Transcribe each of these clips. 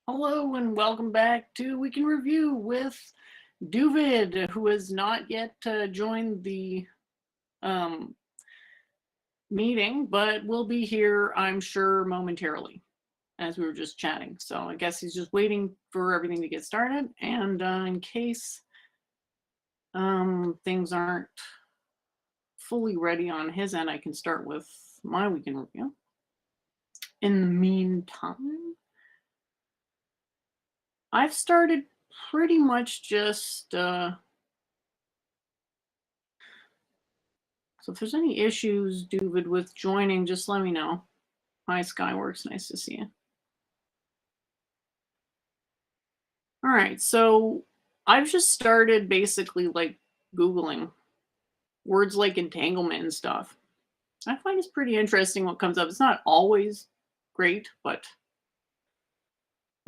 Hello and welcome back to Week in Review with Doovid, who has not yet joined the um, meeting, but will be here, I'm sure, momentarily, as we were just chatting. So I guess he's just waiting for everything to get started. And in case things aren't fully ready on his end, I can start with my Week in Review. In the meantime, I've started pretty much just so if there's any issues, David, with joining, just let me know. Hi, Skyworks. Nice to see you. All right. So I've just started basically like Googling words like entanglement and stuff. I find it's pretty interesting what comes up. It's not always great, but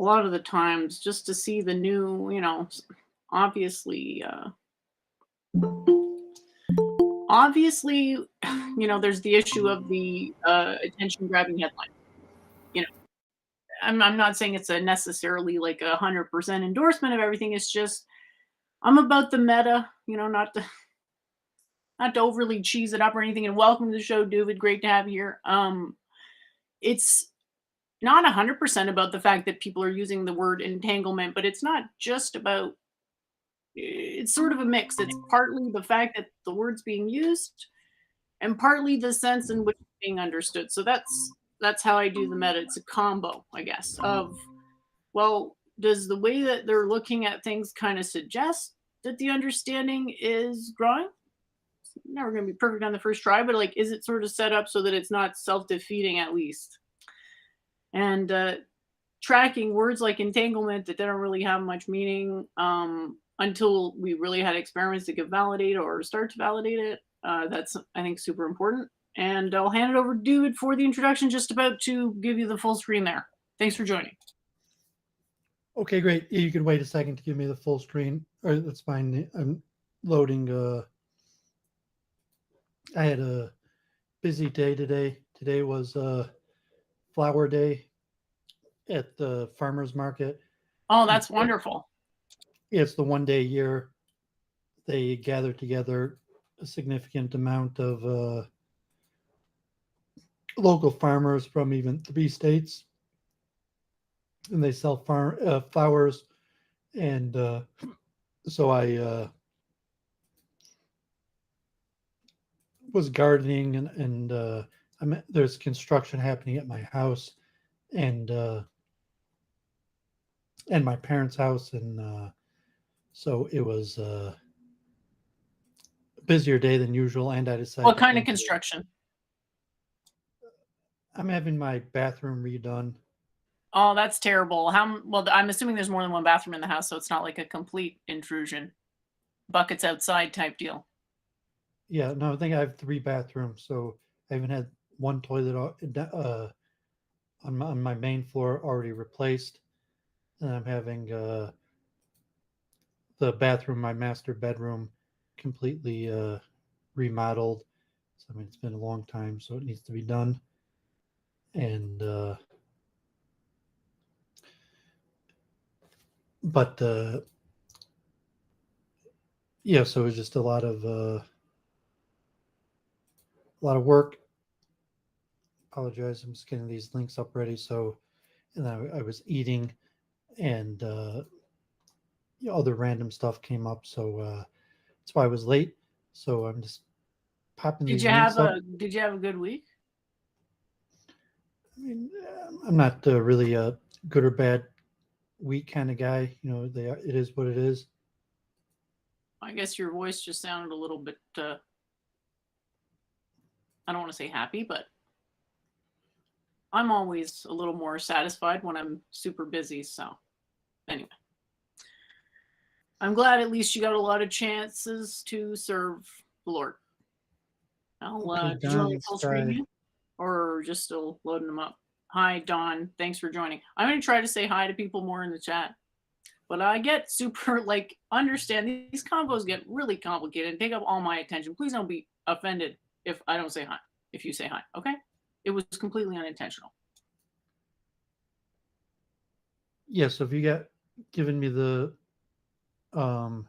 a lot of the times just to see the new, obviously, obviously, there's the issue of the attention grabbing headline. You know, I'm not saying it's a necessarily like 100% endorsement of everything. It's just I'm about the meta, not to overly cheese it up or anything. And welcome to the show, David. Great to have you here. It's not 100% about the fact that people are using the word entanglement, but it's not just about. It's sort of a mix. It's partly the fact that the word's being used, and partly the sense in which it's being understood. So that's how I do the meta. It's a combo, I guess, of well, does the way that they're looking at things kind of suggest that the understanding is growing? It's never going to be perfect on the first try, but like, is it sort of set up so that it's not self-defeating at least? And tracking words like entanglement that don't really have much meaning until we really had experiments that could validate or start to validate it. That's, I think, super important. And I'll hand it over to David for the introduction, just about to give you the full screen there. Thanks for joining. Okay, great. You could wait a second to give me the full screen. Or that's fine. I'm loading. I had a busy day today. Today was flower day at the farmers market. Oh, And that's wonderful. it's the one day a year they gather together a significant amount of local farmers from even 3 states, and they sell flowers. And so I was gardening, and there's construction happening at my house and my parents' house, and so it was a busier day than usual. And I decided What to kind of come. construction? I'm having my bathroom redone. Oh, that's terrible. Well, I'm assuming there's more than one bathroom in the house, so it's not like a complete intrusion. Buckets outside type deal. Yeah, no, I think I have 3 bathrooms, so I even had one toilet on my main floor already replaced, and I'm having the bathroom, my master bedroom, completely remodeled. So I mean, it's been a long time, so it needs to be done. And but yeah, so it was just a lot of work. Apologize, I'm just getting these links up ready. So, and I was eating, and other random stuff came up, so that's why I was late. So I'm just popping Did these you have links up. a Did you have a good week? I mean, I'm not really a good or bad week kind of guy. It is what it is. I guess your voice just sounded a little bit. I don't want to say happy, but I'm always a little more satisfied when I'm super busy. So anyway, I'm glad at least you got a lot of chances to serve the Lord. Okay, Did you want me Don full screen Sky. you, or just still loading them up? Hi, Don. Thanks for joining. I'm going to try to say hi to people more in the chat. But I get super like understand these combos get really complicated and take up all my attention. Please don't be offended if I don't say hi. If you say hi, okay? It was completely unintentional. Yeah, so if you got given me the um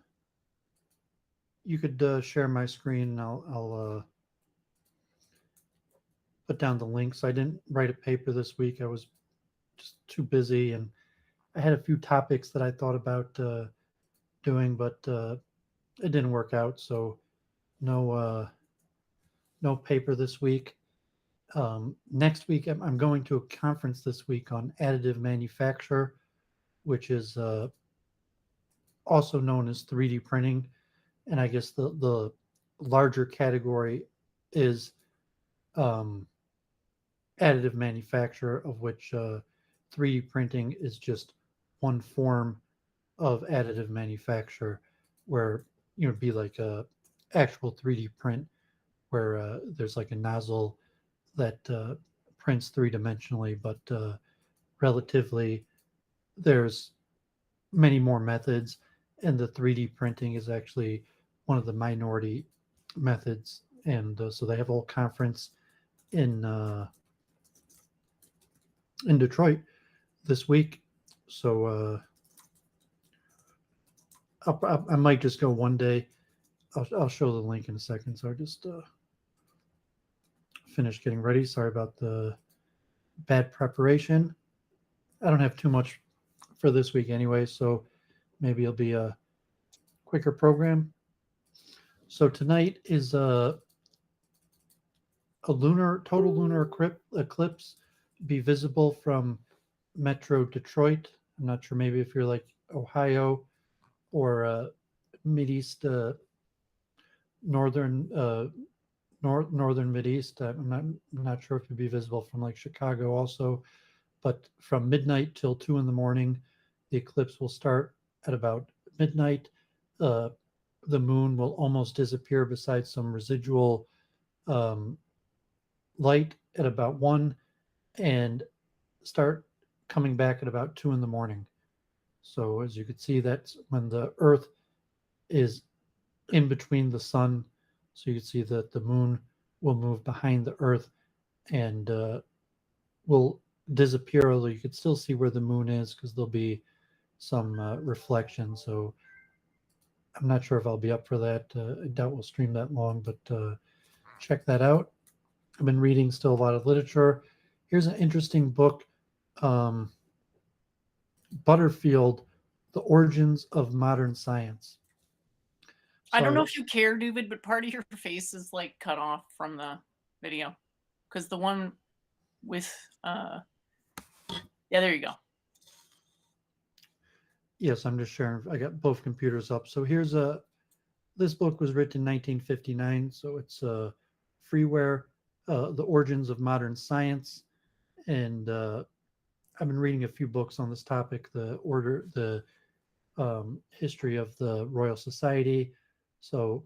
you could share my screen and I'll put down the links. I didn't write a paper this week. I was just too busy, and I had a few topics that I thought about doing, but it didn't work out. So no no paper this week. Next week, I'm going to a conference this week on additive manufacture, which is also known as 3D printing. And I guess the larger category is um, additive manufacture, of which 3D printing is just one form of additive manufacture, where it'd be like a actual 3D print where there's like a nozzle that prints three-dimensionally, but relatively there's many more methods, and the 3D printing is actually one of the minority methods. And so they have a whole conference in Detroit this week. So I might just go one day. I'll show the link in a second. So I just finished getting ready. Sorry about the bad preparation. I don't have too much for this week anyway, so maybe it'll be a quicker program. So tonight is a total lunar eclipse be visible from Metro Detroit. I'm not sure, maybe if you're like Ohio or Mideast, northern northern Mideast. I'm not sure if it'd be visible from like Chicago also, but from midnight till 2 in the morning, the eclipse will start at about midnight. Uh, the moon will almost disappear beside some residual um, light at about 1, and start coming back at about 2 in the morning. So as you can see, that's when the Earth is in between the sun. So you can see that the moon will move behind the Earth and will disappear, although you can still see where the moon is because there'll be some reflection. So I'm not sure if I'll be up for that. I doubt we'll stream that long, but check that out. I've been reading still a lot of literature. Here's an interesting book, um, Butterfield, The Origins of Modern Science. I don't know So if you care, Doovid, but part of your face is like cut off from the video because the one with yeah, there you go. yes, I'm just sharing. I got both computers up. So here's a. This book was written in 1959, so it's freeware, The Origins of Modern Science, and I've been reading a few books on this topic. The history of the Royal Society. So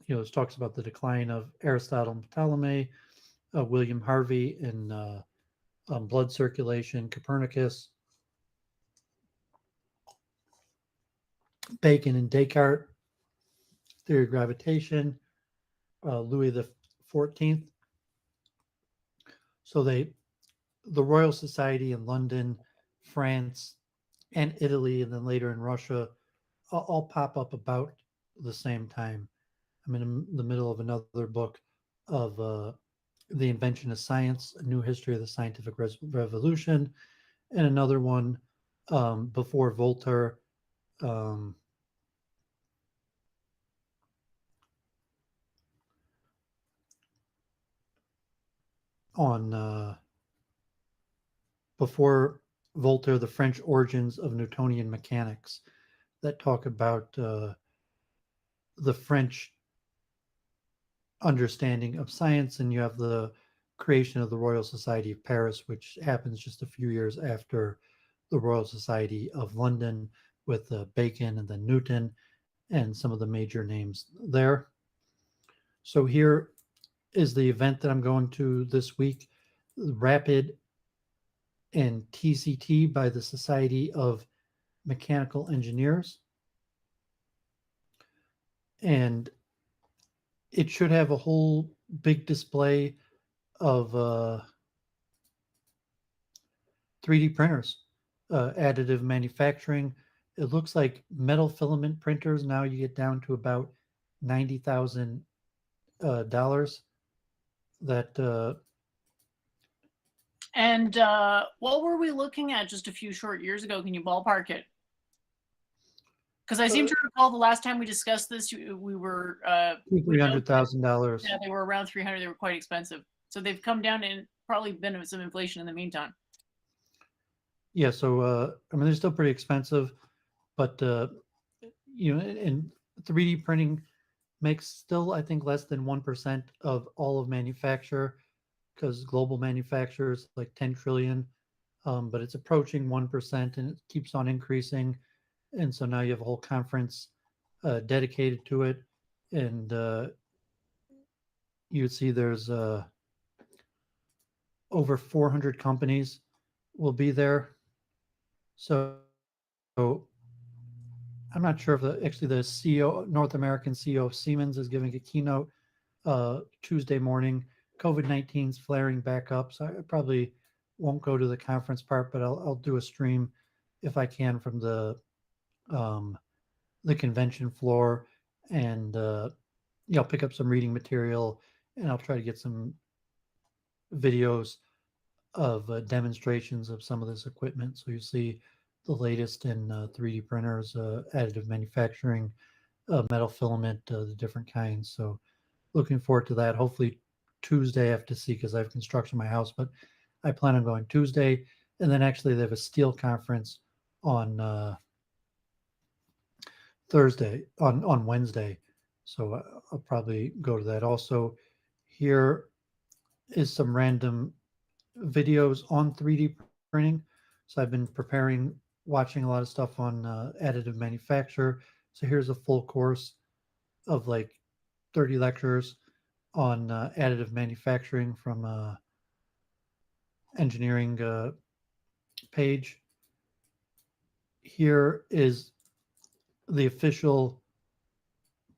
it talks about the decline of Aristotle and Ptolemy, William Harvey in blood circulation, Copernicus, Bacon and Descartes, theory of gravitation, Louis the 14th. So the Royal Society in London, France, and Italy, and then later in Russia, all pop up about the same time. I'm in the middle of another book of The Invention of Science, A New History of the Scientific Revolution, and another one before Voltaire, um, on before Voltaire, The French Origins of Newtonian Mechanics, that talk about the French understanding of science. And you have the creation of the Royal Society of Paris, which happens just a few years after the Royal Society of London, with Bacon and then Newton and some of the major names there. So here is the event that I'm going to this week, Rapid and TCT by the Society of Mechanical Engineers. And it should have a whole big display of 3D printers. additive manufacturing. It looks like metal filament printers now you get down to about $90,000. That And what were we looking at just a few short years ago? Can you ballpark it? Because I seem to recall the last time we discussed this, we were $300,000. yeah, they were around 300. They were quite expensive, so they've come down and probably been some inflation in the meantime. Yeah, so I mean they're still pretty expensive, but and 3D printing makes still I think less than 1% of all of manufacture because global manufacture is like 10 trillion, but it's approaching 1% and it keeps on increasing. And so now you have a whole conference dedicated to it, and you would see there's over 400 companies will be there. So I'm not sure if actually the CEO, North American CEO of Siemens, is giving a keynote Tuesday morning. COVID-19 is flaring back up, so I probably won't go to the conference part, but I'll do a stream if I can from the convention floor, and I'll pick up some reading material, and I'll try to get some videos of demonstrations of some of this equipment. So you see the latest in 3D printers, additive manufacturing, metal filament, the different kinds. So looking forward to that. Hopefully Tuesday I have to see because I have construction in my house, but I plan on going Tuesday. And then actually they have a steel conference on on Wednesday. So I'll probably go to that. Also, here is some random videos on 3D printing. So I've been preparing, watching a lot of stuff on additive manufacture. So here's a full course of like 30 lectures on additive manufacturing from engineering page. Here is the official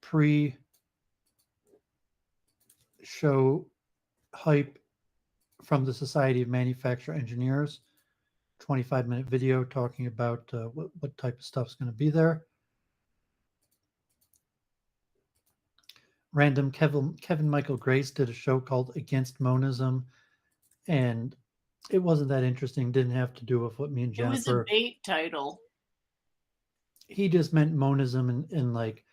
pre-show hype from the Society of Manufacturer Engineers. 25-minute video talking about what type of stuff is going to be there. Random Kevin Michael Grace did a show called Against Monism, and it wasn't that interesting. Didn't have to do with what me and It was a Jennifer. bait title. He just meant monism in like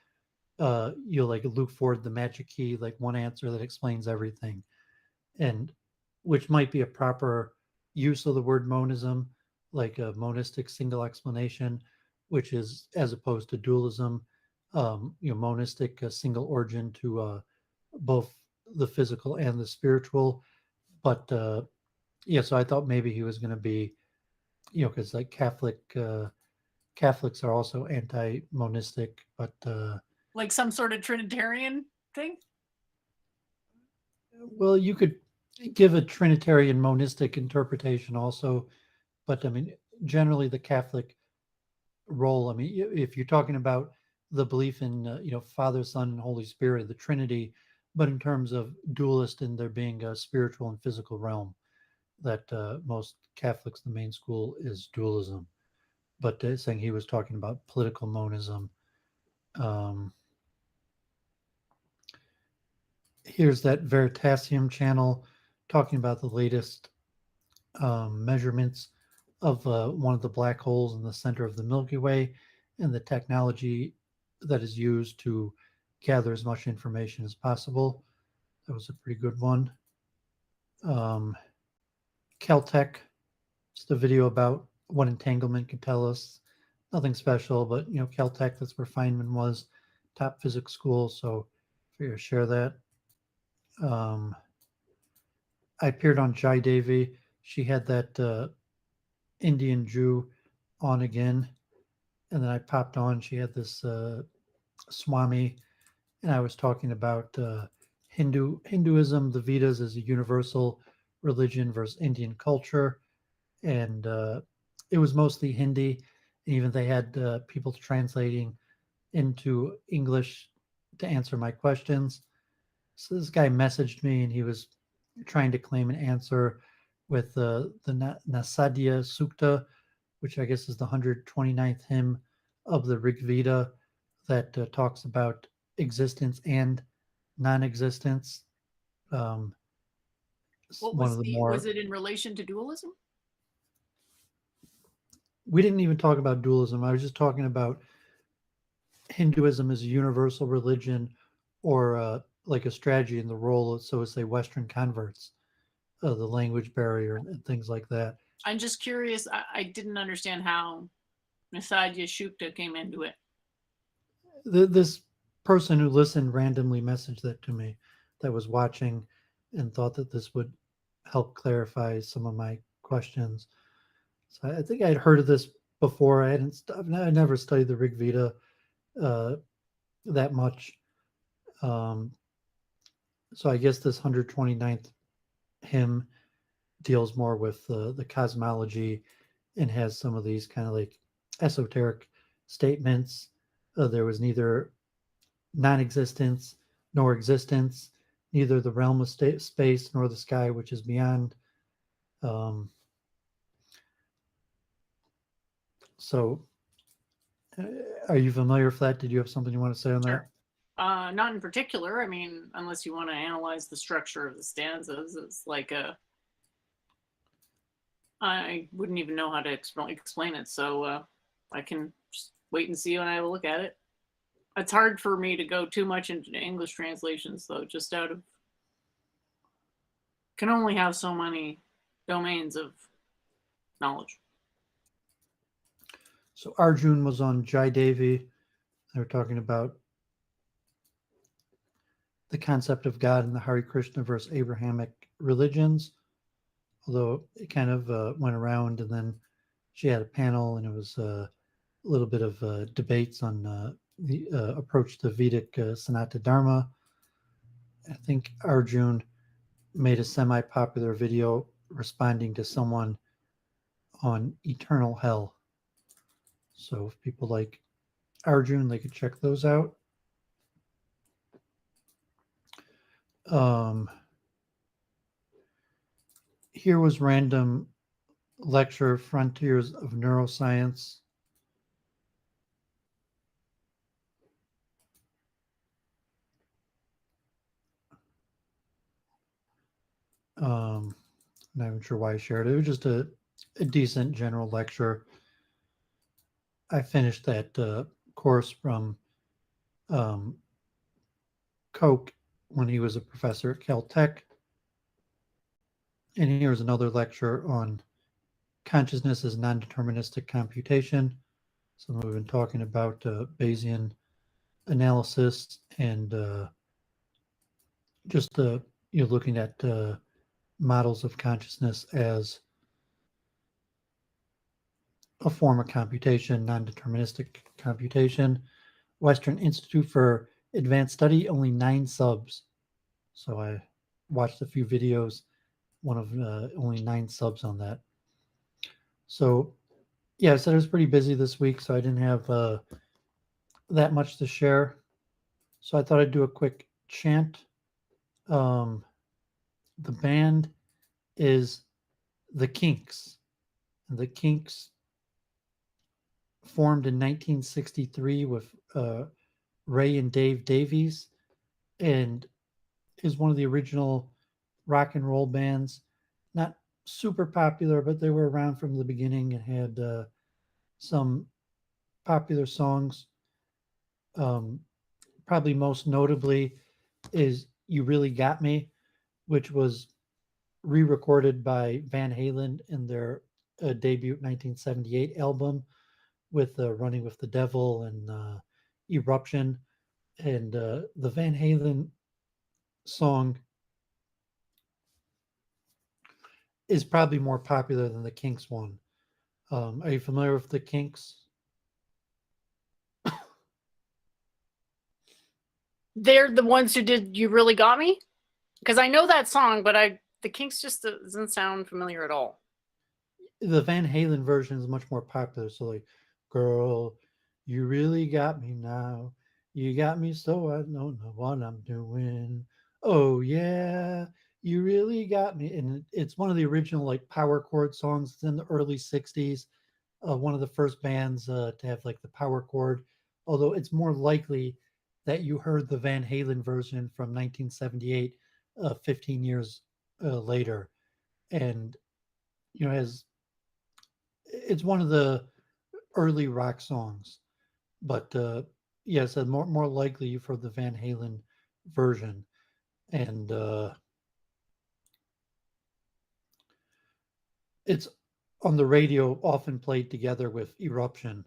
like Luke Ford, the magic key, like one answer that explains everything, and which might be a proper use of the word monism, like a monistic single explanation, which is as opposed to dualism, monistic, a single origin to both the physical and the spiritual. But yeah, so I thought maybe he was going to be, because like Catholics are also anti-monistic, but Like some sort of Trinitarian thing? well, you could give a Trinitarian monistic interpretation also, but I mean, generally the Catholic role. I mean, if you're talking about the belief in Father, Son, and Holy Spirit, the Trinity, but in terms of dualist and there being a spiritual and physical realm, that most Catholics, the main school is dualism. But saying he was talking about political monism. Um, Here's that Veritasium channel talking about the latest measurements of one of the black holes in the center of the Milky Way and the technology that is used to gather as much information as possible. That was a pretty good one. Caltech, just a video about what entanglement can tell us. Nothing special, but Caltech, that's where Feynman was, top physics school. So figure to share that. I appeared on Jai Devi. She had that Indian Jew on again, and then I popped on. She had this Swami, and I was talking about Hinduism, the Vedas as a universal religion versus Indian culture, and it was mostly Hindi, and even they had people translating into English to answer my questions. So this guy messaged me, and he was trying to claim an answer with the Nasadya Sukta, which I guess is the 129th hymn of the Rig Veda that talks about existence and non-existence. Um, What one was of the was more it in relation to dualism? we didn't even talk about dualism. I was just talking about Hinduism as a universal religion, or like a strategy in the role of, so to say, Western converts, the language barrier and things like that. I'm just curious. I didn't understand how Nisad Yashukta came into it. This person who listened randomly messaged that to me, that was watching, and thought that this would help clarify some of my questions. So I think I'd heard of this before. I never studied the Rig Veda uh, that much. Um, so I guess this 129th hymn deals more with the cosmology, and has some of these kind of like esoteric statements. There was neither non-existence nor existence, neither the realm of space nor the sky which is beyond. Um, so, are you familiar with that? Did you have something you want to say on that? Sure. Not in particular. I mean, unless you want to analyze the structure of the stanzas, it's like I wouldn't even know how to explain it. So I can just wait and see when I have a look at it. It's hard for me to go too much into English translations, though, just out of can only have so many domains of knowledge. So Arjun was on Jai Devi. They were talking about the concept of God in the Hare Krishna versus Abrahamic religions, although it kind of went around, and then she had a panel, and it was a little bit of debates on the approach to Vedic Sanatana Dharma. I think Arjun made a semi-popular video responding to someone on eternal hell. So if people like Arjun, they could check those out. Here was random lecture, Frontiers of Neuroscience. Not even sure why I shared it. It was just a decent general lecture. I finished that course from Koch when he was a professor at Caltech. And here's another lecture on consciousness as non-deterministic computation. So we've been talking about Bayesian analysis, and just looking at models of consciousness as a form of computation, non-deterministic computation. Western Institute for Advanced Study, only 9 subs. So I watched a few videos, one of only 9 subs on that. So yeah, I said I was pretty busy this week, so I didn't have that much to share. So I thought I'd do a quick chant. The band is the Kinks. The Kinks formed in 1963 with Ray and Dave Davies, and is one of the original rock and roll bands. Not super popular, but they were around from the beginning and had some popular songs. Probably most notably is You Really Got Me, which was re-recorded by Van Halen in their debut 1978 album with Running with the Devil and Eruption. And the Van Halen song is probably more popular than the Kinks one. Are you familiar with the Kinks? They're the ones who did "You Really Got Me," because I know that song, but the Kinks just doesn't sound familiar at all. The Van Halen version is much more popular. So like, girl, you really got me now. You got me so I don't know what I'm doing. Oh yeah, you really got me. And it's one of the original like power chord songs. It's in the early 60s. one of the first bands to have like the power chord, although it's more likely that you heard the Van Halen version from 1978, 15 years later. And, has it's one of the early rock songs. But yes, more likely you've heard the Van Halen version. And it's on the radio, often played together with Eruption.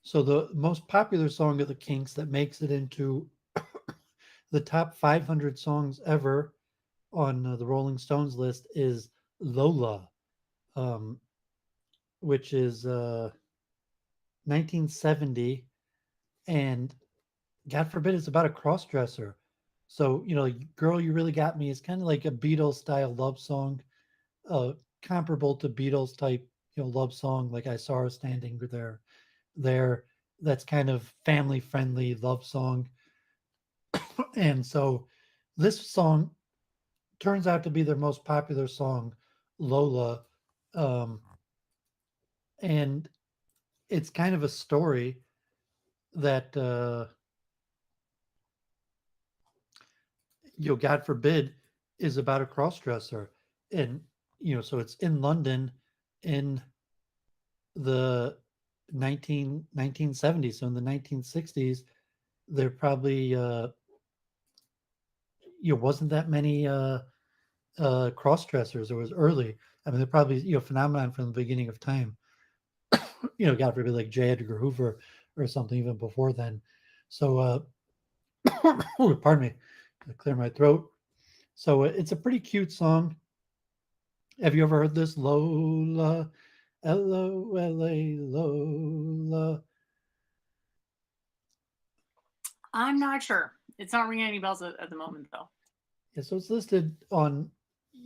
So the most popular song of the Kinks that makes it into the top 500 songs ever on the Rolling Stones list is Lola, um, which is 1970. And God forbid it's about a cross dresser. So, like, Girl, You Really Got Me is kind of like a Beatles style love song, uh, comparable to Beatles type, love song, like I Saw Her Standing there. That's kind of family friendly love song. And so this song turns out to be their most popular song, Lola. Um, and it's kind of a story that, God forbid, is about a crossdresser. And, so it's in London in the 1970s. So in the 1960s, there probably, wasn't that many cross dressers. It was early. I mean, they're probably, phenomenon from the beginning of time. God forbid, like J. Edgar Hoover or something even before then. So, pardon me, to clear my throat. So it's a pretty cute song. Have you ever heard this? Lola, Lola, Lola. I'm not sure. It's not ringing any bells at the moment, though. Yeah, so it's listed on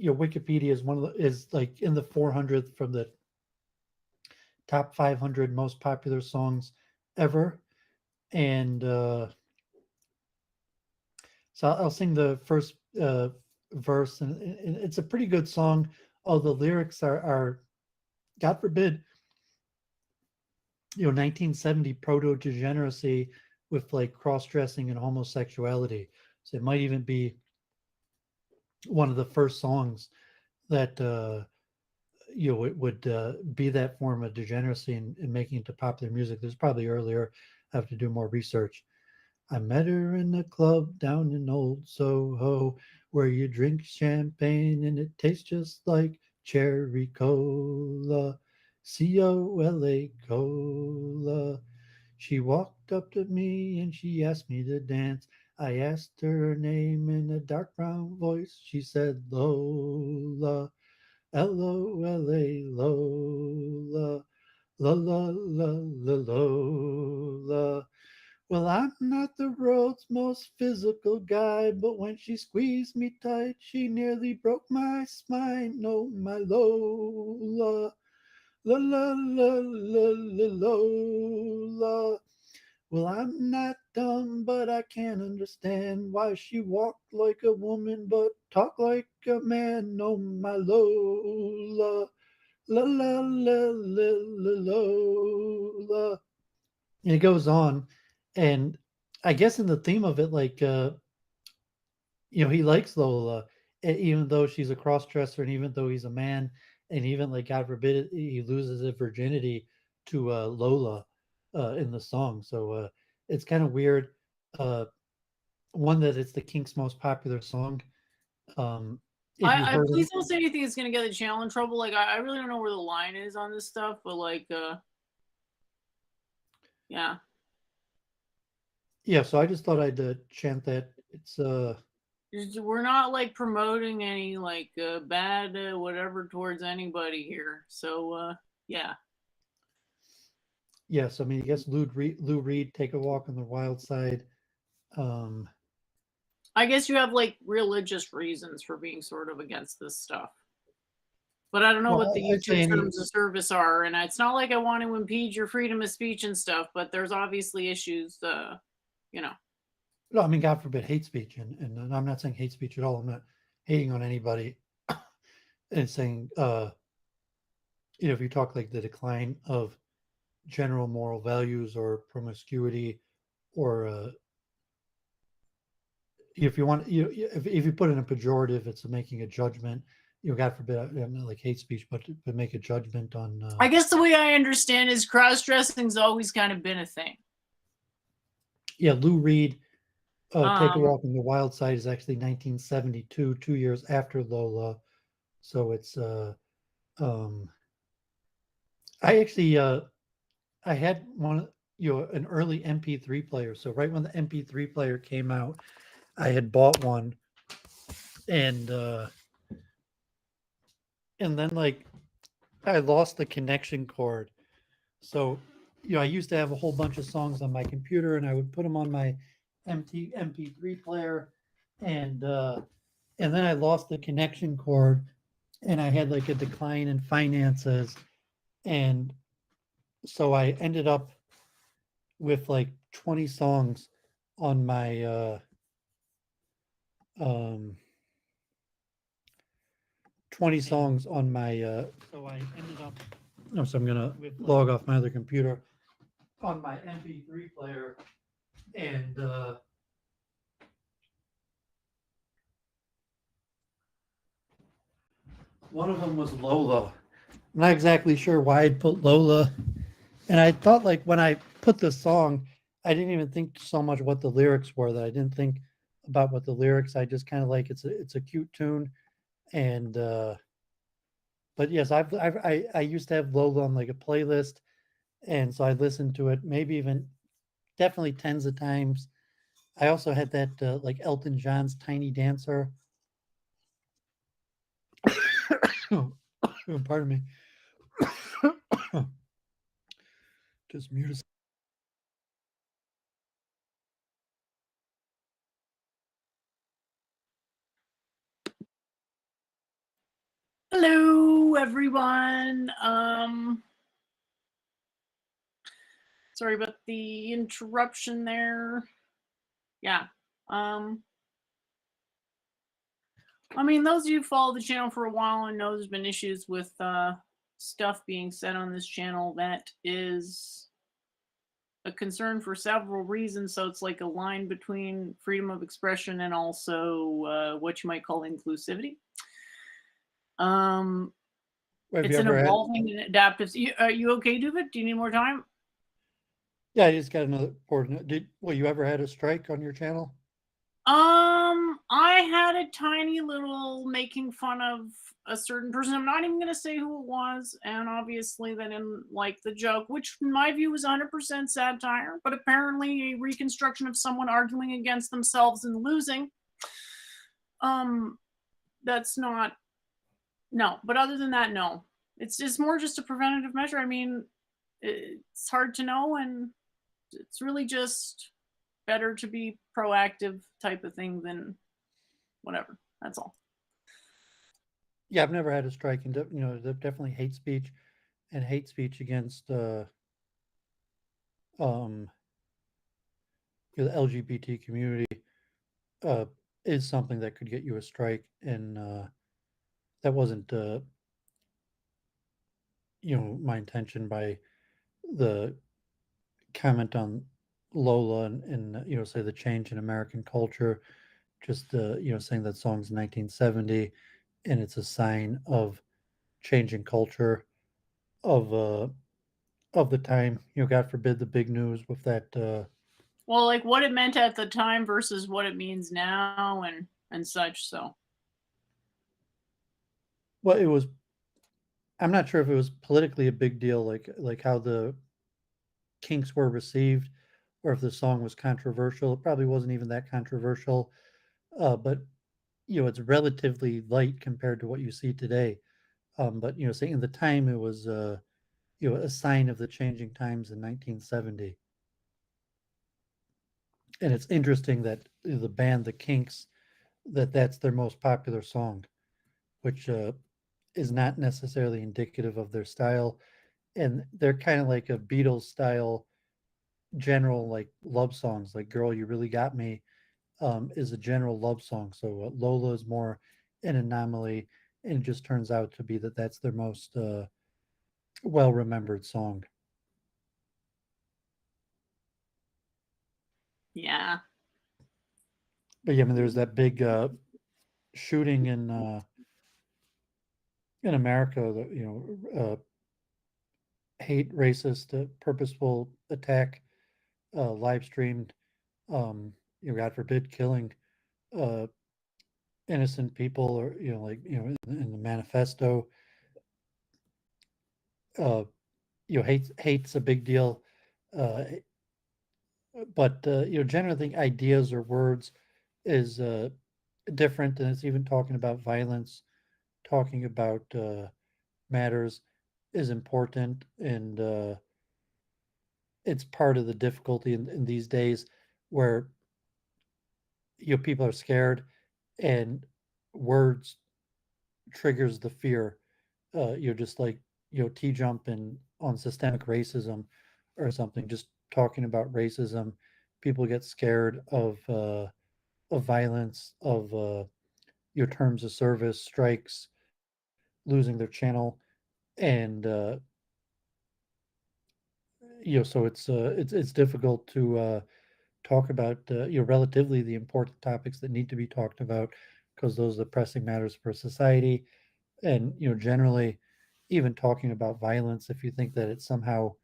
Wikipedia as one of the is like in the 400th from the top 500 most popular songs ever. And so I'll sing the first verse, and it's a pretty good song. All the lyrics are God forbid, 1970 proto degeneracy with like cross dressing and homosexuality. So it might even be one of the first songs that it would be that form of degeneracy and making it to popular music. There's probably earlier. I have to do more research. I met her in a club down in Old Soho where you drink champagne and it tastes just like cherry cola. Cola cola. She walked up to me and she asked me to dance. I asked her name in a dark brown voice. She said Lola. Lola, Lola, la la la la Lola. Well, I'm not the world's most physical guy, but when she squeezed me tight, she nearly broke my spine. Oh, my Lola, la la la la la Lola. Well, I'm not dumb, but I can't understand why she walked like a woman but talked like a man. Oh, my Lola, la la la la la Lola. And it goes on, and I guess in the theme of it, like he likes Lola, even though she's a cross dresser, and even though he's a man, and even like God forbid he loses his virginity to Lola in the song. So it's kind of weird. Uh, one that it's the Kinks' most popular song. If you I heard please it, don't say anything that's gonna get the channel in trouble. Like I really don't know where the line is on this stuff, but like yeah. yeah. So I just thought I'd chant that. It's We're not like promoting any like bad whatever towards anybody here. So yeah. yes. I mean, I guess Lou Reed, Take a Walk on the Wild Side. Um, I guess you have like religious reasons for being sort of against this stuff. But I don't know well, what the I'd say YouTube any. terms of service are, and it's not like I want to impede your freedom of speech and stuff, but there's obviously issues, you know. No, I mean, God forbid hate speech, and I'm not saying hate speech at all. I'm not hating on anybody and saying if you talk like the decline of general moral values or promiscuity, or if you want, if you put in a pejorative, it's making a judgment. God forbid, I'm not like hate speech, but to make a judgment on. I guess the way I understand is cross-dressing's always kind of been a thing. Yeah, Lou Reed, Take a Um, Walk on the Wild Side is actually 1972, 2 years after Lola. So it's um, I actually I had one, an early MP3 player. So right when the MP3 player came out, I had bought one, and then like I lost the connection cord. So I used to have a whole bunch of songs on my computer, and I would put them on my MP3 player, and then I lost the connection cord, and I had like a decline in finances, and so I ended up with like 20 songs on my um 20 songs on my so I ended up no so I'm gonna log off my other computer on my MP3 player, and one of them was Lola. I'm not exactly sure why I'd put Lola, and I thought like when I put the song, I didn't even think so much what the lyrics were. That I didn't think about what the lyrics. I just kind of like it's a cute tune, and but yes, I used to have Lola on like a playlist, and so I listened to it maybe even definitely tens of times. I also had that like Elton John's Tiny Dancer. Pardon me. Just mute. hello, everyone. Sorry about the interruption there. Yeah. I mean, those of you who follow the channel for a while and know there's been issues with stuff being said on this channel. That is a concern for several reasons. So it's like a line between freedom of expression and also what you might call inclusivity. It's an evolving and adaptive. Are you okay, Doovid? Do you need more time? Yeah, I just got another important. You ever had a strike on your channel? I had a tiny little making fun of a certain person. I'm not even gonna say who it was, and obviously they didn't like the joke, which in my view was 100% satire, but apparently a reconstruction of someone arguing against themselves and losing. That's not no. But other than that, no. It's just more just a preventative measure. I mean, it's hard to know, and it's really just better to be proactive type of thing than whatever. That's all. Yeah, I've never had a strike, and definitely hate speech and hate speech against um the LGBT community uh is something that could get you a strike, and that wasn't my intention by the comment on Lola, and say the change in American culture. Just saying that song's 1970, and it's a sign of changing culture of the time. God forbid the big news with that. Well, like what it meant at the time versus what it means now, and such. So. Well, it was. I'm not sure if it was politically a big deal, like how the Kinks were received, or if the song was controversial. It probably wasn't even that controversial, but it's relatively light compared to what you see today. But saying in the time, it was a sign of the changing times in 1970. And it's interesting that the band the Kinks, that's their most popular song, which is not necessarily indicative of their style, and they're kind of like a Beatles style general like love songs, like "Girl, You Really Got Me" is a general love song. So Lola is more an anomaly, and it just turns out to be that that's their most well remembered song. Yeah. But yeah, I mean, there's that big shooting in America, that hate, racist, purposeful attack, live streamed. God forbid, killing uh, innocent people, or in the manifesto. Uh, hate's a big deal, uh, but generally, I think ideas or words is different, and it's even talking about violence, talking about matters is important, and it's part of the difficulty in these days where people are scared, and words triggers the fear. You're just like T jumping on systemic racism or something. Just talking about racism, people get scared of violence, of your terms of service, strikes, losing their channel, and so it's difficult to talk about relatively the important topics that need to be talked about, because those are the pressing matters for society. And generally, even talking about violence, if you think that it somehow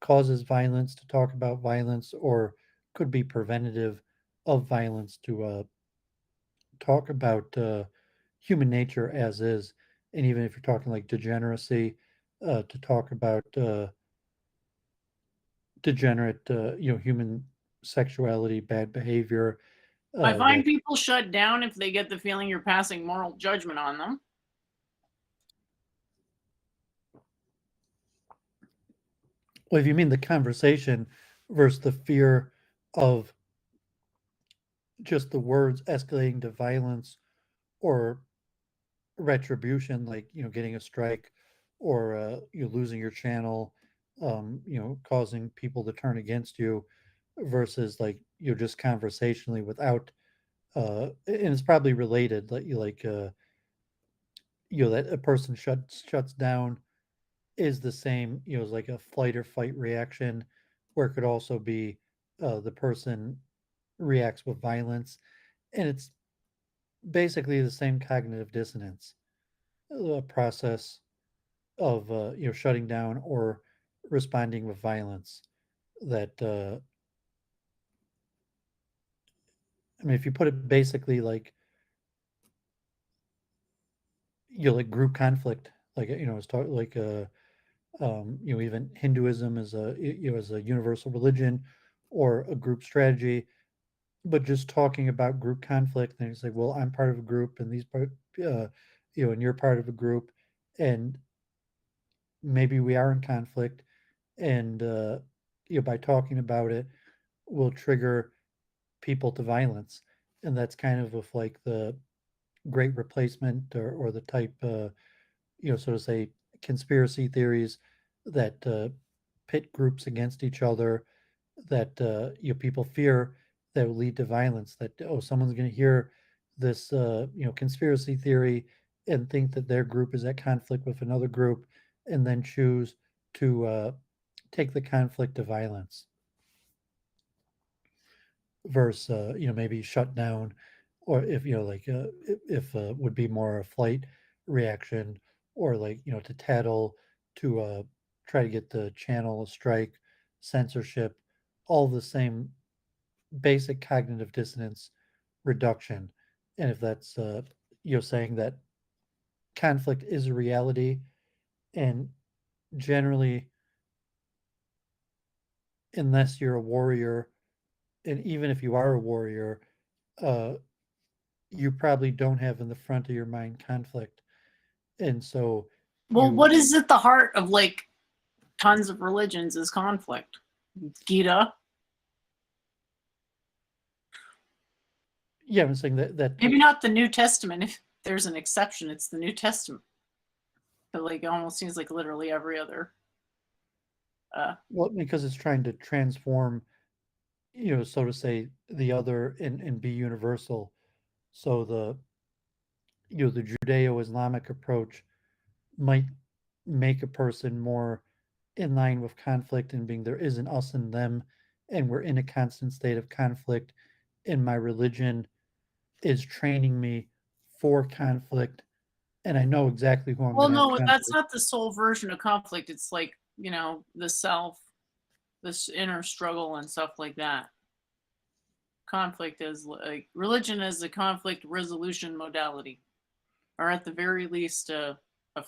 causes violence, to talk about violence, or could be preventative of violence, to talk about human nature as is. And even if you're talking like degeneracy, to talk about degenerate human sexuality, bad behavior, I find that people shut down if they get the feeling you're passing moral judgment on them. well, if you mean the conversation versus the fear of just the words escalating to violence or retribution, like getting a strike, or you losing your channel, causing people to turn against you, versus like just conversationally without and it's probably related, that a person shuts down is the same, as like a flight or fight reaction, where it could also be the person reacts with violence, and it's basically the same cognitive dissonance process of shutting down or responding with violence. That I mean, if you put it basically like like group conflict, like it's like even Hinduism is a as a universal religion or a group strategy, but just talking about group conflict, and it's like, well, I'm part of a group, and these part, and you're part of a group, and maybe we are in conflict, and by talking about it, will trigger people to violence, and that's kind of like the great replacement, or the type, so to say, conspiracy theories that pit groups against each other, that people fear that will lead to violence. That, oh, someone's going to hear this conspiracy theory and think that their group is at conflict with another group, and then choose to take the conflict to violence, versus maybe shut down, or if like if would be more a flight reaction, or like to tattle, to try to get the channel, a strike, censorship, all the same basic cognitive dissonance reduction. And if that's saying that conflict is a reality, and generally, unless you're a warrior, and even if you are a warrior, uh, you probably don't have in the front of your mind conflict, and so Well, you what is at the heart of like tons of religions is conflict? Gita. yeah, I'm saying that Maybe not the New Testament. If there's an exception, it's the New Testament. But like it almost seems like literally every other. well, because it's trying to transform, so to say, the other, and be universal. So the the Judeo-Islamic approach might make a person more in line with conflict and being there is an us and them, and we're in a constant state of conflict. And my religion is training me for conflict, and I know exactly who I'm Well, going to have no, that's conflict. not the sole version of conflict. It's like, the self, this inner struggle and stuff like that. Conflict is like religion is a conflict resolution modality, or at the very least, a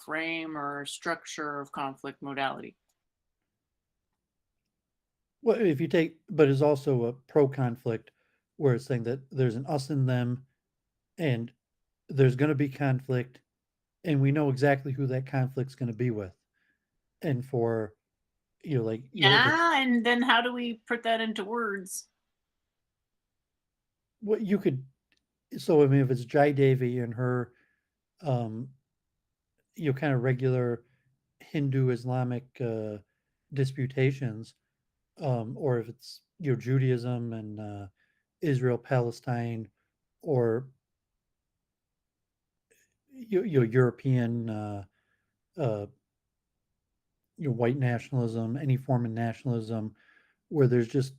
frame or structure of conflict modality. Well, if you take, but it's also a pro conflict where it's saying that there's an us and them, and there's going to be conflict, and we know exactly who that conflict's going to be with. And for, like, if it's Yeah, and then how do we put that into words? what you could, so I mean, if it's Jai Devi and her, um, kind of regular Hindu Islamic disputations, or if it's Judaism and Israel Palestine, or European uh, white nationalism, any form of nationalism, where there's just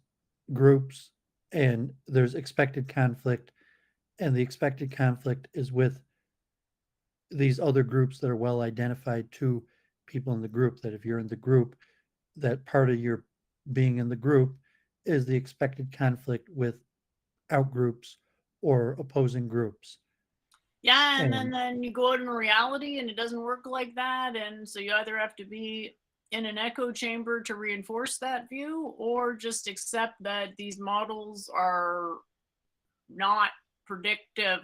groups and there's expected conflict, and the expected conflict is with these other groups that are well identified to people in the group. That if you're in the group, that part of your being in the group is the expected conflict with outgroups or opposing groups. Yeah, and then And then you go out in reality and it doesn't work like that, and so you either have to be in an echo chamber to reinforce that view or just accept that these models are not predictive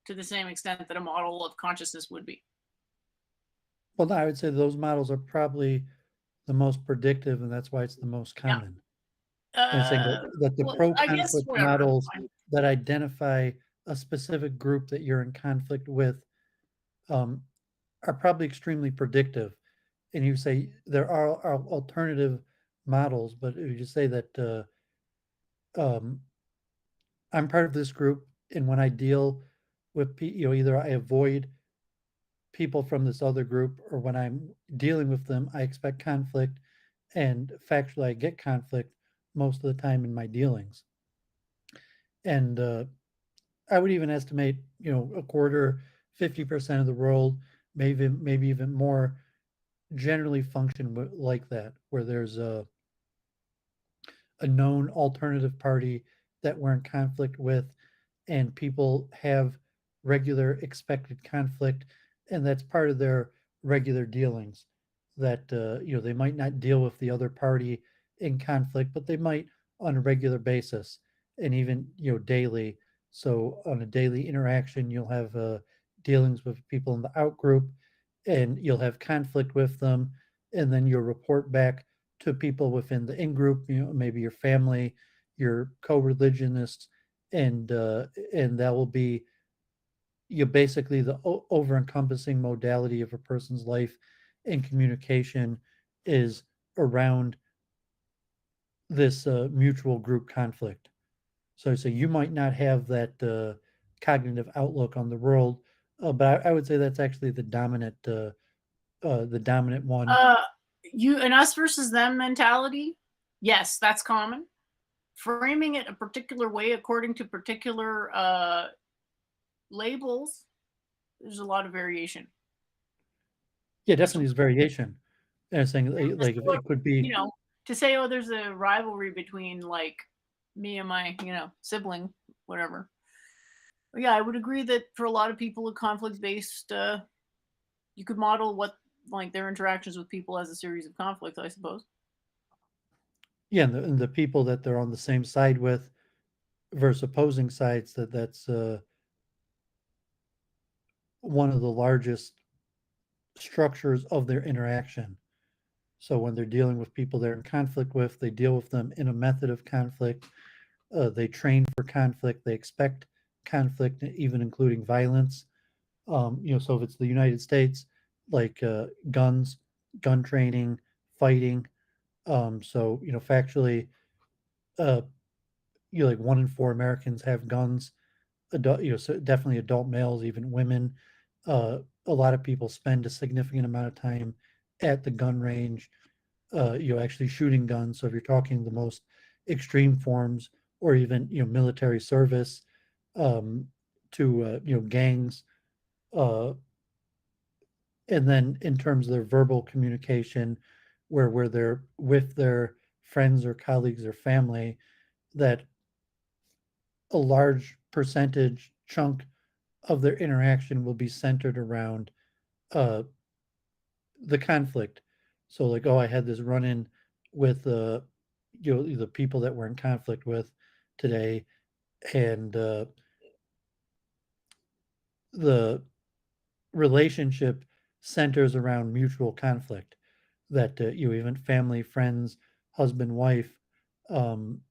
to the same extent that a model of consciousness would be. well, I would say those models are probably the most predictive, and that's why it's the most Yeah. common. And saying that the Well, pro I guess conflict whatever, that's models fine. that identify a specific group that you're in conflict with, um, are probably extremely predictive. And you say there are alternative models, but you just say that um, I'm part of this group, and when I deal with either I avoid people from this other group, or when I'm dealing with them, I expect conflict, and factually, I get conflict most of the time in my dealings. And I would even estimate, a quarter, 50% of the world, maybe even more, generally function like that, where there's a known alternative party that we're in conflict with, and people have regular expected conflict, and that's part of their regular dealings. That they might not deal with the other party in conflict, but they might on a regular basis, and even daily. So on a daily interaction, you'll have dealings with people in the out group, and you'll have conflict with them, and then you'll report back to people within the in group, maybe your family, your co-religionists, and that will be basically the over encompassing modality of a person's life and communication is around this mutual group conflict. So you might not have that cognitive outlook on the world, but I would say that's actually the dominant one. Uh, you an us versus them mentality, yes, that's common. Framing it a particular way according to particular labels, there's a lot of variation. Yeah, As to definitely is variation. And I'm saying as like to if what, it could be, to say, oh, there's a rivalry between like me and my, sibling, whatever. But yeah, I would agree that for a lot of people, a conflict based, you could model what like their interactions with people as a series of conflicts, I suppose. yeah, and the people that they're on the same side with versus opposing sides, that's one of the largest structures of their interaction. So when they're dealing with people they're in conflict with, they deal with them in a method of conflict. They train for conflict. They expect conflict, even including violence. So if it's the United States, like guns, gun training, fighting. So factually, uh, like 1 in 4 Americans have guns. Adult, so definitely adult males, even women. A lot of people spend a significant amount of time at the gun range, actually shooting guns. So if you're talking the most extreme forms, or even military service, um, to gangs, uh, and then in terms of their verbal communication, where they're with their friends or colleagues or family, that a large percentage chunk of their interaction will be centered around uh, the conflict. So like, oh, I had this run in with the people that we're in conflict with today, and the relationship centers around mutual conflict. That even family, friends, husband, wife, um,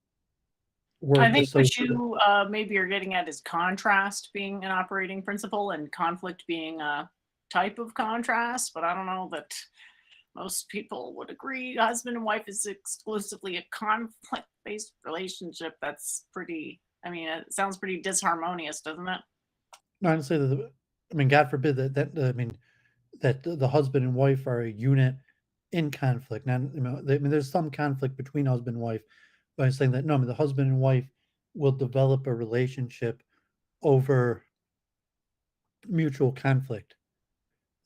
I work think what associate. you maybe are getting at is contrast being an operating principle and conflict being a type of contrast, but I don't know that most people would agree husband and wife is exclusively a conflict based relationship. That's pretty, I mean, it sounds pretty disharmonious, doesn't it? Not to say that, I mean, God forbid I mean, that the husband and wife are a unit in conflict. Now, I mean, there's some conflict between husband and wife, but I'm saying that no, I mean, the husband and wife will develop a relationship over mutual conflict.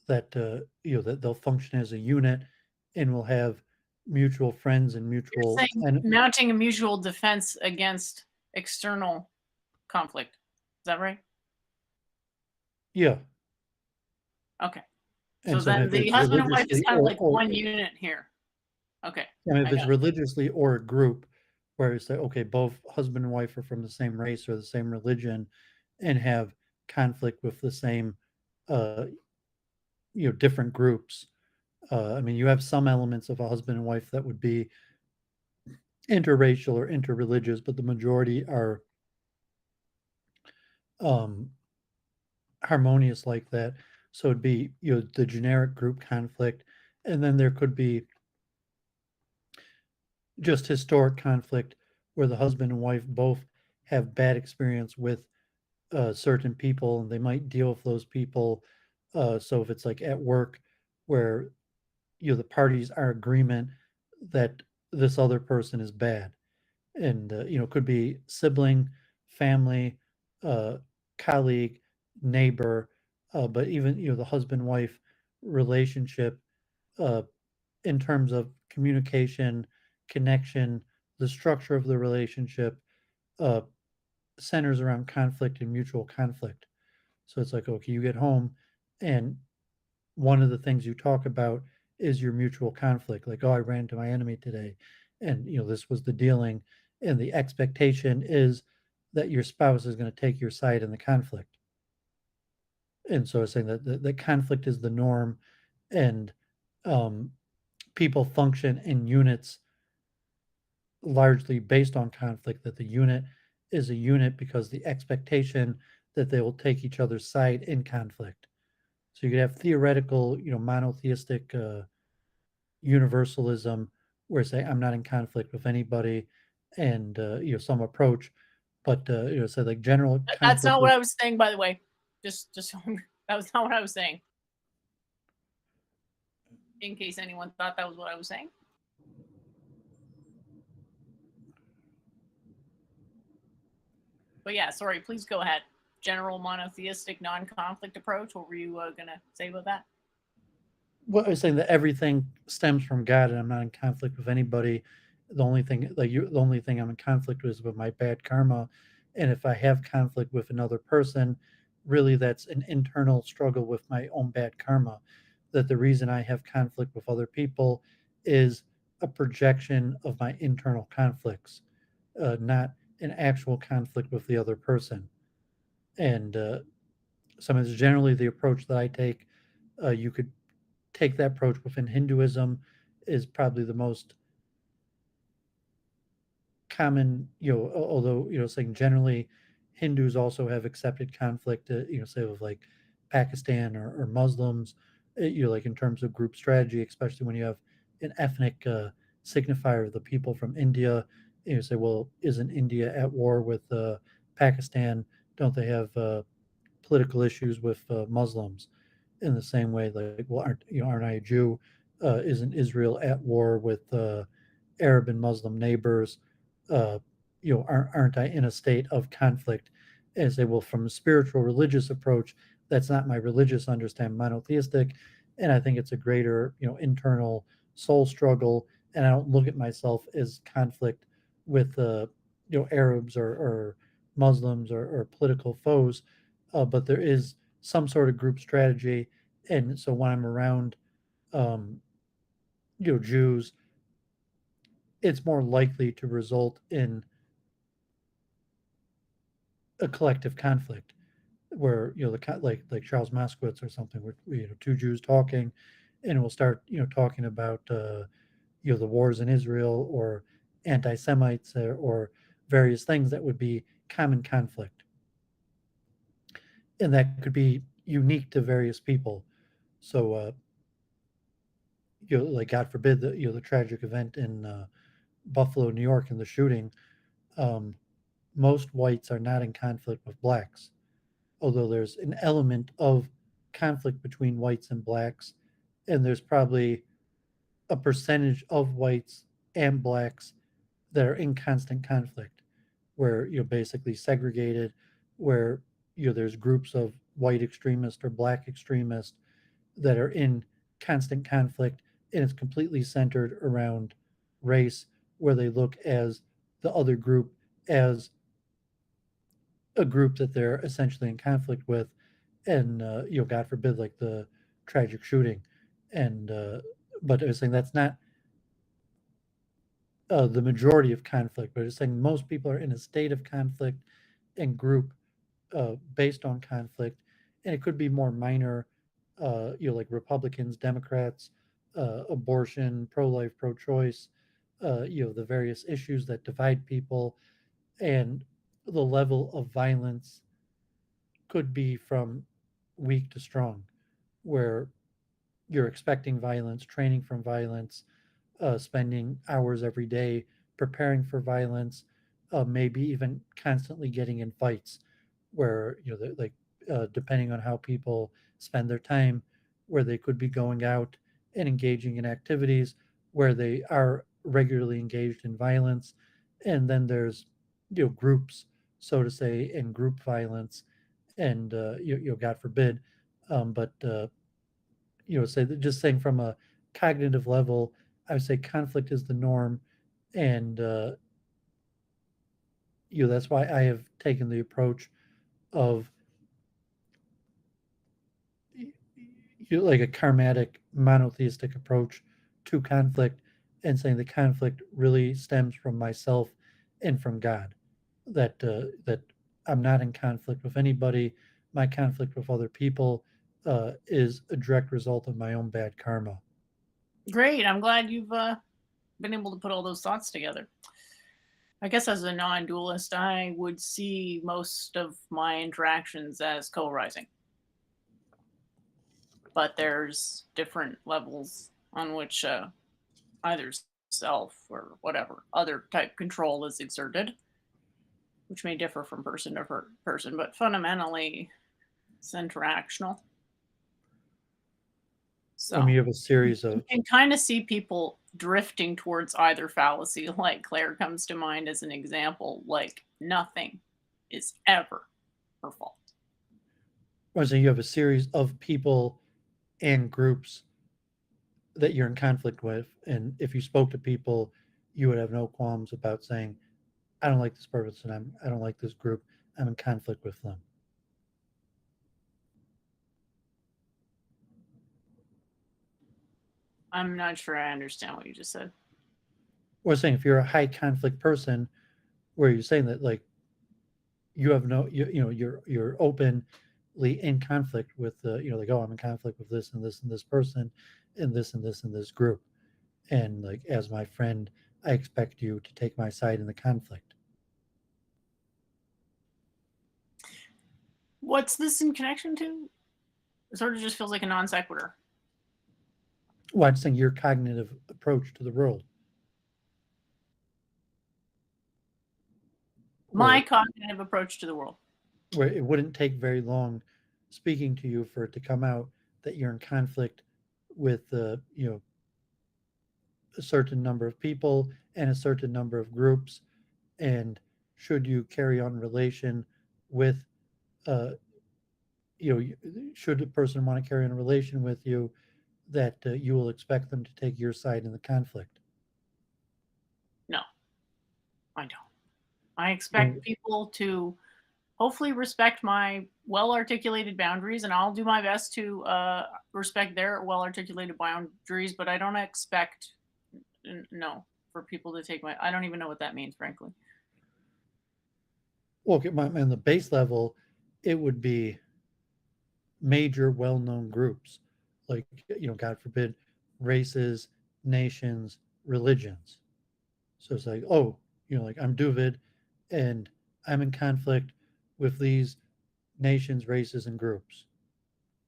That that they'll function as a unit, and will have mutual friends and You're mutual saying and mounting a mutual defense against external conflict. Is that right? yeah. Okay. So And so then if the it's husband and wife is religiously kind of like one unit here. Okay. and if I got it's it. religiously or a group, where it's like, okay, both husband and wife are from the same race or the same religion, and have conflict with the same, uh, different groups. I mean, you have some elements of a husband and wife that would be interracial or interreligious, but the majority are um, harmonious like that. So it'd be the generic group conflict, and then there could be just historic conflict where the husband and wife both have bad experience with certain people, and they might deal with those people. So if it's like at work, where the parties are agreement that this other person is bad, and could be sibling, family, uh, colleague, neighbor, but even the husband wife relationship, uh, in terms of communication, connection, the structure of the relationship, uh, centers around conflict and mutual conflict. So it's like, okay, you get home, and one of the things you talk about is your mutual conflict. Like, oh, I ran into my enemy today, and this was the dealing, and the expectation is that your spouse is going to take your side in the conflict. And so it's saying that the conflict is the norm, and um, people function in units largely based on conflict. That the unit is a unit because the expectation that they will take each other's side in conflict. So you could have theoretical, monotheistic universalism, where say I'm not in conflict with anybody, and some approach, but say like general That's conflict not what with. I was saying, by the way. Just that was not what I was saying. In case anyone thought that was what I was saying. But yeah, sorry. Please go ahead. General monotheistic non-conflict approach. What were you gonna say about that? Well, I was saying that everything stems from God, and I'm not in conflict with anybody. The only thing I'm in conflict with is with my bad karma, and if I have conflict with another person, really that's an internal struggle with my own bad karma. That the reason I have conflict with other people is a projection of my internal conflicts, not an actual conflict with the other person. And some is generally the approach that I take. You could take that approach within Hinduism, is probably the most common, although, saying generally Hindus also have accepted conflict, say with like Pakistan or Muslims, like in terms of group strategy, especially when you have an ethnic signifier of the people from India. Say, well, isn't India at war with Pakistan? Don't they have political issues with Muslims? In the same way, like, well, aren't I a Jew? Isn't Israel at war with Arab and Muslim neighbors? Uh, aren't I in a state of conflict? And say, well, from a spiritual religious approach, that's not my religious understanding, monotheistic, and I think it's a greater, internal soul struggle. And I don't look at myself as conflict with, Arabs or Muslims or political foes, but there is some sort of group strategy. And so when I'm around, um, Jews, it's more likely to result in a collective conflict where like Charles Moskowitz or something, where two Jews talking, and we'll start talking about the wars in Israel or anti-Semites or various things that would be common conflict, and that could be unique to various people. So like God forbid the tragic event in Buffalo, New York, and the shooting. Um, most whites are not in conflict with blacks, although there's an element of conflict between whites and blacks, and there's probably a percentage of whites and blacks that are in constant conflict, where basically segregated, where there's groups of white extremists or black extremists that are in constant conflict, and it's completely centered around race, where they look as the other group as a group that they're essentially in conflict with, and God forbid, like the tragic shooting, and but I was saying that's not the majority of conflict, but it's saying most people are in a state of conflict and group based on conflict, and it could be more minor, like Republicans, Democrats, abortion, pro-life, pro-choice, the various issues that divide people, and the level of violence could be from weak to strong, where you're expecting violence, training from violence, spending hours every day preparing for violence, maybe even constantly getting in fights, where like depending on how people spend their time, where they could be going out and engaging in activities where they are regularly engaged in violence, and then there's groups, so to say, and group violence, and God forbid, but say that just saying from a cognitive level, I would say conflict is the norm, and that's why I have taken the approach of like a karmatic monotheistic approach to conflict, and saying the conflict really stems from myself and from God. That I'm not in conflict with anybody. My conflict with other people is a direct result of my own bad karma. Great. I'm glad you've been able to put all those thoughts together. I guess as a non dualist, I would see most of my interactions as co rising, but there's different levels on which either self or whatever other type control is exerted, which may differ from person to person, but fundamentally it's interactional. I mean, So you have a series you of can kind of see people drifting towards either fallacy. Like Claire comes to mind as an example. Like nothing is ever her fault. I was saying you have a series of people and groups that you're in conflict with, and if you spoke to people, you would have no qualms about saying, "I don't like this person. I don't like this group. I'm in conflict with them." I'm not sure I understand what you just said. Or saying if you're a high conflict person, where you're saying that like you have no, you're openly in conflict with like, oh, I'm in conflict with this and this and this person, and this and this and this group, and like as my friend, I expect you to take my side in the conflict. What's this in connection to? It sort of just feels like a non sequitur. Well, I'm saying your cognitive approach to the world, My where cognitive approach to the world. it wouldn't take very long speaking to you for it to come out that you're in conflict with a certain number of people and a certain number of groups, and should you carry on relation with uh, should a person want to carry on a relation with you, that you will expect them to take your side in the conflict. No, I don't. I You know, expect people to hopefully respect my well articulated boundaries, and I'll do my best to respect their well articulated boundaries, but I don't expect, no, for people to take my, I don't even know what that means, frankly. well, okay, on the base level, it would be major well-known groups, like God forbid, races, nations, religions. So it's like, oh, like I'm Doovid, and I'm in conflict with these nations, races, and groups.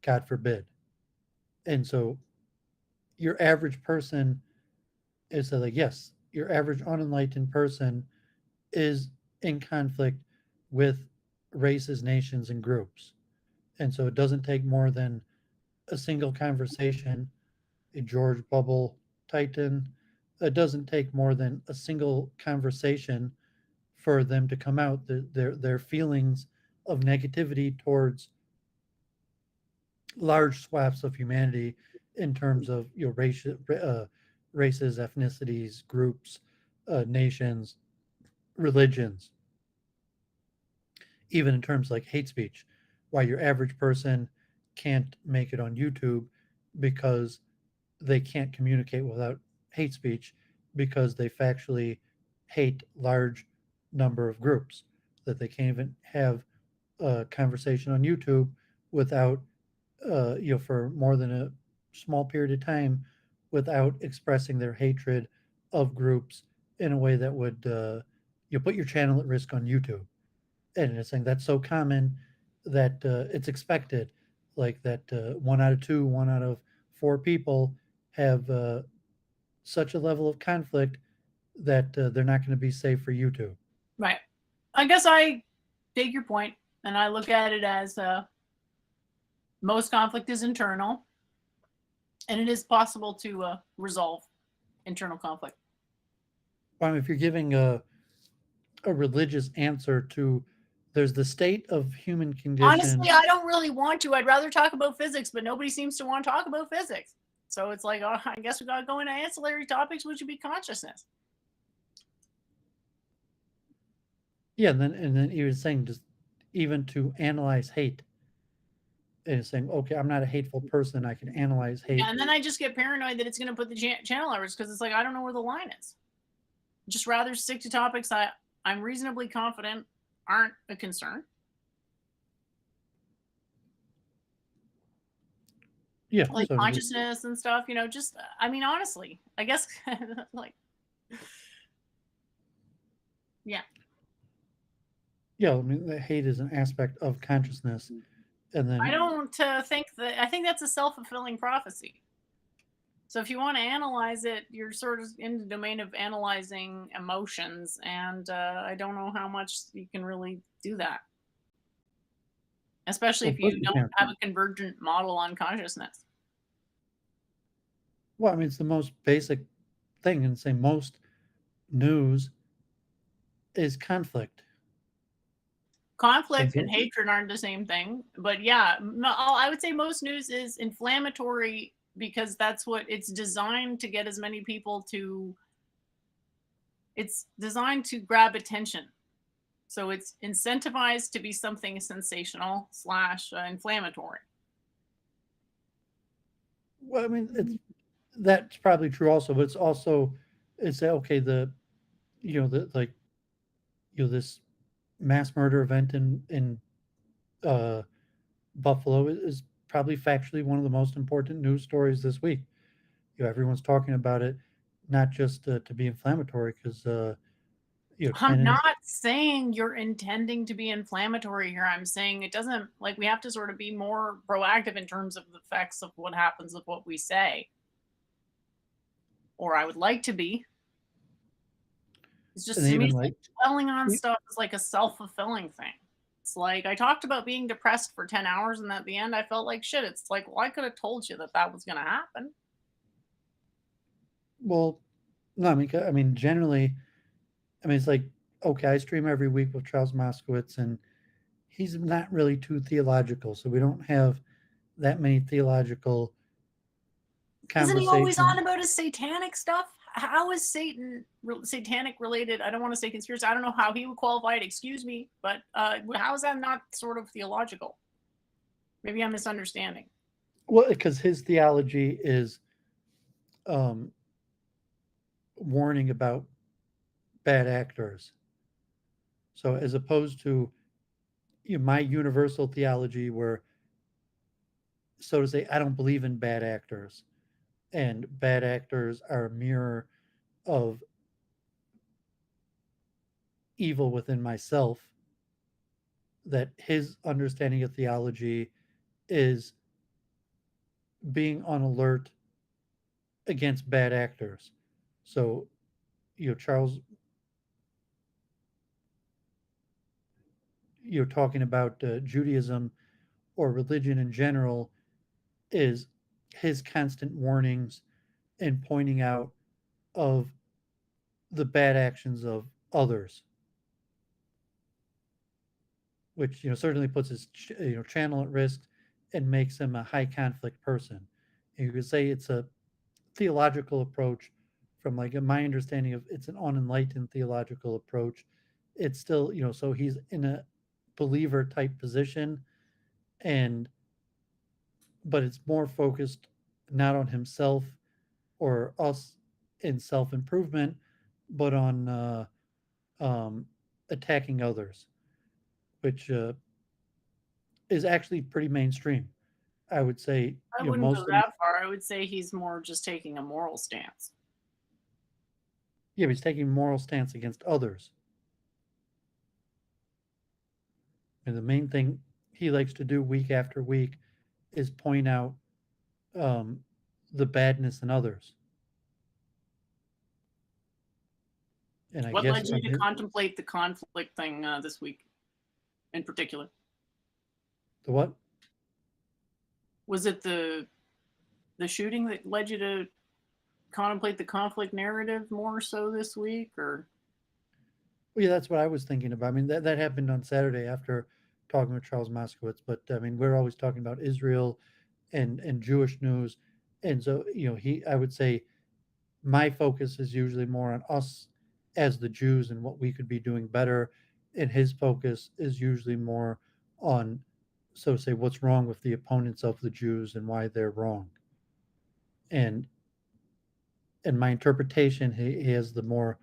God forbid. And so your average person is like, yes, your average unenlightened person is in conflict with races, nations, and groups. And so it doesn't take more than a single conversation, a George Bubble Titan. It doesn't take more than a single conversation for them to come out. Their feelings of negativity towards large swaths of humanity in terms of races, ethnicities, groups, nations, religions, even in terms like hate speech. Why your average person can't make it on YouTube because they can't communicate without hate speech, because they factually hate large number of groups, that they can't even have a conversation on YouTube without for more than a small period of time without expressing their hatred of groups in a way that would put your channel at risk on YouTube. And it's saying that's so common that it's expected, like that 1 out of 2, 1 out of 4 people have such a level of conflict that they're not going to be safe for YouTube. Right. I guess I take your point, and I look at it as most conflict is internal, and it is possible to resolve internal conflict. If you're giving a religious answer to, there's the state of human condition. Honestly, I don't really want to. I'd rather talk about physics, but nobody seems to want to talk about physics. So it's like, oh, I guess we got to go into ancillary topics, which would be consciousness. Yeah, and then he was saying, just even to analyze hate, and saying, okay, I'm not a hateful person, I can analyze hate. Yeah, and then I just get paranoid that it's going to put the channel hours, because it's like, I don't know where the line is. Just rather stick to topics I'm reasonably confident aren't a concern. Yeah, Like so consciousness and stuff, just, I mean, honestly, I guess, like, yeah. yeah, I mean, the hate is an aspect of consciousness, and then I don't think that, I think that's a self-fulfilling prophecy. So if you want to analyze it, you're sort of in the domain of analyzing emotions, and I don't know how much you can really do that, especially well, if of course you you don't can't. have a convergent model on consciousness. Well, I mean, it's the most basic thing, and say most news is conflict. Conflict It's, and hatred aren't the same thing, but yeah, I would say most news is inflammatory, because that's what it's designed to get as many people to. It's designed to grab attention, so it's incentivized to be something sensational / inflammatory. well, I mean, that's probably true also, but it's okay, the like this mass murder event in uh Buffalo is probably factually one of the most important news stories this week. Everyone's talking about it, not just to be inflammatory, because I'm 10 not saying you're intending to be inflammatory here. I'm saying it doesn't, like, we have to sort of be more proactive in terms of the effects of what happens with what we say. Or I would like to be. It's just, and to me, even it's like like dwelling on stuff is like a self-fulfilling thing. It's like I talked about being depressed for 10 hours, and at the end I felt like shit. It's like, well, I could have told you that was going to happen. well, No, I mean, generally, I mean, it's like, okay, I stream every week with Charles Moskowitz, and he's not really too theological, so we don't have that many theological Isn't he always on conversations. about his satanic stuff? How is satanic related? I don't want to say conspiracy. I don't know how he would qualify it. Excuse me, but how is that not sort of theological? Maybe I'm misunderstanding. Well, because his theology is um, warning about bad actors. So as opposed to, you know, my universal theology, where, so to say, I don't believe in bad actors, and bad actors are a mirror of evil within myself. That his understanding of theology is being on alert against bad actors. So, you know, Charles, you're talking about Judaism or religion in general, is his constant warnings and pointing out of the bad actions of others, which, you know, certainly puts his channel at risk and makes him a high conflict person. And you could say it's a theological approach from, like, my understanding of, it's an unenlightened theological approach. It's still, you know, so he's in a believer type position, and but it's more focused not on himself or us in self improvement, but on um, attacking others, which is actually pretty mainstream. I would say, I you know, wouldn't go most of, that far. I would say he's more just taking a moral stance. yeah, he's taking moral stance against others. And the main thing he likes to do week after week is point out um, the badness in others. And I What guess led you from to his, contemplate the conflict thing this week in particular? the what? Was it the shooting that led you to contemplate the conflict narrative more so this week, or Well, yeah, that's what I was thinking about. I mean, that happened on Saturday after talking with Charles Moskowitz. But I mean, we're always talking about Israel and Jewish news, and so, you know, I would say my focus is usually more on us as the Jews and what we could be doing better, and his focus is usually more on, so to say, what's wrong with the opponents of the Jews and why they're wrong. And in my interpretation, he has the more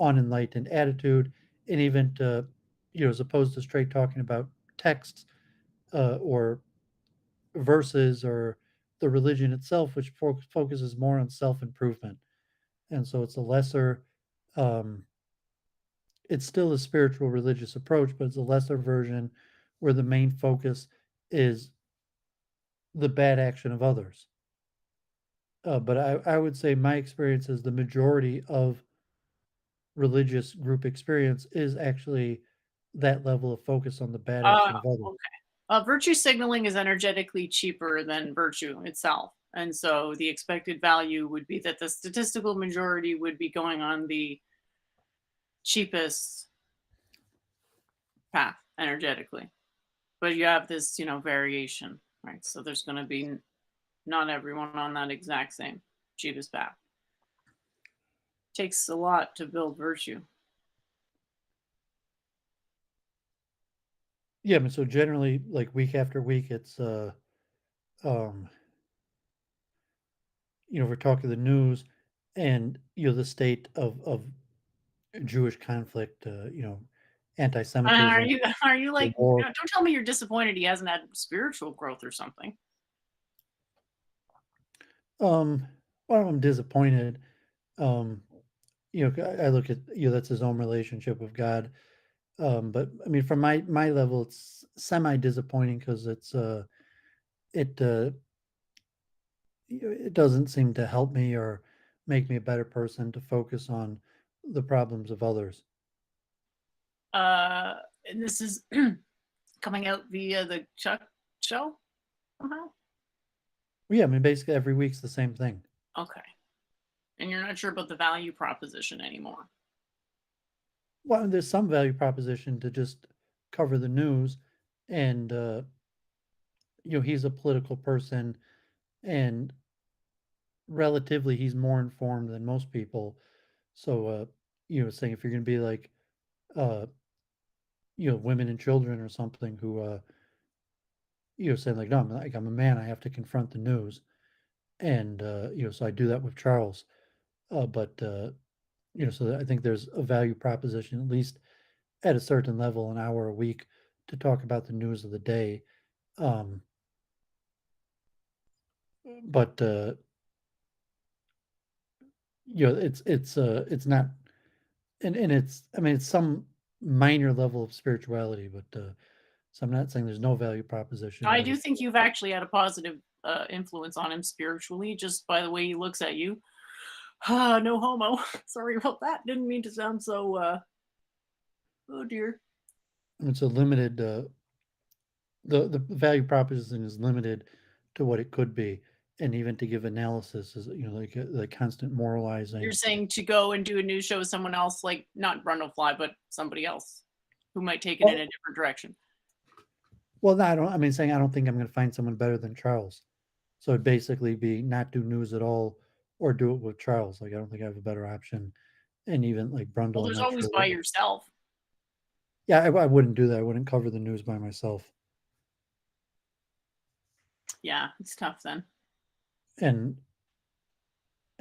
unenlightened attitude, and even to, you know, as opposed to straight talking about texts or verses or the religion itself, which focuses more on self improvement. And so it's a lesser, um, it's still a spiritual religious approach, but it's a lesser version where the main focus is the bad action of others. But I would say my experience is the majority of religious group experience is actually that level of focus on the bad uh, action of others. okay. Virtue signaling is energetically cheaper than virtue itself. And so the expected value would be that the statistical majority would be going on the cheapest path energetically. But you have this, variation, right? So there's going to be not everyone on that exact same cheapest path. Takes a lot to build virtue. Yeah, I mean, so generally, like week after week, it's um, you know, we're talking the news and, you know, the state of Jewish conflict, you know, Are anti-Semitism, you are you the like, war. don't tell me you're disappointed he hasn't had spiritual growth or something. Um, well, I'm disappointed. Um, you know, I look at, you know, that's his own relationship with God. But I mean, from my level, it's semi disappointing because it it doesn't seem to help me or make me a better person to focus on the problems of others. And this is coming out via the Chuck show somehow. Well, yeah, I mean, basically every week's the same thing. Okay, And you're not sure about the value proposition anymore. Well, there's some value proposition to just cover the news, and he's a political person, and relatively, he's more informed than most people. So, saying if you're going to be like, uh, women and children or something who, saying like, no, I'm a man, I have to confront the news, and so I do that with Charles. But so I think there's a value proposition, at least at a certain level, an hour a week to talk about the news of the day. Um, but it's not, and it's, I mean, it's some minor level of spirituality, but so I'm not saying there's no value proposition, I but do it's think you've actually had a positive influence on him spiritually, just by the way he looks at you. No homo. Sorry about that. Didn't mean to sound so. Oh dear. it's a limited the value proposition is limited to what it could be, and even to give analysis is like constant You're moralizing. saying to go and do a news show with someone else, like not Brundlefly, but somebody else who might take it in Well, a different direction. well, no, I mean, saying I don't think I'm going to find someone better than Charles. So it'd basically be not do news at all, or do it with Charles. Like I don't think I have a better option. And even like Well, Brundle, I'm there's not always sure by what. yourself. Yeah, I wouldn't do that. I wouldn't cover the news by myself. Yeah, it's tough then. And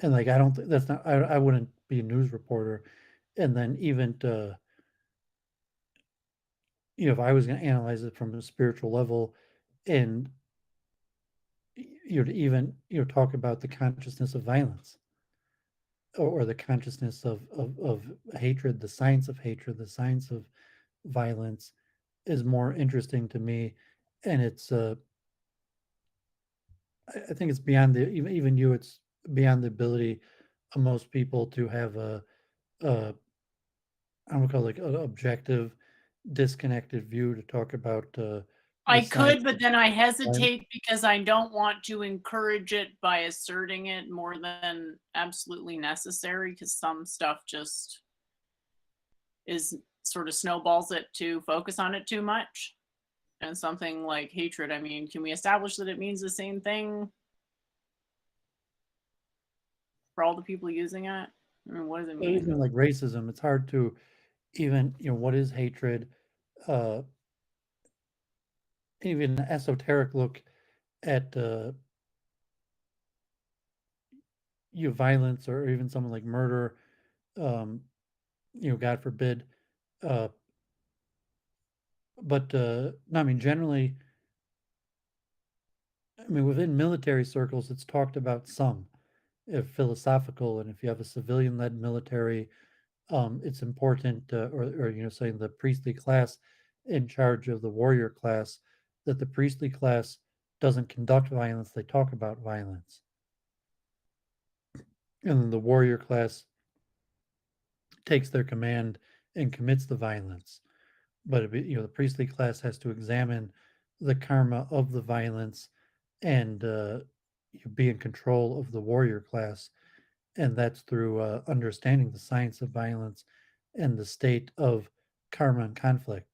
like I don't that's not I wouldn't be a news reporter. And then even if I was going to analyze it from a spiritual level, and to even talk about the consciousness of violence, or the consciousness of hatred, the science of hatred, the science of violence is more interesting to me. And it's I think it's beyond the even you, it's beyond the ability of most people to have a I don't call it like an objective, disconnected view to talk about the I science could, but of then I violence. hesitate because I don't want to encourage it by asserting it more than absolutely necessary, because some stuff just is sort of snowballs it to focus on it too much. And something like hatred, I mean, can we establish that it means the same thing for all the people using it? I mean, what does it mean? Even like racism, it's hard to even what is hatred. Uh, Even an esoteric look at violence, or even something like murder. Um, God forbid. Uh, but no, I mean, generally, I mean, within military circles, it's talked about some, if philosophical, and if you have a civilian-led military, it's important, or saying the priestly class in charge of the warrior class, that the priestly class doesn't conduct violence; they talk about violence, and then the warrior class takes their command and commits the violence. But the priestly class has to examine the karma of the violence, and be in control of the warrior class, and that's through understanding the science of violence and the state of karma and conflict.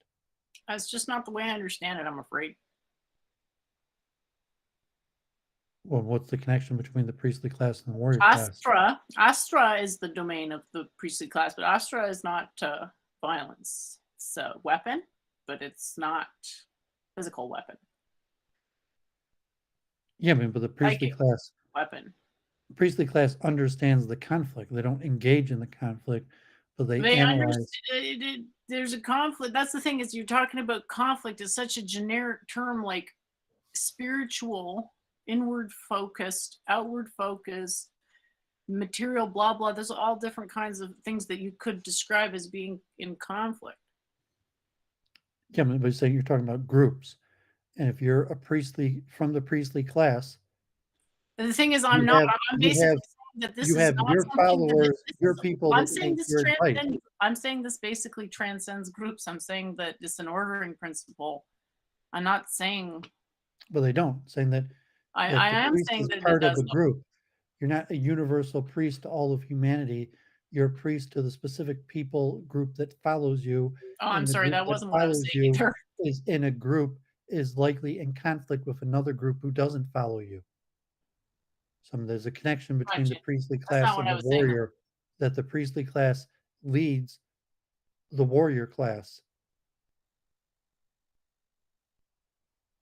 That's just not the way I understand it, I'm afraid. Well, what's the connection between the priestly class and the warrior class? Astra is the domain of the priestly class, but Astra is not violence. It's a weapon, but it's not physical weapon. Yeah, I mean, but the Psychic weapon. priestly class understands the conflict. They don't engage in the conflict, but they They analyze. understand. There's a conflict. That's the thing, is you're talking about conflict is such a generic term, like spiritual, inward focused, outward focused, material, blah blah. There's all different kinds of things that you could describe as being in conflict. Yeah, but say you're talking about groups, and if you're a priestly from the priestly class, And the thing is, you I'm not. have I'm you have basically saying that this you is have not your something that followers, this your is. people I'm that saying take this your advice. transcends. I'm saying this basically transcends groups. I'm saying that it's an ordering principle. I'm not saying. But they don't, saying that I the am priest saying is that it part of does a though. group. you're not a universal priest to all of humanity. You're a priest to the specific people group that follows you, Oh, I'm and the sorry, group that that wasn't what I was follows saying you either. is in a group is likely in conflict with another group who doesn't follow you. So there's a connection between the Gotcha. priestly That's not class what and I the was saying though. warrior, that the priestly class leads the warrior class.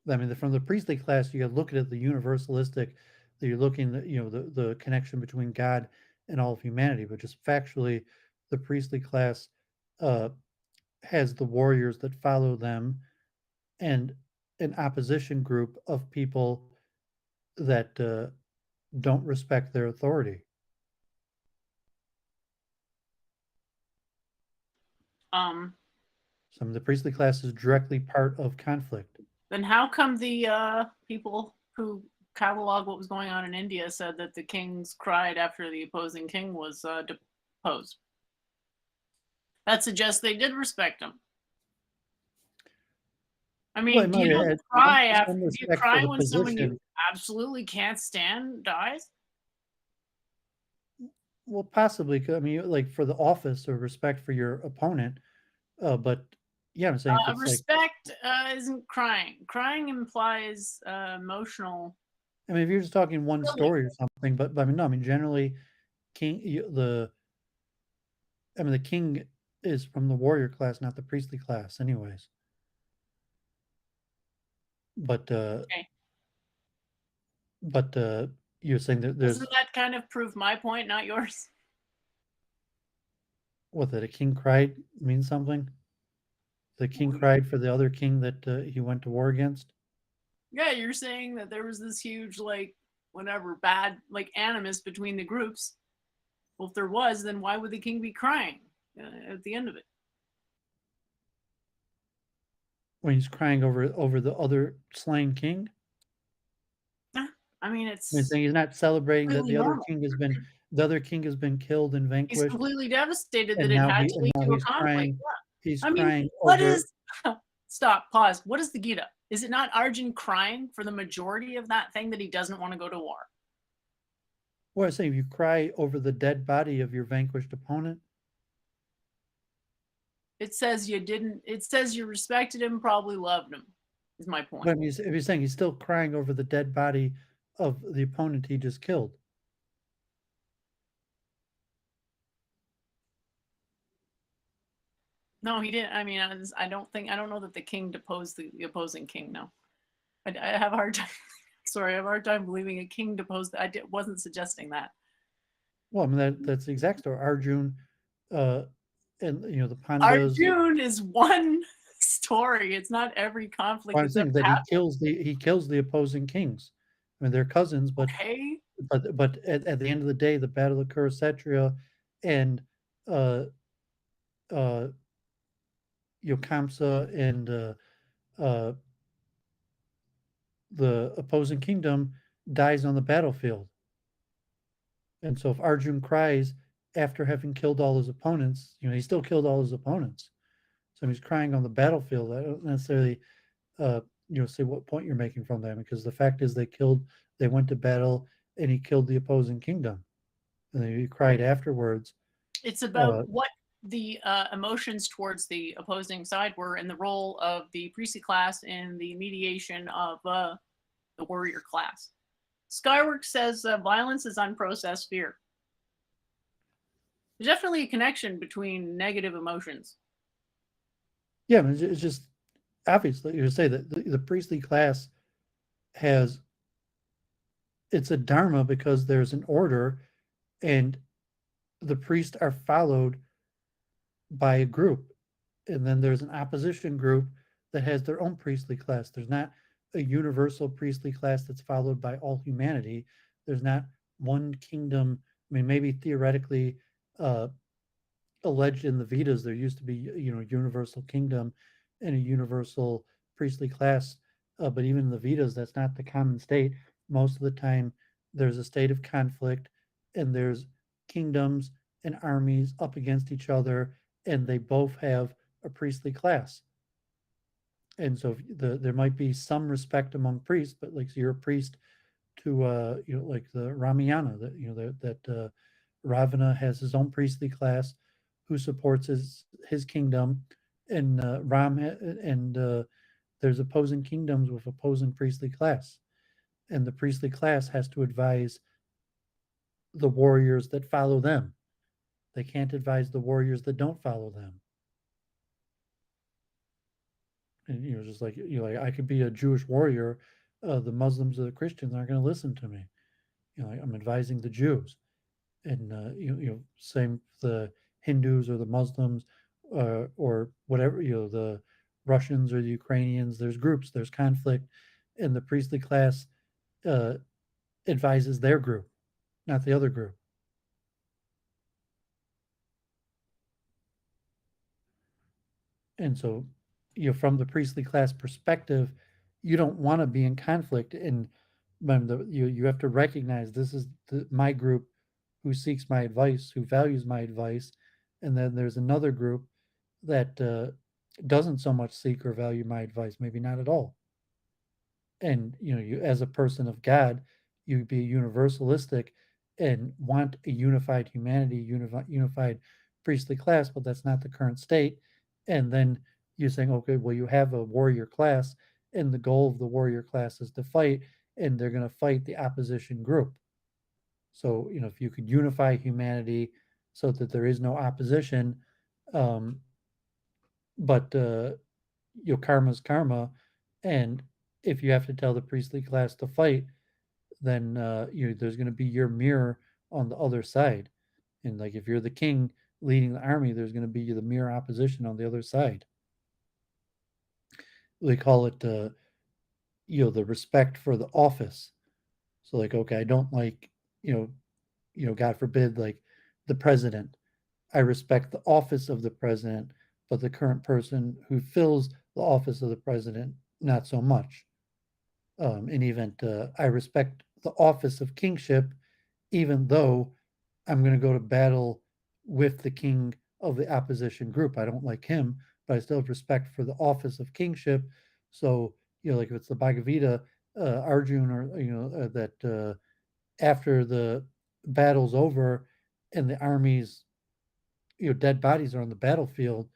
I mean, from the priestly class, you got to look at it the universalistic, that you're looking at, the connection between God and all of humanity. But just factually, the priestly class uh, has the warriors that follow them and an opposition group of people that don't respect their authority. Um, Some of the priestly class is directly part of conflict. then how come the people who catalog what was going on in India said that the kings cried after the opposing king was deposed? That suggests they did respect him. I Well, mean, it might have had some do you respect for cry the when someone you position. absolutely can't stand dies? Well, possibly. I mean, like for the office or respect for your opponent. But yeah, I'm saying if it's like, Respect isn't crying. Crying implies emotional I mean, if you're just talking one feeling. story or something, but I mean, no, I mean, generally, king, I mean, the king is from the warrior class, not the priestly class, anyways. But, Okay. but you're saying that Doesn't there's that kind of prove my point, not yours? what that a king cried means something. The king cried for the other king that he went to war against. Yeah, you're saying that there was this huge, like, whatever, bad, like, animus between the groups. Well, if there was, then why would the king be crying at the end of it? When he's crying over the other slain king. I mean, I mean, it's saying he's not celebrating that completely normal. the other king has been killed and He's vanquished, completely devastated that and it now had he to and lead now to a conflict. he's Yeah. I mean, crying what over. is stop, pause. What is the Gita? Is it not Arjun crying for the majority of that thing that he doesn't want to go to war? What I say, you cry over the dead body of your vanquished opponent. It says you didn't, it says you respected him, probably loved him, is my But point. I mean, if you're saying he's still crying over the dead body of the opponent he just killed. No, he didn't. I mean, I don't think, I don't know that the king deposed the opposing king. No, I have a hard time. Sorry, I have a hard time believing a king deposed. Wasn't suggesting that. Well, I mean that's the exact story. Arjun, uh, and the Pandavas. Arjun is one story. It's not every conflict Well, I'm that's ever saying that happened. he kills the opposing kings. I mean, they're cousins, Okay. but at the end of the day, the Battle of Kurukshetra and uh uh Kamsa and uh the opposing kingdom dies on the battlefield. And so if Arjun cries after having killed all his opponents, he still killed all his opponents. So he's crying on the battlefield. I don't necessarily uh say what point you're making from that, because the fact is they went to battle and he killed the opposing kingdom. And then he cried afterwards. It's about Uh what the emotions towards the opposing side were and the role of the priestly class in the mediation of the warrior class. Skyworks says violence is unprocessed fear. There's definitely a connection between negative emotions. yeah, I mean, it's just obviously you say that the priestly class has it's a dharma because there's an order, and the priests are followed by a group, and then there's an opposition group that has their own priestly class. There's not a universal priestly class that's followed by all humanity. There's not one kingdom. I mean, maybe theoretically, uh, alleged in the Vedas, there used to be universal kingdom and a universal priestly class, but even in the Vedas, that's not the common state. Most of the time, there's a state of conflict, and there's kingdoms and armies up against each other, and they both have a priestly class. And so there might be some respect among priests, but like, so you're a priest to like the Ramayana, that Ravana has his own priestly class who supports his kingdom, and there's opposing kingdoms with opposing priestly class, and the priestly class has to advise the warriors that follow them. They can't advise the warriors that don't follow them. And just like like I could be a Jewish warrior, the Muslims or the Christians aren't going to listen to me. Like I'm advising the Jews, and same the Hindus or the Muslims, or whatever, the Russians or the Ukrainians. There's groups, there's conflict, and the priestly class uh, advises their group, not the other group. And so, from the priestly class perspective, you don't want to be in conflict, and you have to recognize this is my group who seeks my advice, who values my advice, and then there's another group that doesn't so much seek or value my advice, maybe not at all. And you, as a person of God, you be universalistic and want a unified humanity, unified priestly class, but that's not the current state. And then you're saying, okay, well, you have a warrior class, and the goal of the warrior class is to fight, and they're going to fight the opposition group. So if you could unify humanity so that there is no opposition, um, but karma's karma, and if you have to tell the priestly class to fight, then there's going to be your mirror on the other side, and like if you're the king leading the army, there's going to be the mirror opposition on the other side. They call it the respect for the office. So like, okay, I don't like God forbid, like the president. I respect the office of the president, but the current person who fills the office of the president, not so much. In event, I respect the office of kingship, even though I'm going to go to battle with the king of the opposition group. I don't like him, but I still have respect for the office of kingship. So, like if it's the Bhagavad Gita, Arjun, or, that after the battle's over and the army's, dead bodies are on the battlefield,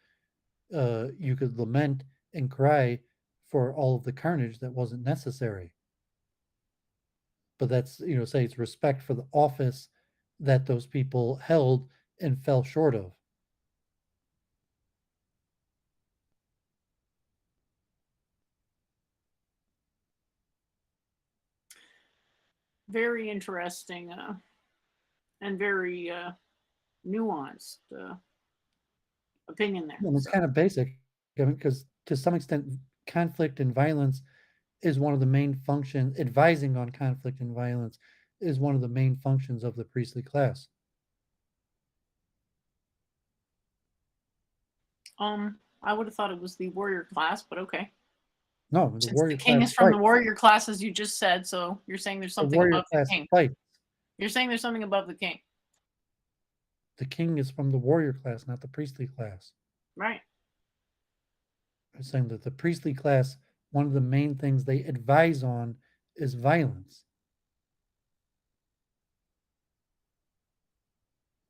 you could lament and cry for all of the carnage that wasn't necessary. But that's, say it's respect for the office that those people held and fell short of. Very interesting, and very nuanced opinion there. And it's So, kind of basic, I mean, because to some extent, conflict and violence is one of the main functions. Advising on conflict and violence is one of the main functions of the priestly class. I would have thought it was the warrior class, but okay. No, the Since the warrior king class is from the fights. warrior class, as you just said, so you're saying there's The something warrior above the class king. fights. You're saying there's something above the king. The king is from the warrior class, not the priestly class. Right. I'm saying that the priestly class, one of the main things they advise on is violence.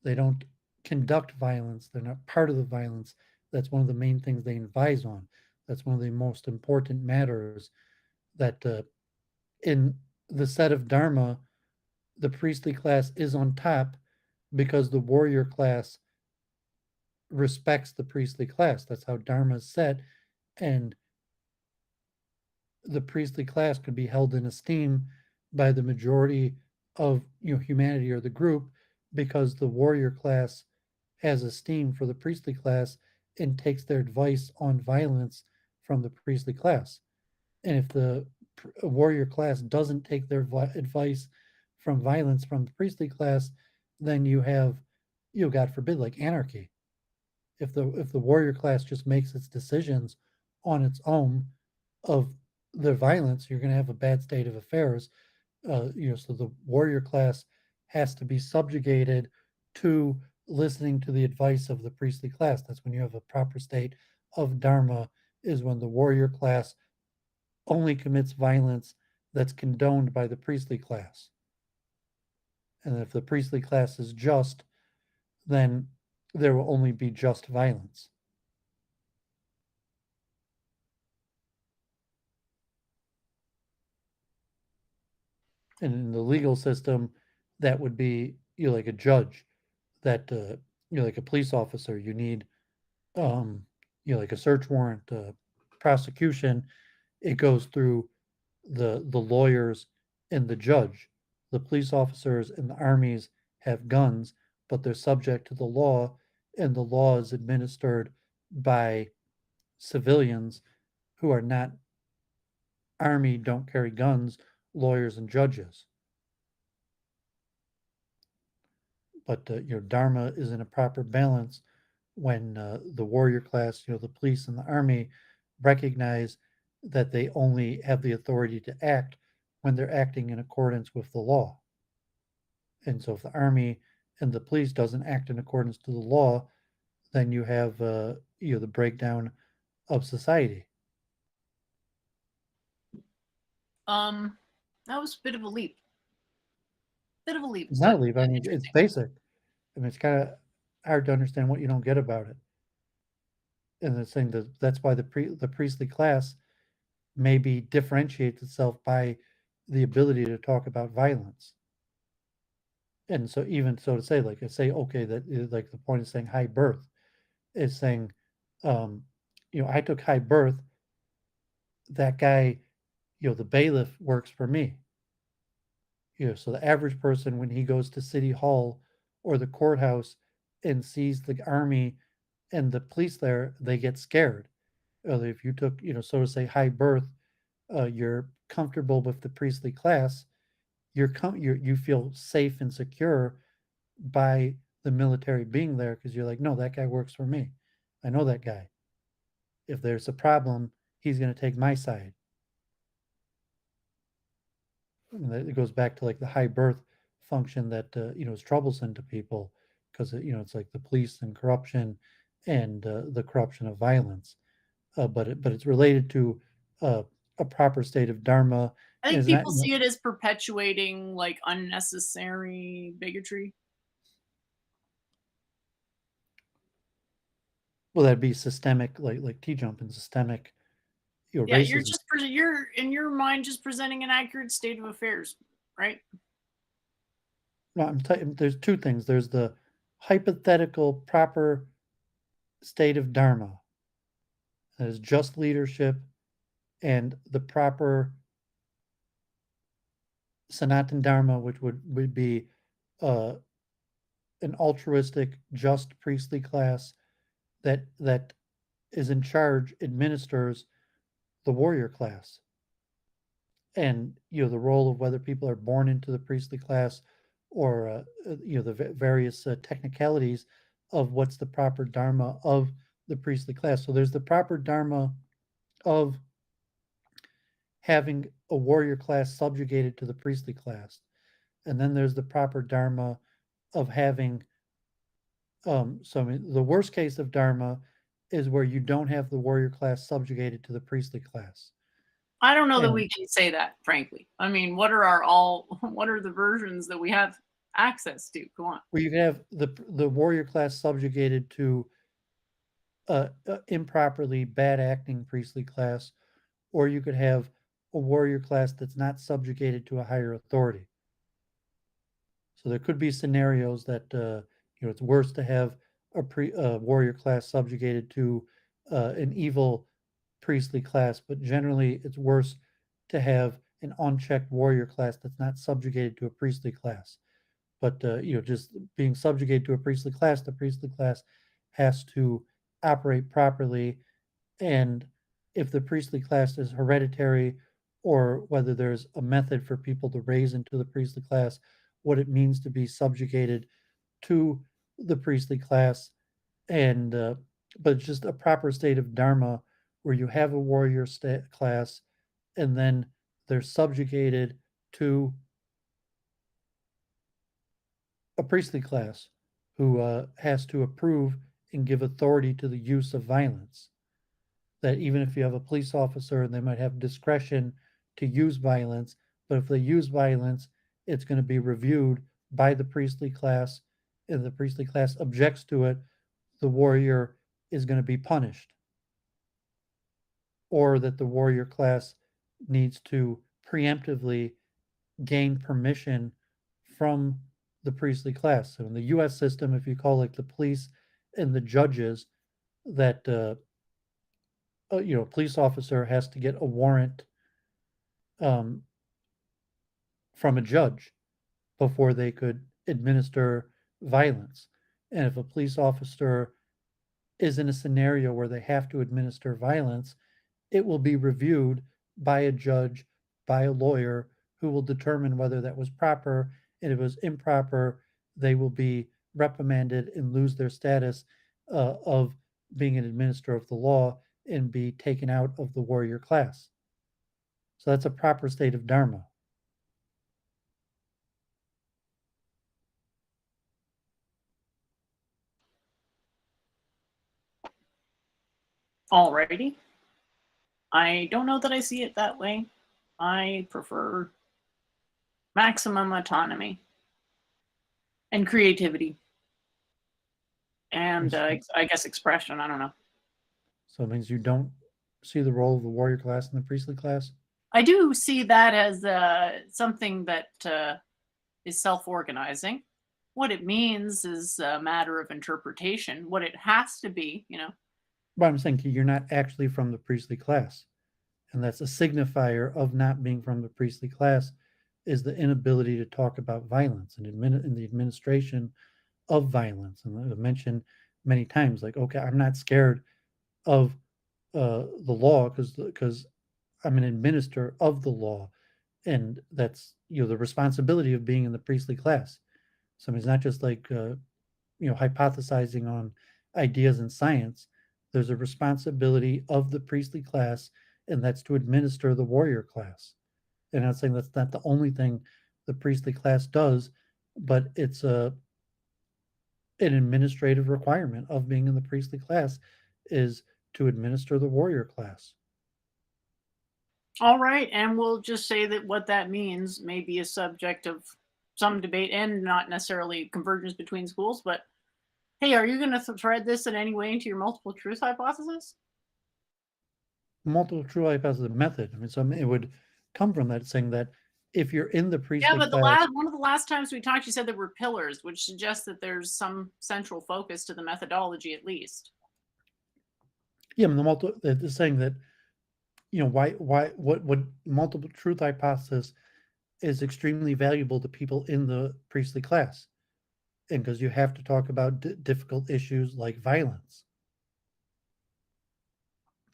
They don't conduct violence. They're not part of the violence. That's one of the main things they advise on. That's one of the most important matters, that in the set of Dharma, the priestly class is on top because the warrior class respects the priestly class. That's how Dharma is set. And the priestly class could be held in esteem by the majority of humanity or the group, because the warrior class has esteem for the priestly class and takes their advice on violence from the priestly class. And if the warrior class doesn't take their advice from violence from the priestly class, then you have, God forbid, like anarchy. If the warrior class just makes its decisions on its own of the violence, you're going to have a bad state of affairs. So the warrior class has to be subjugated to listening to the advice of the priestly class. That's when you have a proper state of dharma, is when the warrior class only commits violence that's condoned by the priestly class. And if the priestly class is just, then there will only be just violence. And in the legal system, that would be like a judge, that like a police officer. You need um, like a search warrant, prosecution. It goes through the lawyers and the judge. The police officers and the armies have guns, but they're subject to the law, and the law is administered by civilians who are not army, don't carry guns, lawyers and judges. But Dharma is in a proper balance when the warrior class, the police and the army recognize that they only have the authority to act when they're acting in accordance with the law. And so if the army and the police doesn't act in accordance to the law, then you have the breakdown of society. That was a bit of a leap. Bit of a leap, It's not but a leap. I mean, it's interesting. basic. I mean, it's kind of hard to understand what you don't get about it. And the thing that's why the priestly class maybe differentiates itself by the ability to talk about violence. And so even so to say, like I say, okay, that is like the point of saying high birth is saying, um, I took high birth, that guy, the bailiff works for me. So the average person, when he goes to city hall or the courthouse and sees the army and the police there, they get scared. If you took, so to say, high birth, you're comfortable with the priestly class, you feel safe and secure by the military being there because you're like, no, that guy works for me. I know that guy. If there's a problem, he's going to take my side. And it goes back to like the high birth function that is troublesome to people because it's like the police and corruption and the corruption of violence. But it's related to uh, a proper state of dharma. I And think it's not, people see it as perpetuating like unnecessary bigotry. well, that'd be systemic, like T jump and systemic, Yeah, you're racism. just you're in your mind just presenting an accurate state of affairs, right? No, I'm telling. There's two things. There's the hypothetical proper state of dharma, that is just leadership, and the proper Sanatan Dharma, which would be uh, an altruistic, just priestly class that is in charge, administers the warrior class, and the role of whether people are born into the priestly class or the various technicalities of what's the proper dharma of the priestly class. So there's the proper dharma of having a warrior class subjugated to the priestly class. And then there's the proper dharma of having so I mean, the worst case of dharma is where you don't have the warrior class subjugated to the priestly class. I don't know that And we can say that, frankly. I mean, what are our all what are the versions that we have access to? Go on. where you can have the warrior class subjugated to improperly bad acting priestly class, or you could have a warrior class that's not subjugated to a higher authority. So there could be scenarios that it's worse to have a warrior class subjugated to an evil priestly class, but generally it's worse to have an unchecked warrior class that's not subjugated to a priestly class. But just being subjugated to a priestly class, the priestly class has to operate properly. And if the priestly class is hereditary, or whether there's a method for people to raise into the priestly class, what it means to be subjugated to the priestly class, and but just a proper state of dharma where you have a warrior class, and then they're subjugated to a priestly class who has to approve and give authority to the use of violence. That even if you have a police officer and they might have discretion to use violence, But if they use violence, it's going to be reviewed by the priestly class, and the priestly class objects to it, the warrior is going to be punished. Or that the warrior class needs to preemptively gain permission from the priestly class. So in the US system, if you call like the police and the judges, that a police officer has to get a warrant um, from a judge before they could administer violence. And if a police officer is in a scenario where they have to administer violence, it will be reviewed by a judge, by a lawyer who will determine whether that was proper. And if it was improper, they will be reprimanded and lose their status of being an administrator of the law and be taken out of the warrior class. So that's a proper state of Dharma. Alrighty. I don't know that I see it that way. I prefer maximum autonomy and creativity and I guess expression. I don't know. So it means you don't see the role of the warrior class and the priestly class? I do see that as something that is self-organizing. What it means is a matter of interpretation. What it has to be, But I'm saying you're not actually from the priestly class. And that's a signifier of not being from the priestly class is the inability to talk about violence and in the administration of violence. And I've mentioned many times, like, okay, I'm not scared of the law because I'm an administrator of the law, and that's the responsibility of being in the priestly class. So it's not just like hypothesizing on ideas in science. There's a responsibility of the priestly class, and that's to administer the warrior class. And I'm saying that's not the only thing the priestly class does, but it's an administrative requirement of being in the priestly class is to administer the warrior class. All right, and we'll just say that what that means may be a subject of some debate and not necessarily convergence between schools, but hey, are you going to thread this in any way into your multiple truth hypothesis? Multiple true hypothesis method. I mean, so it would come from that saying that if you're in the Yeah, priestly but class, one of the last times we talked, you said there were pillars, which suggests that there's some central focus to the methodology, at least. yeah, I mean, the saying that what multiple truth hypothesis is extremely valuable to people in the priestly class, and because you have to talk about difficult issues like violence,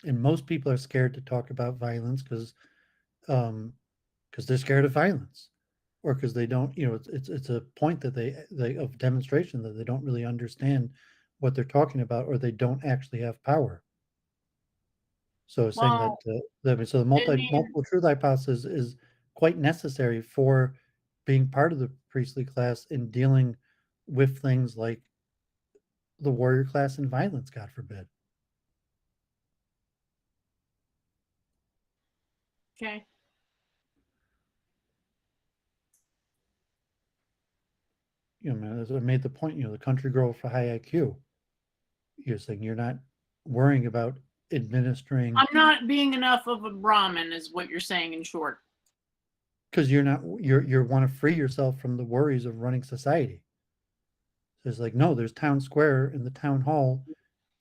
and most people are scared to talk about violence because they're scared of violence, or because they don't, it's a point that they of demonstration that they don't really understand what they're talking about, or they don't actually have power. So saying that Well, so the I mean, multiple truth hypothesis is quite necessary for being part of the priestly class in dealing with things like the warrior class and violence, God forbid. okay. As I made the point, the country girl for high IQ. You're saying you're not worrying about administering I'm not being enough of a Brahmin, is what you're saying in short. because you want to free yourself from the worries of running society. So it's like, no, there's town square in the town hall,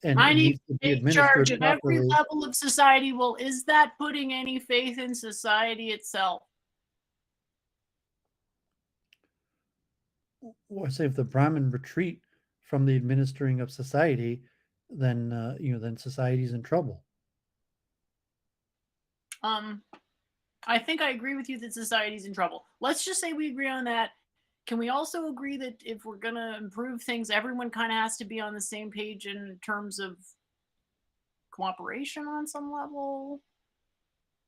and I it need needs to to be take charge administered of every properly. level of society. Well, is that putting any faith in society itself? Well, I say if the Brahmin retreat from the administering of society, then then society's in trouble. I think I agree with you that society's in trouble. Let's just say we agree on that. Can we also agree that if we're going to improve things, everyone kind of has to be on the same page in terms of cooperation on some level?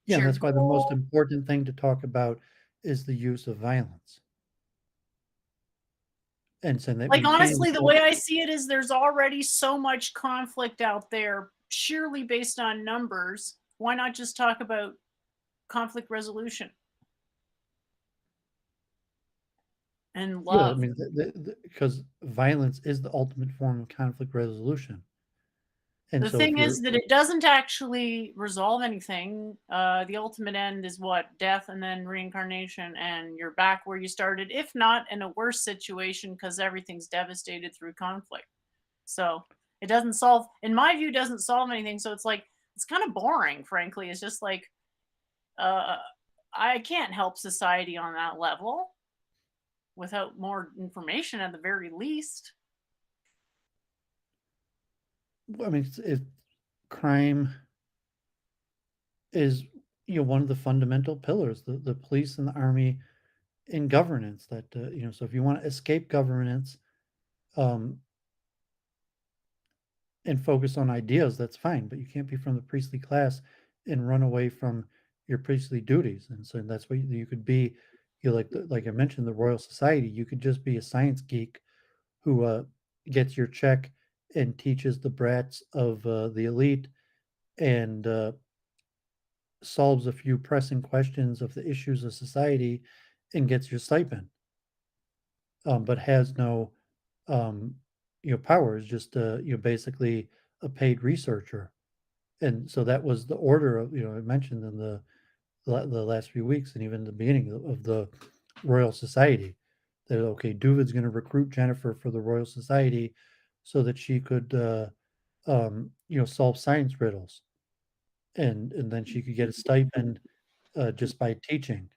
Yeah, and Shared that's why the most goal? important thing to talk about is the use of violence, and saying that Like, we can't. honestly, the way I see it is there's already so much conflict out there, surely based on numbers. Why not just talk about conflict resolution? and Yeah, I love. mean, because violence is the ultimate form of conflict resolution. And The so if thing you're is that it doesn't actually resolve anything. The ultimate end is what? Death and then reincarnation, and you're back where you started, if not in a worse situation, because everything's devastated through conflict. So it doesn't solve, in my view, doesn't solve anything. So it's like, it's kind of boring, frankly. It's just like, uh, I can't help society on that level without more information at the very least. I mean, it's crime is, one of the fundamental pillars, the police and the army in governance that, so if you wanna escape governance, um, and focus on ideas, that's fine, but you can't be from the priestly class and run away from your priestly duties, and so that's what you could be, like I mentioned, the Royal Society, you could just be a science geek who, gets your check and teaches the brats of, the elite and, solves a few pressing questions of the issues of society and gets your stipend, but has no, um, powers, just, basically a paid researcher. And so that was the order of, I mentioned in the last few weeks and even the beginning of the Royal Society that, okay, Doovid's going to recruit Jennifer for the Royal Society so that she could, solve science riddles, and then she could get a stipend just by teaching.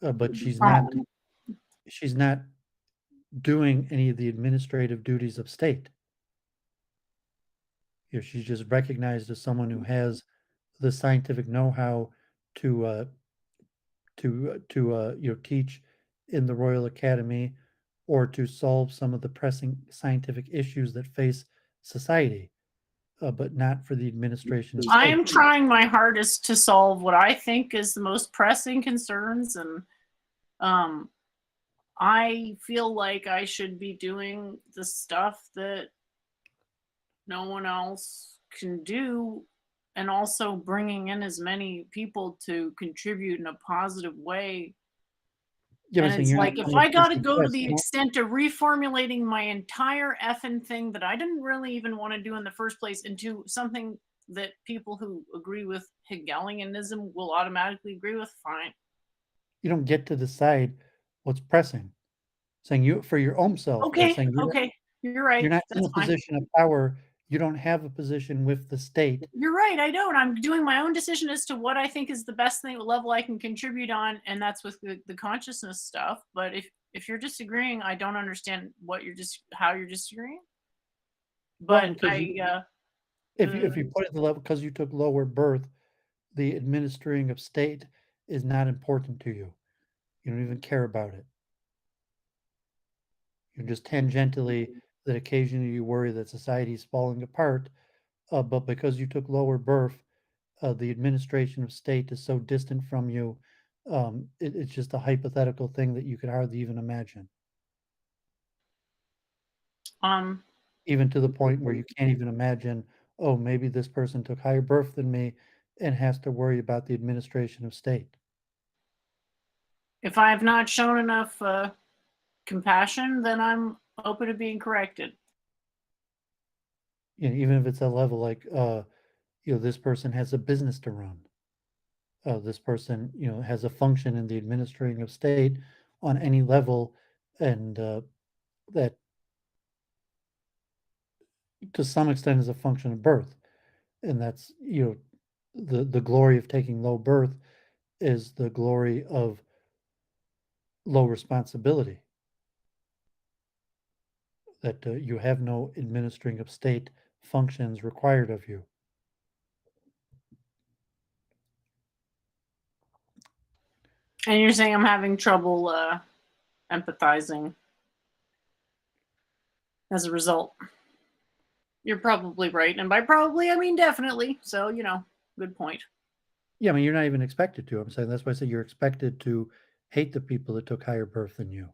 But Um, she's not doing any of the administrative duties of state. She's just recognized as someone who has the scientific know-how to teach in the Royal Academy or to solve some of the pressing scientific issues that face society, but not for the administration of I state. am trying my hardest to solve what I think is the most pressing concerns, and um, I feel like I should be doing the stuff that no one else can do, and also bringing in as many people to contribute in a positive way. Yeah, but I'm And saying it's you're not like, if from the I got to priestly go to class. the extent of reformulating my entire effing thing that I didn't really even want to do in the first place into something that people who agree with Hegelianism will automatically agree with, fine. You don't get to decide what's pressing. Saying you for your own self, Okay, saying okay, you're you're right. not in That's a fine. position of power. You don't have a position with the state. You're right. I don't. I'm doing my own decision as to what I think is the best thing level I can contribute on, and that's with the consciousness stuff. But if you're disagreeing, I don't understand what you're just how you're disagreeing. Well, But because I if you put it the level because you took lower birth, the administering of state is not important to you. You don't even care about it. You're just tangentially that occasionally you worry that society is falling apart, but because you took lower birth, the administration of state is so distant from you, it's just a hypothetical thing that you could hardly even imagine, um even to the point where you can't even imagine, oh, maybe this person took higher birth than me and has to worry about the administration of state. if I have not shown enough compassion, then I'm open to being corrected. Even if it's a level like, this person has a business to run. This person, has a function in the administering of state on any level, and that to some extent is a function of birth. And that's, the glory of taking low birth is the glory of low responsibility, that you have no administering of state functions required of you. And you're saying I'm having trouble empathizing as a result. You're probably right, and by probably I mean definitely. So good point. Yeah, I mean, you're not even expected to. I'm saying that's why I say you're expected to hate the people that took higher birth than you.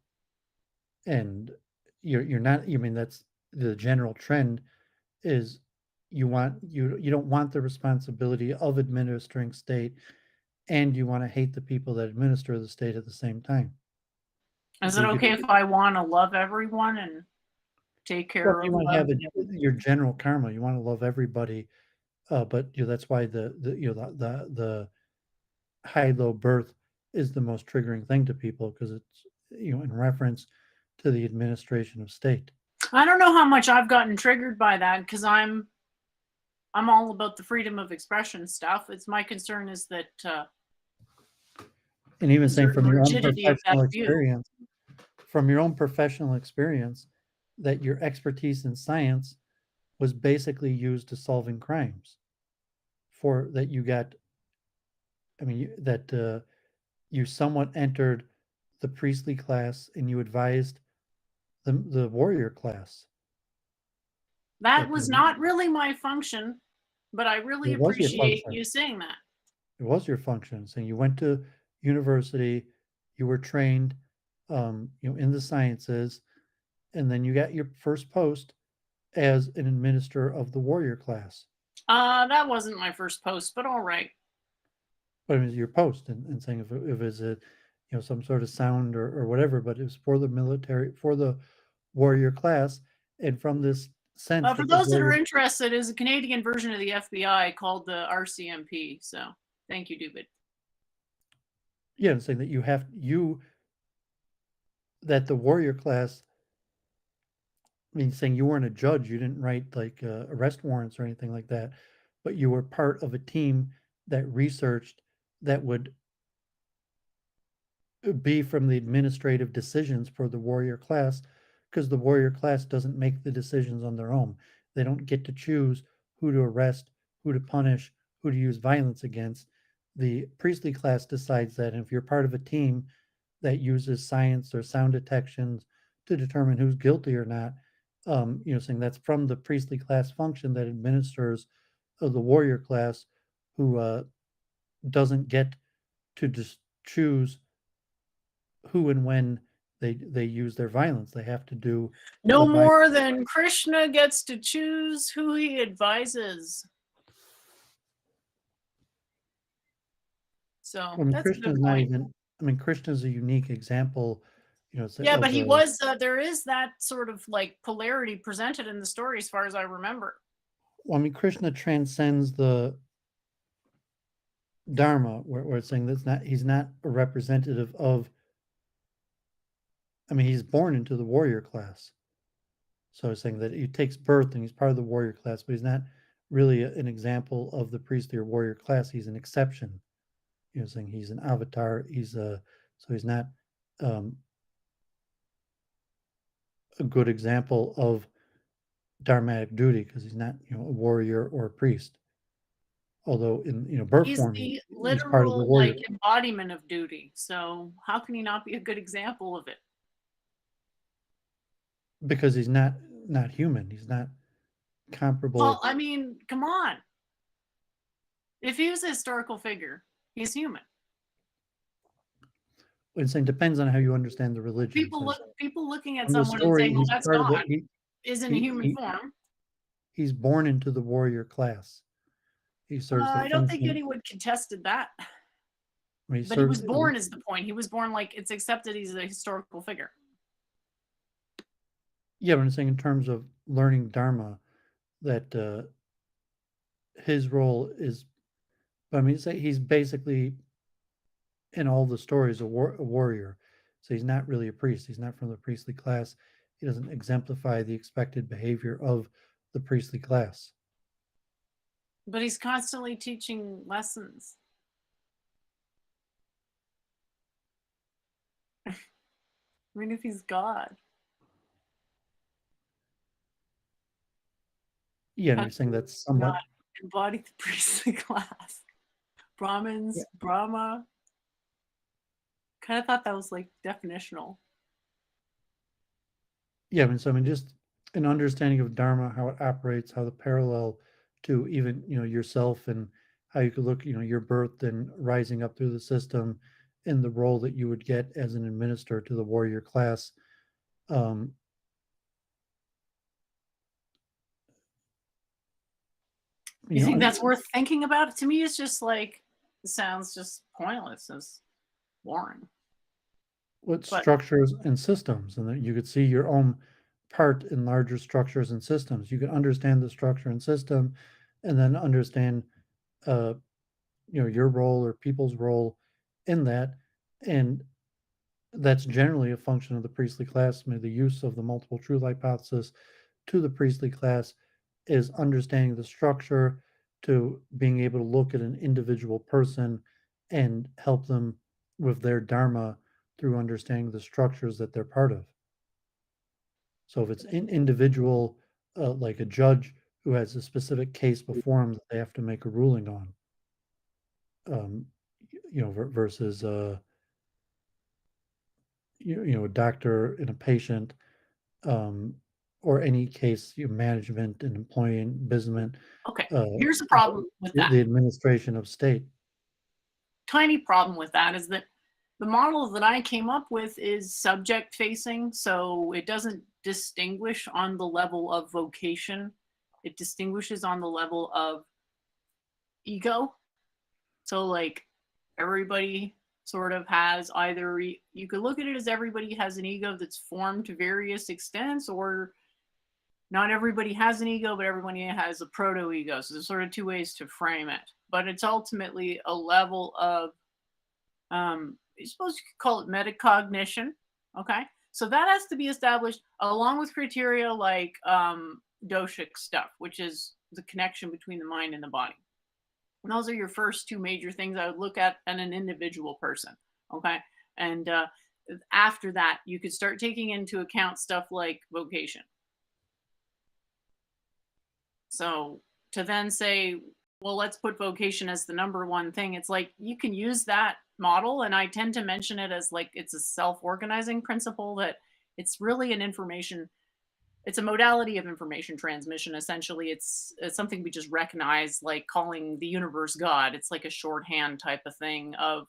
And you're not, I mean, that's the general trend is you don't want the responsibility of administering state and you want to hate the people that administer the state at the same time. Is So it you okay if could, I want to love everyone and take well, care you of want to have your general karma. You want to love everybody, but that's why the high low birth is the most triggering thing to people because it's in reference to the administration of state. I don't know how much I've gotten triggered by that because I'm all about the freedom of expression stuff. It's my concern is that And even is saying there the from your own rigidity of that professional view. experience, that your expertise in science was basically used to solving crimes for that you got. I mean, that you somewhat entered the priestly class and you advised the warrior class. That That was not really my function, but I really it was your appreciate function. you saying that. It was your function. So you went to university, you were trained, in the sciences, and then you got your first post as an administrator of the warrior class. That wasn't my first post, but all right. But it was your post, and saying if it was a, some sort of sound or whatever, but it was for the military, for the warrior class, and from this sense For that the those that are warrior, interested, is a Canadian version of the FBI called the RCMP. So thank you, Doovid. yeah, and saying that that the warrior class. I mean, saying you weren't a judge, you didn't write like arrest warrants or anything like that, but you were part of a team that researched that would be from the administrative decisions for the warrior class because the warrior class doesn't make the decisions on their own. They don't get to choose who to arrest, who to punish, who to use violence against. The priestly class decides that. And if you're part of a team that uses science or sound detections to determine who's guilty or not, saying that's from the priestly class function that administers the warrior class, who doesn't get to just choose who and when they use their violence. They have to do No the violence. more than Krishna gets to choose who he advises. So I mean, that's a good Krishna's not point. even. I mean, Krishna's a unique example, Yeah, but of he was, there is that sort of like polarity presented in the story as far as I remember. well, I mean, Krishna transcends the Dharma, where it's saying that's not he's not a representative of. I mean, he's born into the warrior class, so it's saying that he takes birth and he's part of the warrior class, but he's not really an example of the priestly or warrior class. He's an exception. Saying he's an avatar. So he's not um, a good example of dharmatic duty because he's not a warrior or a priest. Although in birth He's form the he's part of the literal warrior like embodiment of duty. So how can he not be a good example of it? because he's not human. He's not Well, comparable. I mean, come on. If he was a historical figure, he's human. It's saying depends on how you understand the religion. So People looking at from the someone and story, saying, "Well, he's that's part of God," the is in a he, human he form. he's born into the warrior class. He serves the I don't think function. anyone contested that. He But he serves. was born is the point. He was born like it's accepted he's a historical figure. Yeah, but I'm saying in terms of learning dharma, that his role is. I mean, say he's basically in all the stories a warrior. So he's not really a priest. He's not from the priestly class. He doesn't exemplify the expected behavior of the priestly class. But he's constantly teaching lessons. I mean, if he's God, Yeah, and how you're can saying he that's not somewhat. embody the priestly class? Yeah, Brahmins, Brahma. Kind of thought that was like definitional. yeah. I mean, just an understanding of dharma, how it operates, how the parallel to even yourself and how you could look, your birth and rising up through the system, and the role that you would get as an administrator to the warrior class. Um, You think I, that's worth thinking about? To me, it's just like it sounds just pointless. It's boring. with But structures and systems, and that you could see your own part in larger structures and systems. You could understand the structure and system, and then understand, uh, your role or people's role in that, and that's generally a function of the priestly class. I mean, the use of the multiple truth hypothesis to the priestly class is understanding the structure to being able to look at an individual person and help them with their dharma through understanding the structures that they're part of. So if it's individual, like a judge who has a specific case before him that they have to make a ruling on, um, versus a doctor and a patient, um, or any case, management and employee and business, okay, uh, here's the problem with that. the administration of state. Tiny problem with that is that the model that I came up with is subject facing, so it doesn't distinguish on the level of vocation. It distinguishes on the level of ego. So, like, everybody sort of has either, you could look at it as everybody has an ego that's formed to various extents, or not everybody has an ego, but everybody has a proto ego. So, there's sort of two ways to frame it. But it's ultimately a level of, I suppose you could call it metacognition. Okay. So that has to be established along with criteria like doshic stuff, which is the connection between the mind and the body. And those are your first two major things I would look at in an individual person. Okay. And after that, you could start taking into account stuff like vocation. So to then say, well, let's put vocation as the number one thing, it's like you can use that model. And I tend to mention it as like it's a self organizing principle, that it's really an information, it's a modality of information transmission. Essentially, it's something we just recognize, like calling the universe God. It's like a shorthand type of thing of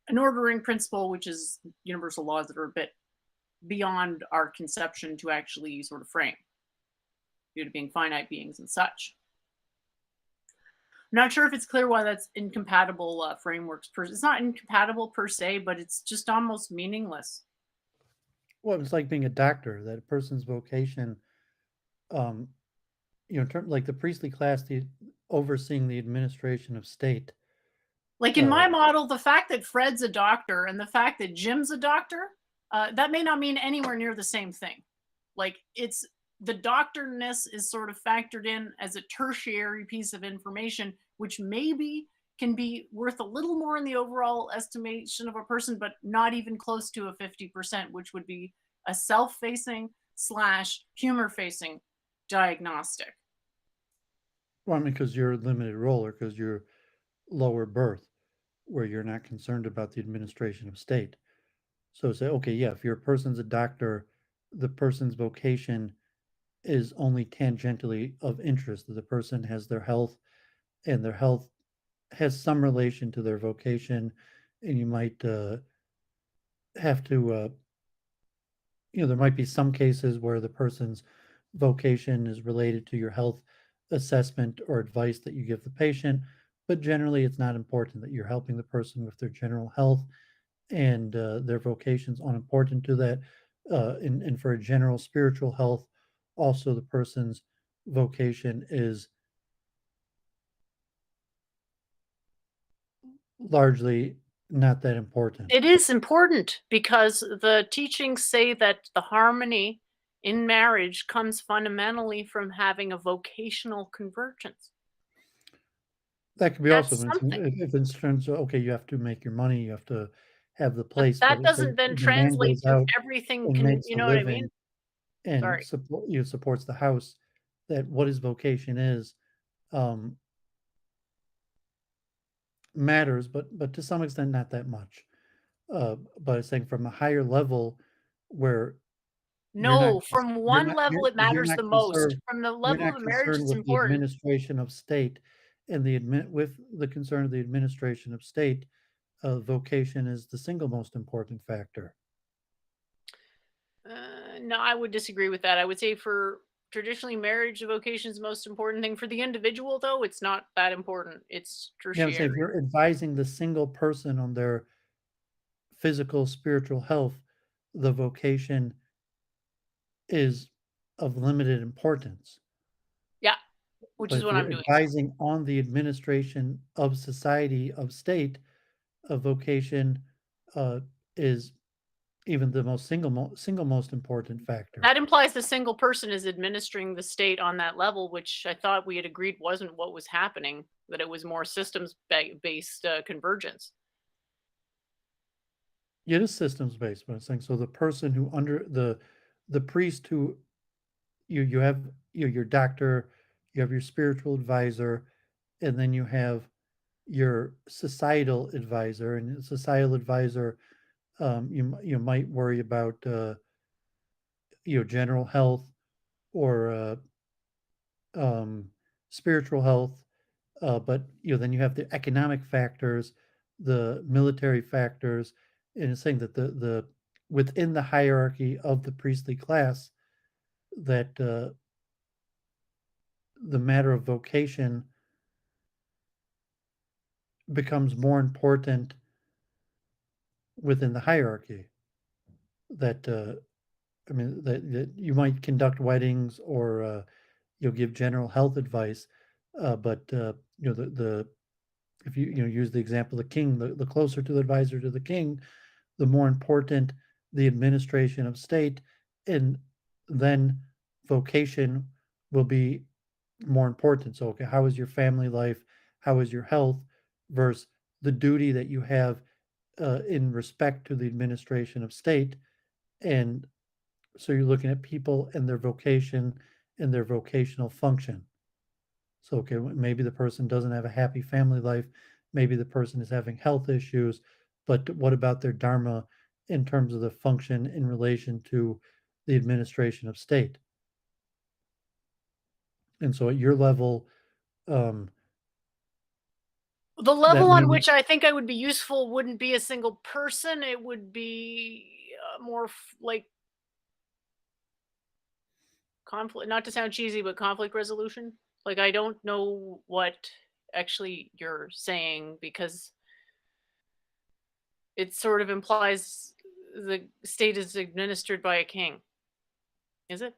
an ordering principle, which is universal laws that are a bit beyond our conception to actually sort of frame due to being finite beings and such. I'm not sure if it's clear why that's incompatible frameworks. It's not incompatible per se, but it's just almost meaningless. Well, it's like being a doctor, that a person's vocation, um, in terms like the priestly class, the overseeing the administration of state. Like in Uh, my model, the fact that Fred's a doctor and the fact that Jim's a doctor, that may not mean anywhere near the same thing. Like it's the doctorness is sort of factored in as a tertiary piece of information, which maybe can be worth a little more in the overall estimation of a person, but not even close to a 50%, which would be a self facing slash humor facing diagnostic. well, I mean, because you're a limited role, or because you're lower birth, where you're not concerned about the administration of state. So say, okay, yeah, if your person's a doctor, the person's vocation is only tangentially of interest. That the person has their health, and their health has some relation to their vocation, and you might have to, there might be some cases where the person's vocation is related to your health assessment or advice that you give the patient, but generally it's not important, that you're helping the person with their general health, and their vocation's unimportant to that. And for a general spiritual health, also the person's vocation is largely not that important. It is important because the teachings say that the harmony in marriage comes fundamentally from having a vocational convergence. That could be also, That's if it's something. if it's in terms of, okay, you have to make your money, you have to have the But place, but that if the doesn't then the man translate goes to out everything and can, makes you a know what I mean? living and Sorry. supports the house, that what his vocation is, um, matters, but to some extent, not that much. But I think from a higher level where you're not No, from you're one not level it you're matters not the most. concerned From the you're level of not the marriage, concerned it's with the important. administration of state, and with the concern of the administration of state, vocation is the single most important factor. No, I would disagree with that. I would say for traditionally marriage, the vocation is the most important thing. For the individual, though, it's not that important. It's Yeah, I'm saying if tertiary. you're advising the single person on their physical, spiritual health, the vocation is of limited importance. Yeah, which But is if what you're I'm doing. advising on the administration of society, of state, a vocation uh, is even the single most important factor. That implies the single person is administering the state on that level, which I thought we had agreed wasn't what was happening, that it was more systems based convergence. It is systems based, but I'm saying so the person who under the priest who you have your doctor, you have your spiritual advisor, and then you have your societal advisor, and the societal advisor, you might worry about general health or um, spiritual health, but then you have the economic factors, the military factors, and it's saying that the within the hierarchy of the priestly class that the matter of vocation becomes more important within the hierarchy. That I mean that you might conduct weddings or you'll give general health advice, but the if you use the example of the king, the closer to the advisor to the king, the more important the administration of state, and then vocation will be more important. So, okay, how is your family life? How is your health versus the duty that you have in respect to the administration of state? And so you're looking at people and their vocation and their vocational function. So, okay, maybe the person doesn't have a happy family life. Maybe the person is having health issues, but what about their dharma in terms of the function in relation to the administration of state? And so at your level, um, The that level may on be, which I think I would be useful wouldn't be a single person. It would be more like conflict, not to sound cheesy, but conflict resolution. Like, I don't know what actually you're saying because it sort of implies the state is administered by a king. Is it?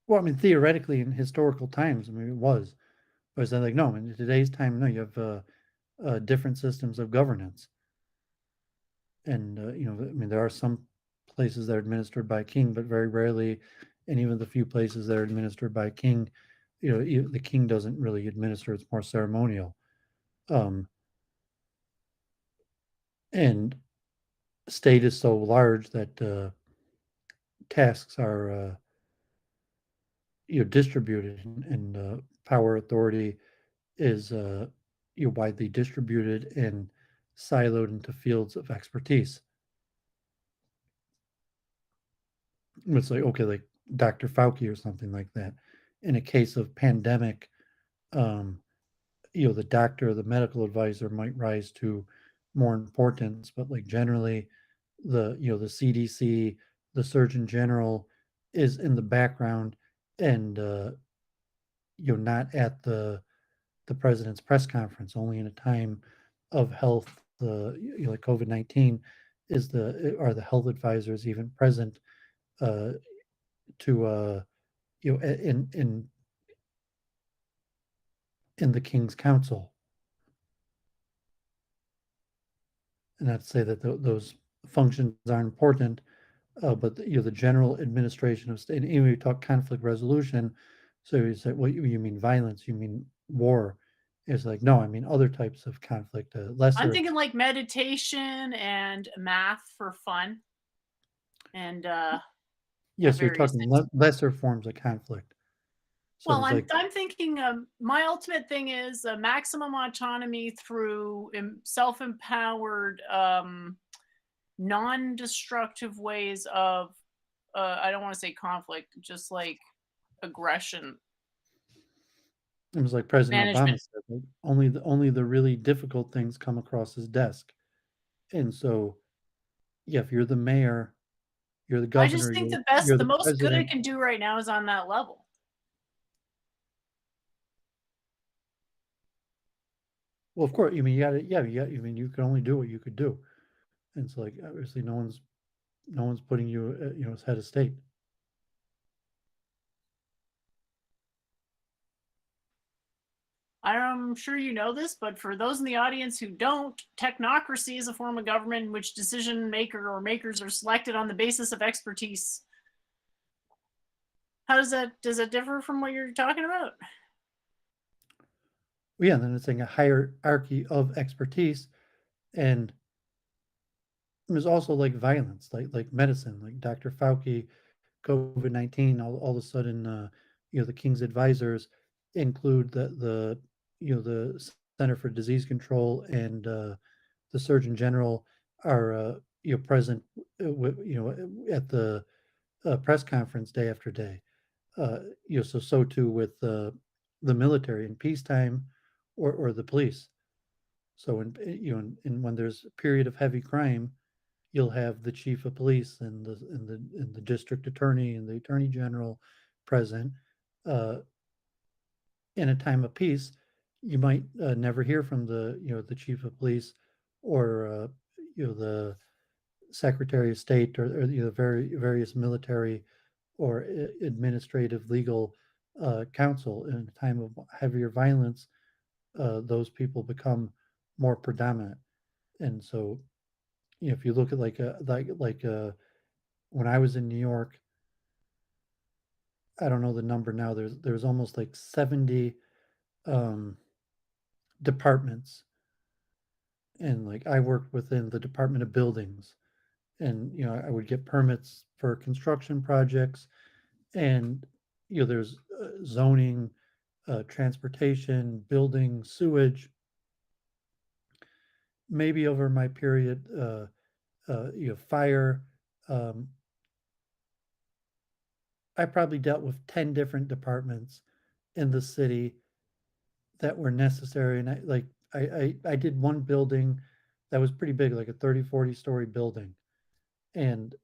well, I mean, theoretically in historical times, I mean, it was, but it's like, no, in today's time, no, you have different systems of governance. And I mean, there are some places that are administered by a king, but very rarely, and even the few places that are administered by a king, the king doesn't really administer; it's more ceremonial. Um, and state is so large that tasks are distributed, and power authority is widely distributed and siloed into fields of expertise. It's like, okay, like Dr. Fauci or something like that. In a case of pandemic, um, the doctor or the medical advisor might rise to more importance, but like generally the CDC, the Surgeon General is in the background and not at the president's press conference, only in a time of health, like COVID-19 are the health advisors even present uh, to in the King's Council. And not to say that those functions aren't important, but the general administration of state. And even we talk conflict resolution, so you say, well, you mean violence? You mean war? It's like no, I mean other types of conflict, I'm lesser. thinking like meditation and math for fun and Yes, you're various talking things. lesser forms of conflict. So Well, it's like I'm thinking my ultimate thing is maximum autonomy through self-empowered non-destructive ways of I don't want to say conflict, just like aggression it was like President Obama management. said, like, only the really difficult things come across his desk. And so, yeah, if you're the mayor, you're the I just governor, think you're the the most good I president. can do right now is on that level. Well, of course, I mean, you gotta, yeah, I mean, you can only do what you could do. And it's like, obviously, no one's putting you, as head of state. I'm sure you know this, but for those in the audience who don't, technocracy is a form of government in which decision maker or makers are selected on the basis of expertise. How does that differ from what you're talking about? Well, yeah, and then it's saying a hierarchy of expertise, and there's also like violence, like medicine, like Dr. Fauci, COVID-19. All of a sudden, the king's advisors include the Center for Disease Control and the Surgeon General are present at the press conference day after day. So too with the military in peacetime, or the police. So in when there's a period of heavy crime, you'll have the chief of police and the district attorney and the attorney general present. Uh, in a time of peace, you might never hear from the chief of police, or the secretary of state, or various military or administrative legal counsel. In a time of heavier violence, those people become more predominant. And so, if you look at when I was in New York, I don't know the number now. There's almost like 70 um, departments, and like I worked within the Department of Buildings, and I would get permits for construction projects, and there's zoning, transportation, building, sewage. Maybe over my period, fire. Um, I probably dealt with 10 different departments in the city that were necessary. And I did one building that was pretty big, like a 30, 40-story building. And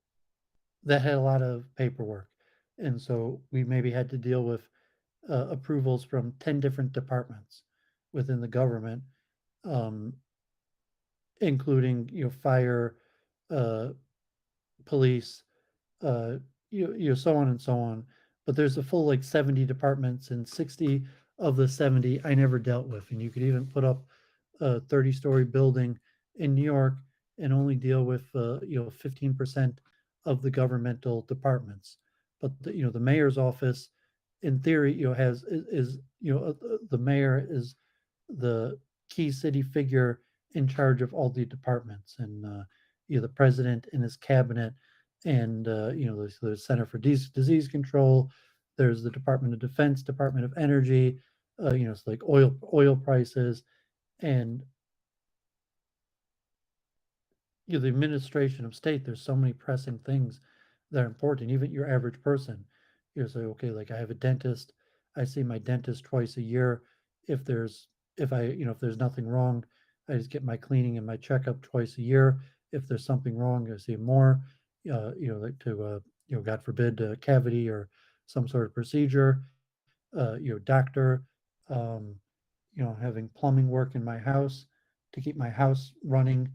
that had a lot of paperwork. And so we maybe had to deal with approvals from 10 different departments within the government, um, including, fire, uh, police, uh, so on and so on. But there's a full like 70 departments, and 60 of the 70 I never dealt with. And you could even put up a 30-story building in New York and only deal with 15% of the governmental departments. But the mayor's office, in theory, has is the mayor is the key city figure in charge of all the departments, and the president and his cabinet, and there's the Center for Disease Control. There's the Department of Defense, Department of Energy. It's like oil prices, and the administration of state. There's so many pressing things that are important. Even your average person, say, okay, like I have a dentist. I see my dentist twice a year. If there's if there's nothing wrong, I just get my cleaning and my checkup twice a year. If there's something wrong, I see more. Like to God forbid, a cavity or some sort of procedure. Doctor. Um, Having plumbing work in my house to keep my house running.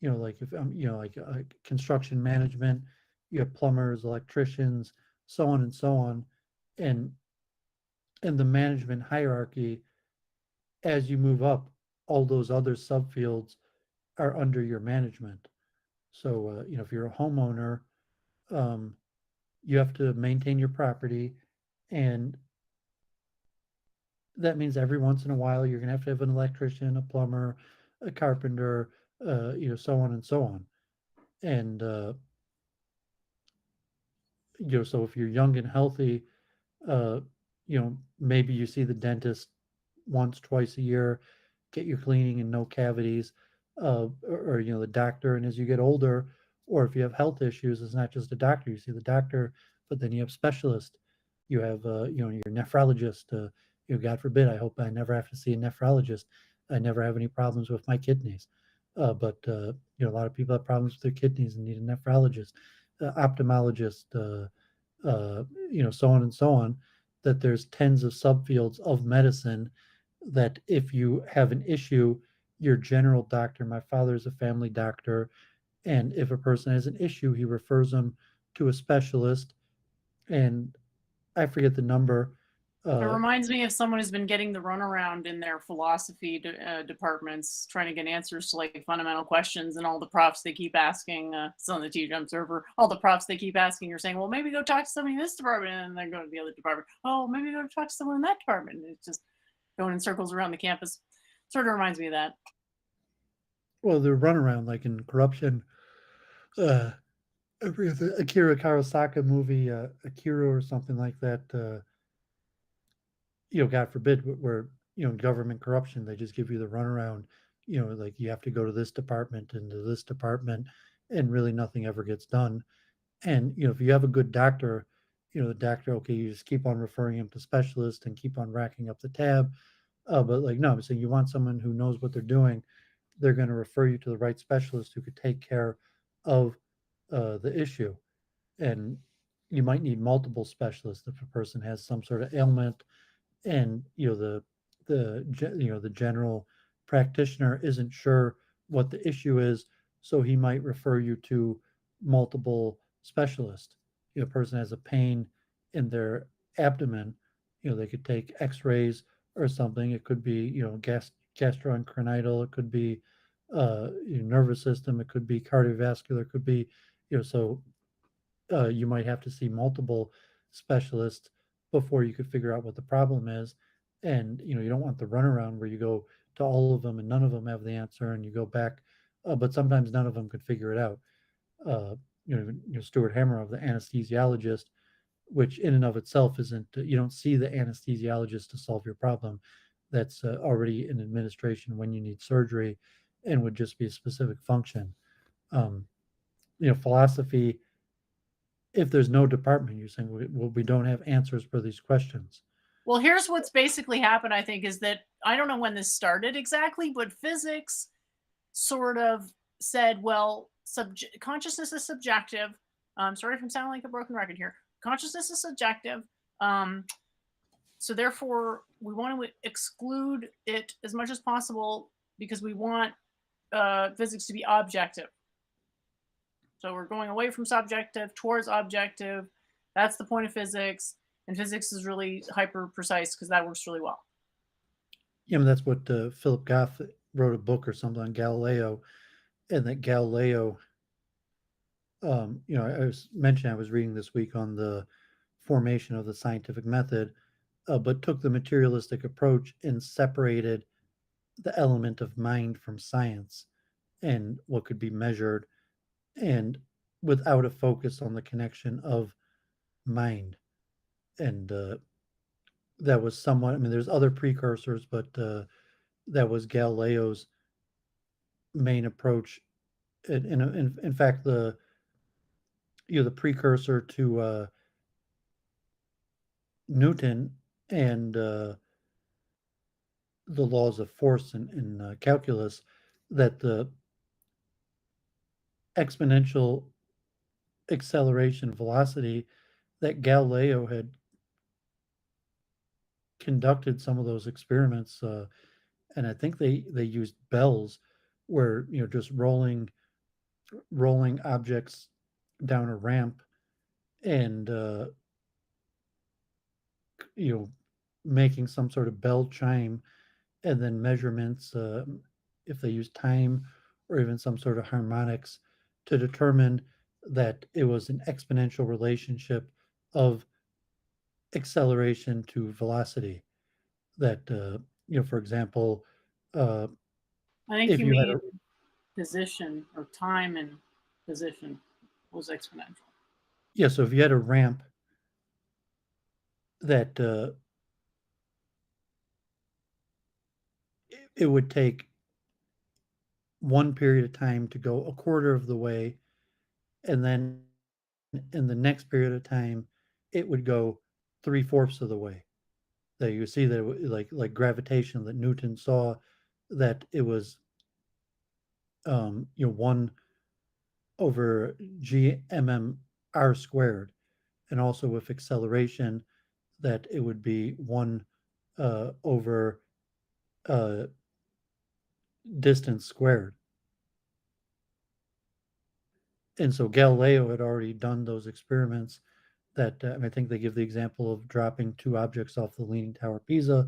Like if I'm, like construction management, you have plumbers, electricians, so on and so on. And in the management hierarchy, as you move up, all those other subfields are under your management. So, if you're a homeowner, um, you have to maintain your property, and that means every once in a while you're going to have an electrician, a plumber, a carpenter, so on and so on. And so if you're young and healthy, maybe you see the dentist once, twice a year, get your cleaning and no cavities, or the doctor. And as you get older, or if you have health issues, it's not just a doctor. You see the doctor, but then you have specialists. You have your nephrologist. God forbid, I hope I never have to see a nephrologist. I never have any problems with my kidneys. But a lot of people have problems with their kidneys and need a nephrologist, ophthalmologist, so on and so on. That there's tens of subfields of medicine that if you have an issue, your general doctor. My father's a family doctor, and if a person has an issue, he refers them to a specialist. And I forget the number. It Uh, reminds me of someone who's been getting the runaround in their philosophy departments, trying to get answers to like fundamental questions, and all the profs they keep asking. It's on the Teach server. All the profs they keep asking are saying, "Well, maybe go talk to somebody in this department," and then go to the other department. Oh, maybe go talk to someone in that department. And it's just going in circles around the campus. Sort of reminds me of that. well, the runaround, like in corruption. Uh, I forget the Akira Kurosawa movie, Akira or something like that. God forbid, where government corruption, they just give you the runaround. Like you have to go to this department and to this department, and really nothing ever gets done. And if you have a good doctor, the doctor, okay, you just keep on referring him to specialists and keep on racking up the tab. But like no, I'm saying you want someone who knows what they're doing. They're going to refer you to the right specialist who could take care of the issue. And you might need multiple specialists if a person has some sort of ailment, and the general practitioner isn't sure what the issue is, so he might refer you to multiple specialists. A person has a pain in their abdomen, they could take x-rays or something. It could be gastroenteritis, it could be your nervous system, it could be cardiovascular, it could be so you might have to see multiple specialists before you could figure out what the problem is. And you don't want the runaround where you go to all of them and none of them have the answer, and you go back, but sometimes none of them could figure it out. Stuart Hammerov, the anesthesiologist, which in and of itself isn't, you don't see the anesthesiologist to solve your problem. That's already in administration when you need surgery, and would just be a specific function. um, Philosophy, if there's no department, you're saying, well, we don't have answers for these questions. Well, here's what's basically happened, I think, is that I don't know when this started exactly, but physics sort of said, well, consciousness is subjective. Sorry if I'm sounding like a broken record here. Consciousness is subjective. Um, so therefore, we want to exclude it as much as possible because we want physics to be objective. So we're going away from subjective towards objective. That's the point of physics. And physics is really hyper precise because that works really well. Yeah, I mean, that's what Philip Goff wrote a book or something on Galileo, and that Galileo, I was mentioning I was reading this week on the formation of the scientific method, but took the materialistic approach and separated the element of mind from science and what could be measured, and without a focus on the connection of mind. And that was somewhat, I mean, there's other precursors, but that was Galileo's main approach. In fact, the precursor to Newton and the laws of force in calculus, that the exponential acceleration velocity, that Galileo had conducted some of those experiments, and I think they used bells, where just rolling objects down a ramp, and you know making some sort of bell chime, and then measurements, if they use time or even some sort of harmonics, to determine that it was an exponential relationship of acceleration to velocity. That for example, uh, I think if you you had mean a position or time and position was exponential. yeah, so if you had a ramp that it would take one period of time to go a quarter of the way, and then in the next period of time it would go three-fourths of the way. That you see that like gravitation that Newton saw, that it was 1 over g mm r squared, and also with acceleration that it would be 1 over uh, distance squared. And so Galileo had already done those experiments that I think they give the example of dropping two objects off the Leaning Tower of Pisa,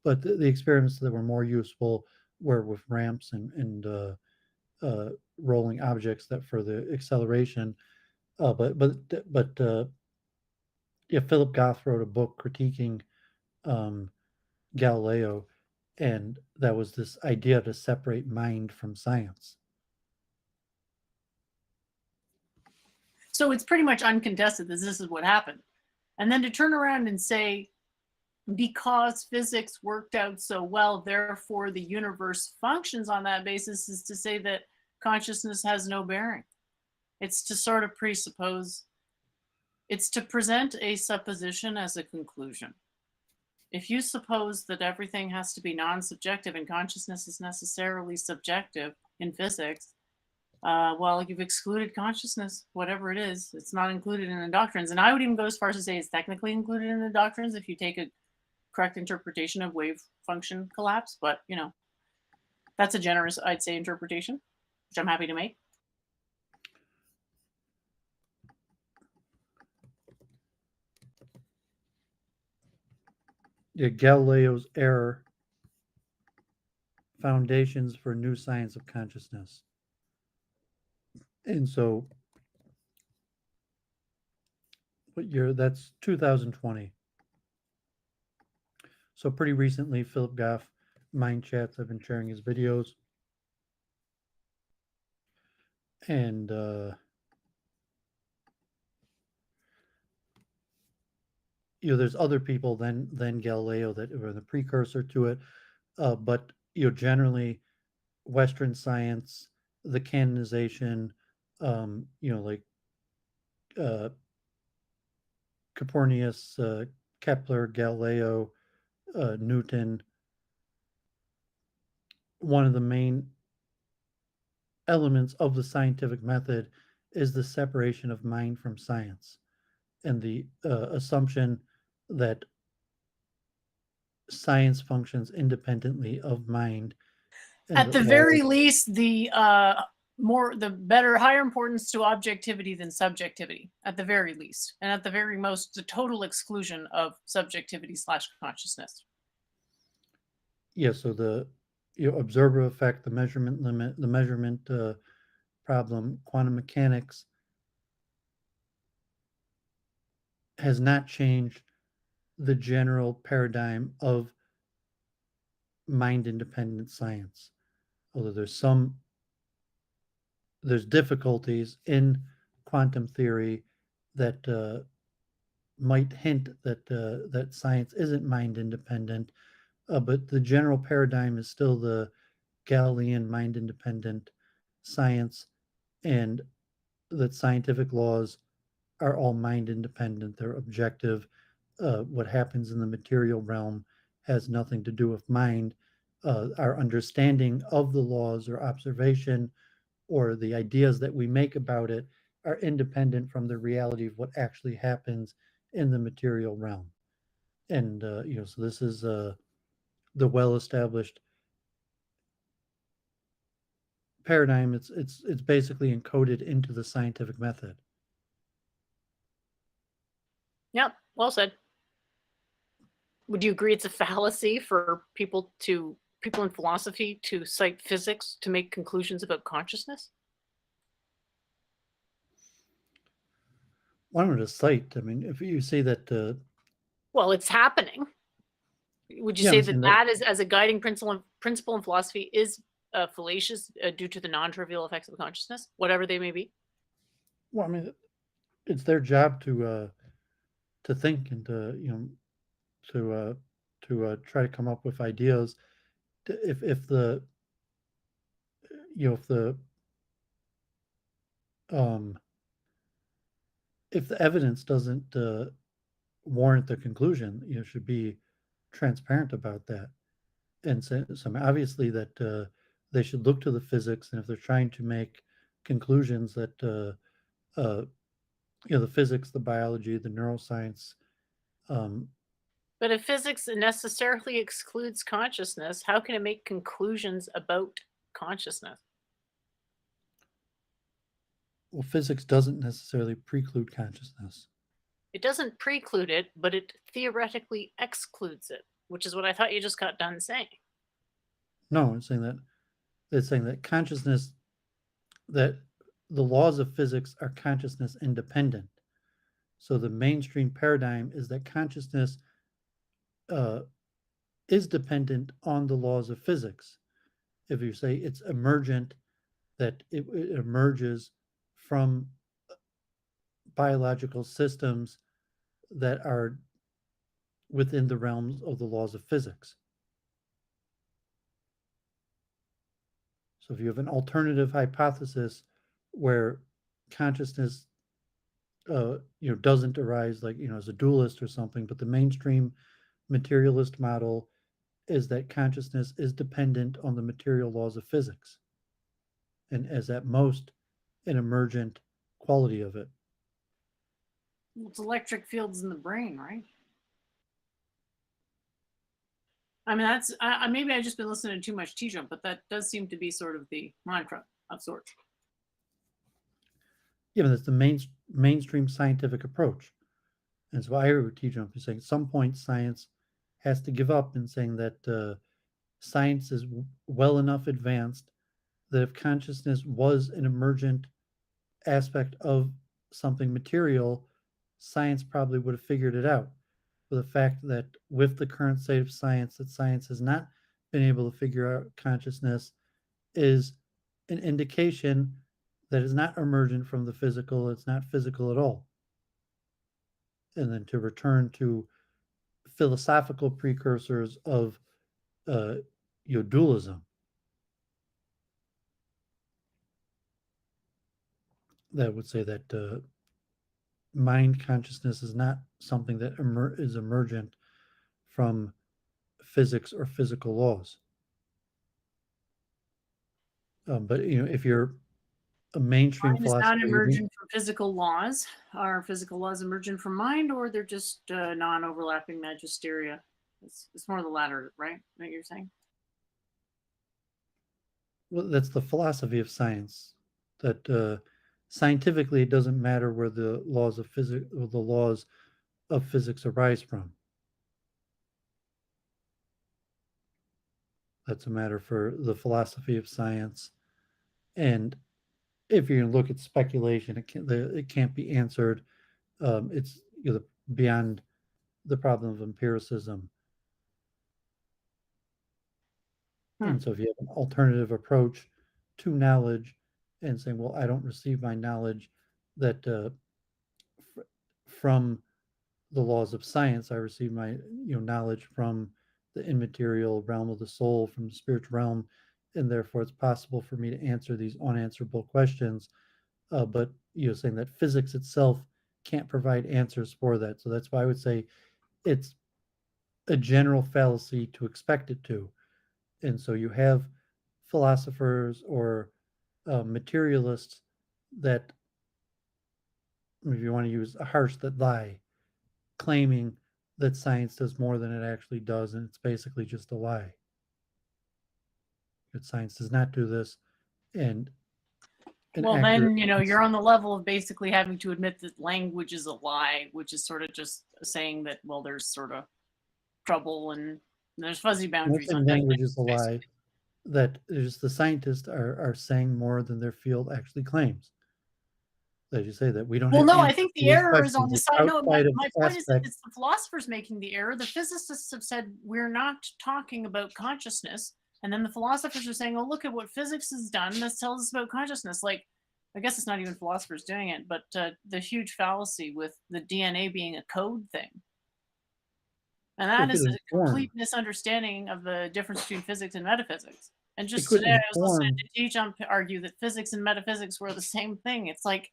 but the experiments that were more useful were with ramps and rolling objects that for the acceleration. But yeah, Philip Goff wrote a book critiquing um, Galileo, and that was this idea to separate mind from science. So it's pretty much uncontested that this is what happened. And then to turn around and say, because physics worked out so well, therefore the universe functions on that basis, is to say that consciousness has no bearing. It's to sort of presuppose, it's to present a supposition as a conclusion. If you suppose that everything has to be non-subjective and consciousness is necessarily subjective in physics, well, you've excluded consciousness, whatever it is. It's not included in the doctrines. And I would even go as far as to say it's technically included in the doctrines if you take a correct interpretation of wave function collapse. But, that's a generous, I'd say, interpretation, which I'm happy to make. Yeah, Galileo's error, foundations for new science of consciousness. And so what year? That's 2020. So pretty recently, Philip Goff, Mind Chats, I've been sharing his videos. And there's other people than Galileo that were the precursor to it. But generally Western science, the canonization, like uh, Copernicus, Kepler, Galileo, Newton. One of the main elements of the scientific method is the separation of mind from science and the assumption that science functions independently of mind and At that the very laws. least, the better, higher importance to objectivity than subjectivity, at the very least. And at the very most, the total exclusion of subjectivity slash consciousness. Yeah, so the observer effect, the measurement limit, the measurement problem, quantum mechanics has not changed the general paradigm of mind independent science. Although there's difficulties in quantum theory that might hint that science isn't mind independent, but the general paradigm is still the Galilean mind independent science, and that scientific laws are all mind independent. They're objective. What happens in the material realm has nothing to do with mind. Our understanding of the laws or observation or the ideas that we make about it are independent from the reality of what actually happens in the material realm. And so this is the well-established paradigm. It's basically encoded into the scientific method. Yep, well said. Would you agree it's a fallacy for people in philosophy to cite physics to make conclusions about consciousness? One would cite. I mean, if you say that, Well, it's happening. Would you yeah, say I'm that saying that. that is, as a guiding principle in philosophy, is fallacious due to the non-trivial effects of consciousness, whatever they may be? Well, I mean, it's their job to think and to try to come up with ideas. If the if the um, if the evidence doesn't warrant the conclusion, should be transparent about that. And so I mean, obviously that they should look to the physics, and if they're trying to make conclusions that the physics, the biology, the neuroscience. Um, But if physics necessarily excludes consciousness, how can it make conclusions about consciousness? Well, physics doesn't necessarily preclude consciousness. It doesn't preclude it, but it theoretically excludes it, which is what I thought you just got done saying. No, it's saying that consciousness, that the laws of physics are consciousness independent. So the mainstream paradigm is that consciousness uh, is dependent on the laws of physics. If you say it's emergent, that it emerges from biological systems that are within the realms of the laws of physics. So if you have an alternative hypothesis where consciousness doesn't arise, like, as a dualist or something, but the mainstream materialist model is that consciousness is dependent on the material laws of physics and as at most an emergent quality of it. Well, it's electric fields in the brain, right? I mean, that's maybe I've just been listening to too much T-Jump, but that does seem to be sort of the mantra of sorts. Yeah, but that's the mainstream scientific approach. And so I agree with T-Jump is saying at some point science has to give up in saying that science is well enough advanced that if consciousness was an emergent aspect of something material, science probably would have figured it out. But the fact that with the current state of science, that science has not been able to figure out consciousness is an indication that is not emergent from the physical, it's not physical at all. And then to return to philosophical precursors of dualism, that would say that mind consciousness is not something that is emergent from physics or physical laws. But if you're a mainstream Mind is not philosopher, emergent from physical laws. Are physical laws emergent from mind, or they're just non-overlapping magisteria? It's more the latter, right? What you're saying? well, that's the philosophy of science. That scientifically, it doesn't matter where the laws of physics or the laws of physics arise from. That's a matter for the philosophy of science. And if you're going to look at speculation, it can't be answered. It's beyond the problem of empiricism. And so if you have an alternative approach to knowledge and saying, well, I don't receive my knowledge that from the laws of science, I receive my knowledge from the immaterial realm of the soul, from the spiritual realm, and therefore it's possible for me to answer these unanswerable questions. But saying that physics itself can't provide answers for that. So that's why I would say it's a general fallacy to expect it to. And so you have philosophers or materialists that, if you want to use a harsh, that lie, claiming that science does more than it actually does, and it's basically just a lie. That science does not do this, and Well, then you're on the level of basically having to admit that language is a lie, which is sort of just saying that, well, there's sort of trouble and there's fuzzy boundaries on language is a lie. That is, the scientists are saying more than their field actually claims. As you say, that we don't. Well, no, I think the error is on the side. No, my point is that aspect. it's the philosophers making the error. The physicists have said we're not talking about consciousness, and then the philosophers are saying, "Oh, look at what physics has done. This tells us about consciousness." Like, I guess it's not even philosophers doing it, but the huge fallacy with the DNA being a code thing, and that is a complete misunderstanding of the difference between physics and metaphysics. And just today, I was listening to T-Jump argue that physics and metaphysics were the same thing. It's like.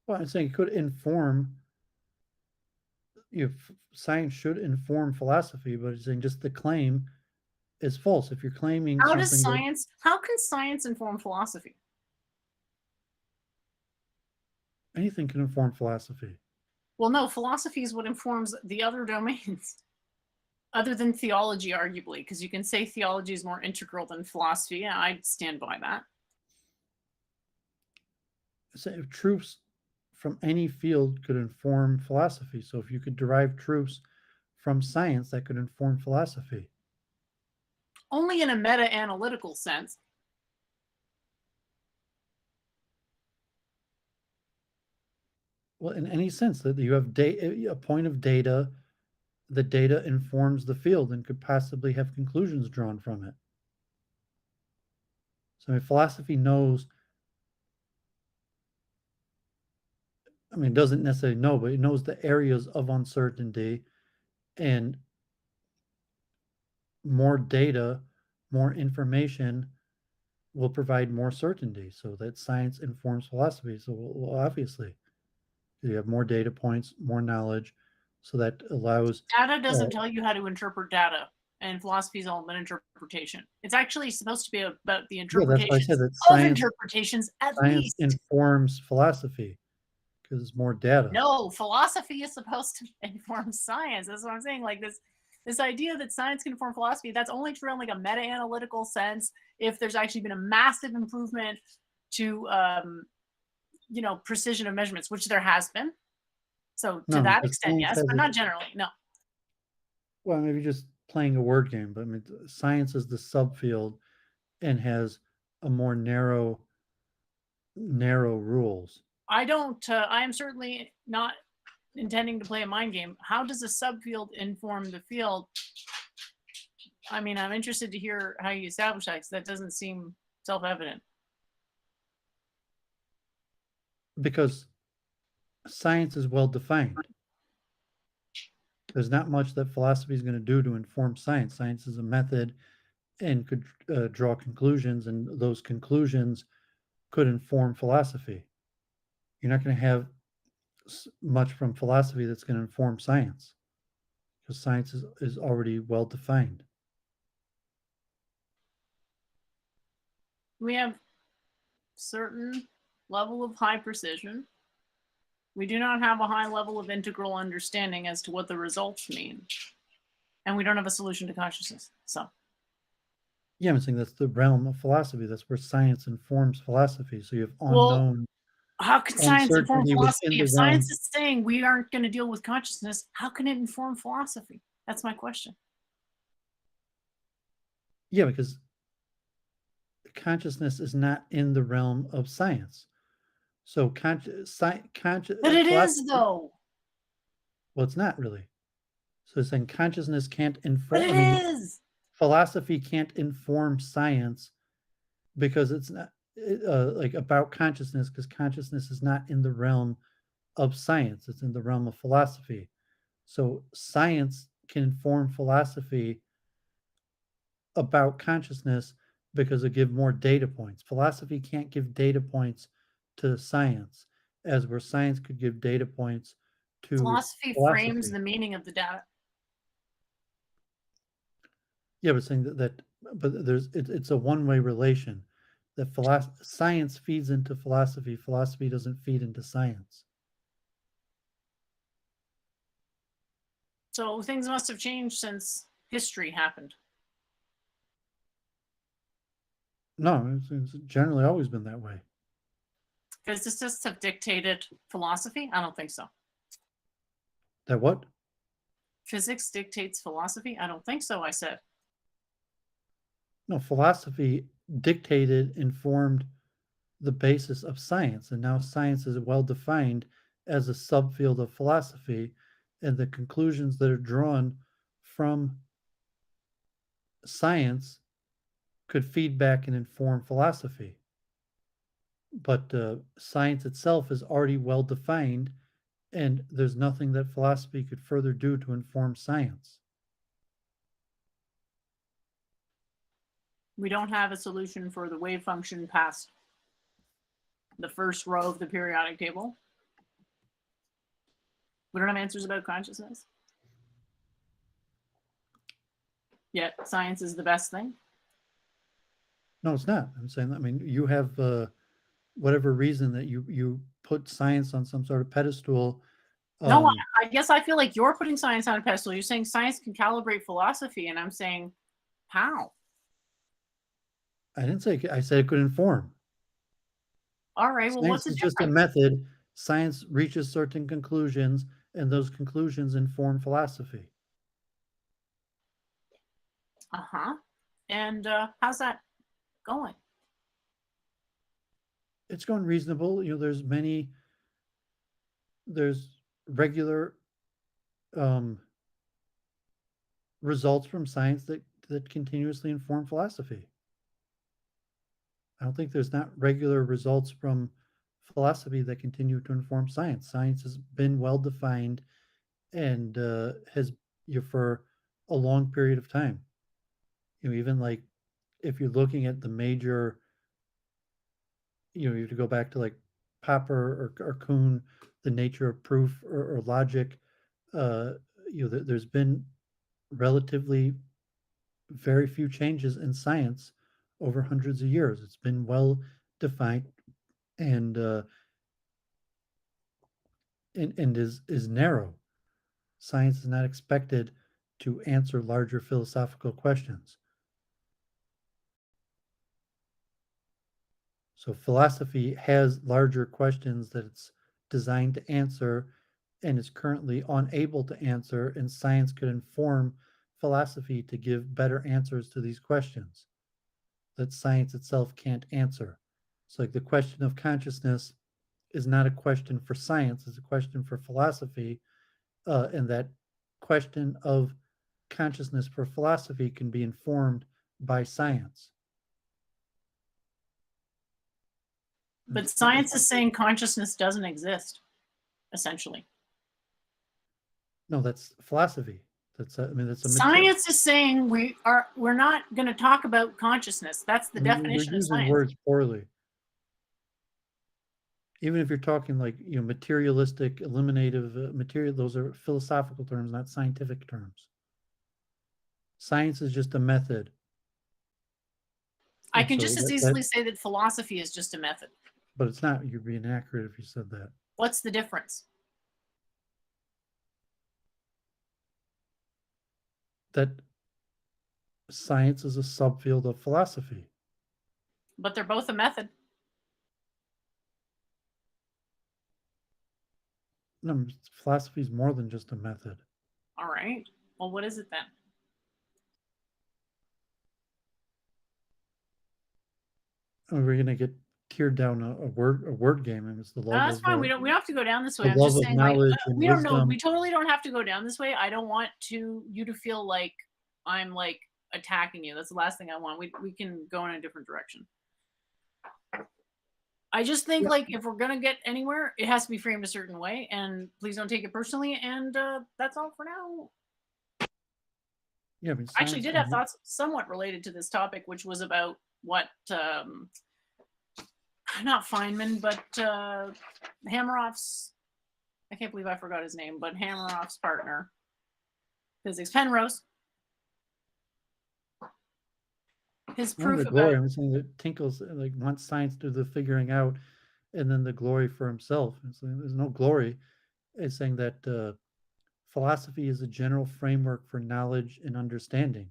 Well, I'm saying it could inform. Science should inform philosophy, but it's saying just the claim is false. If you're claiming how can science inform philosophy? Anything can inform philosophy. Well, no, philosophy is what informs the other domains. Other than theology, arguably, because you can say theology is more integral than philosophy. Yeah, I'd stand by that. So if truths from any field could inform philosophy, so if you could derive truths from science, that could inform philosophy. Only in a meta analytical sense. Well, in any sense that you have a point of data, the data informs the field and could possibly have conclusions drawn from it. So I mean, philosophy knows, I mean, it doesn't necessarily know, but it knows the areas of uncertainty, and more data, more information will provide more certainty. So that science informs philosophy. So well, obviously, you have more data points, more knowledge, so that allows. Data doesn't tell you how to interpret data, and philosophy is all about interpretation. It's actually supposed to be about the Yeah, that's why I said interpretations that of interpretations, at science least. informs philosophy because it's more data. No, philosophy is supposed to inform science. That's what I'm saying. Like this idea that science can inform philosophy, that's only true in like a meta-analytical sense if there's actually been a massive improvement to precision of measurements, which there has been. So to No, that because extent, science yes, has but a, not generally. No. well, maybe just playing a word game, but I mean, science is the subfield and has a more narrow rules. I don't I am certainly not intending to play a mind game. How does a subfield inform the field? I mean, I'm interested to hear how you establish that because that doesn't seem self-evident. Because science is well defined. There's not much that philosophy is going to do to inform science. Science is a method and could draw conclusions, and those conclusions could inform philosophy. You're not going to have much from philosophy that's going to inform science because science is already well defined. We have certain level of high precision. We do not have a high level of integral understanding as to what the results mean. And we don't have a solution to consciousness. So Yeah, I'm saying that's the realm of philosophy. That's where science informs philosophy. So you have well, unknown how can science inform uncertainty within philosophy? the If science realm. is saying we aren't going to deal with consciousness, how can it inform philosophy? That's my question. Yeah, because consciousness is not in the realm of science. So But it is, philosophy, though. well, it's not really. So it's saying consciousness can't But inform. it I mean, is. philosophy can't inform science because it's not like about consciousness, because consciousness is not in the realm of science. It's in the realm of philosophy. So science can inform philosophy about consciousness because it give more data points. Philosophy can't give data points to science, as where science could give data points to Philosophy frames philosophy. the meaning of the data. Yeah, but saying that but it's a one-way relation. That science feeds into philosophy. Philosophy doesn't feed into science. So things must have changed since history happened. No, it's generally always been that way. Physicists have dictated philosophy? I don't think so. That what? Physics dictates philosophy? I don't think so, I said. No, philosophy dictated, informed the basis of science, and now science is well defined as a subfield of philosophy, and the conclusions that are drawn from science could feed back and inform philosophy. But science itself is already well defined, and there's nothing that philosophy could further do to inform science. We don't have a solution for the wave function past the first row of the periodic table. We don't have answers about consciousness. Yet science is the best thing. No, it's not. I'm saying, I mean, you have whatever reason that you put science on some sort of pedestal No, Um, I guess I feel like you're putting science on a pedestal. You're saying science can calibrate philosophy, and I'm saying, how? I didn't say I said it could inform. All right, well, what's Science the is just a difference? method. Science reaches certain conclusions, and those conclusions inform philosophy. Uh-huh. And how's that going? It's going reasonable. There's regular um, results from science that continuously inform philosophy. I don't think there's not regular results from philosophy that continue to inform science. Science has been well defined and has for a long period of time. Even like if you're looking at the major, you have to go back to like Popper or Kuhn, the nature of proof or logic. Uh, there's been relatively very few changes in science over hundreds of years. It's been well defined and is narrow. Science is not expected to answer larger philosophical questions. So philosophy has larger questions that it's designed to answer and is currently unable to answer, and science could inform philosophy to give better answers to these questions that science itself can't answer. So like the question of consciousness is not a question for science, it's a question for philosophy, and that question of consciousness for philosophy can be informed by science. But science is saying consciousness doesn't exist, essentially. No, that's philosophy. That's a material. Science is saying we're not going to talk about consciousness. That's the You're definition of using science. words poorly. Even if you're talking like materialistic, eliminative material, those are philosophical terms, not scientific terms. Science is just a method, I and can so just as easily say that philosophy is just a method. but it's not. You're being accurate if you said that. What's the difference? That science is a subfield of philosophy. But they're both a method. No, philosophy is more than just a method. All right. Well, what is it then? We're gonna get teared down a word game, and it's the No, love that's of fine. We don't have to go down this the way. I'm love just of saying, like, knowledge and we don't know. wisdom. We totally don't have to go down this way. I don't want you to feel like I'm like attacking you. That's the last thing I want. We can go in a different direction. I just think Yeah, like if we're gonna get anywhere, it has to be framed a certain way, and please don't take it personally. And that's all for now. yeah. I mean, I actually science. did have thoughts somewhat related to this topic, which was about what not Feynman, but Hammeroff's. I can't believe I forgot his name, but Hammeroff's partner, physics, Penrose. His One of proof the about glory, I'm saying that Tinkle's like wants science to do the figuring out, and then the glory for himself. It's like, there's no glory. It's saying that philosophy is a general framework for knowledge and understanding,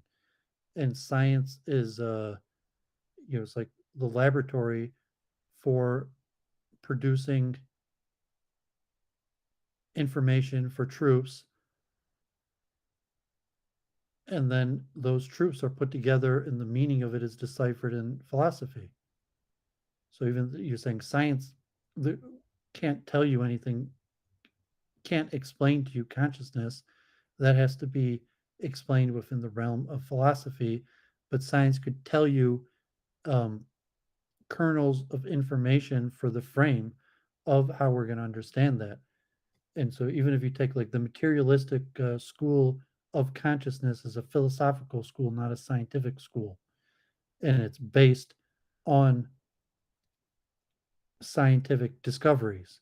and science is, it's like the laboratory for producing information for troops, and then those troops are put together, and the meaning of it is deciphered in philosophy. So even you're saying science can't tell you anything, can't explain to you consciousness. That has to be explained within the realm of philosophy. But science could tell you um, kernels of information for the frame of how we're going to understand that. And so even if you take like the materialistic school of consciousness as a philosophical school, not a scientific school, and it's based on scientific discoveries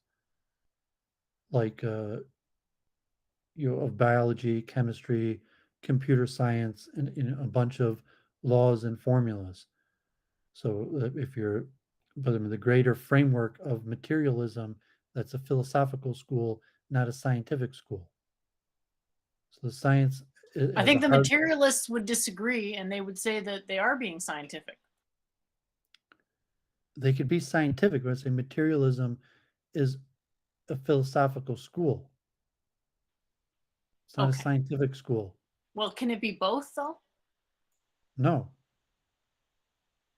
like of biology, chemistry, computer science, and a bunch of laws and formulas. So if you're, but I mean, the greater framework of materialism That's a philosophical school, not a scientific school. So the science I has a think the hard. materialists would disagree and they would say that they are being scientific. They could be scientific, but I say materialism is a philosophical school. It's not a Okay. scientific school. Well, can it be both though? No,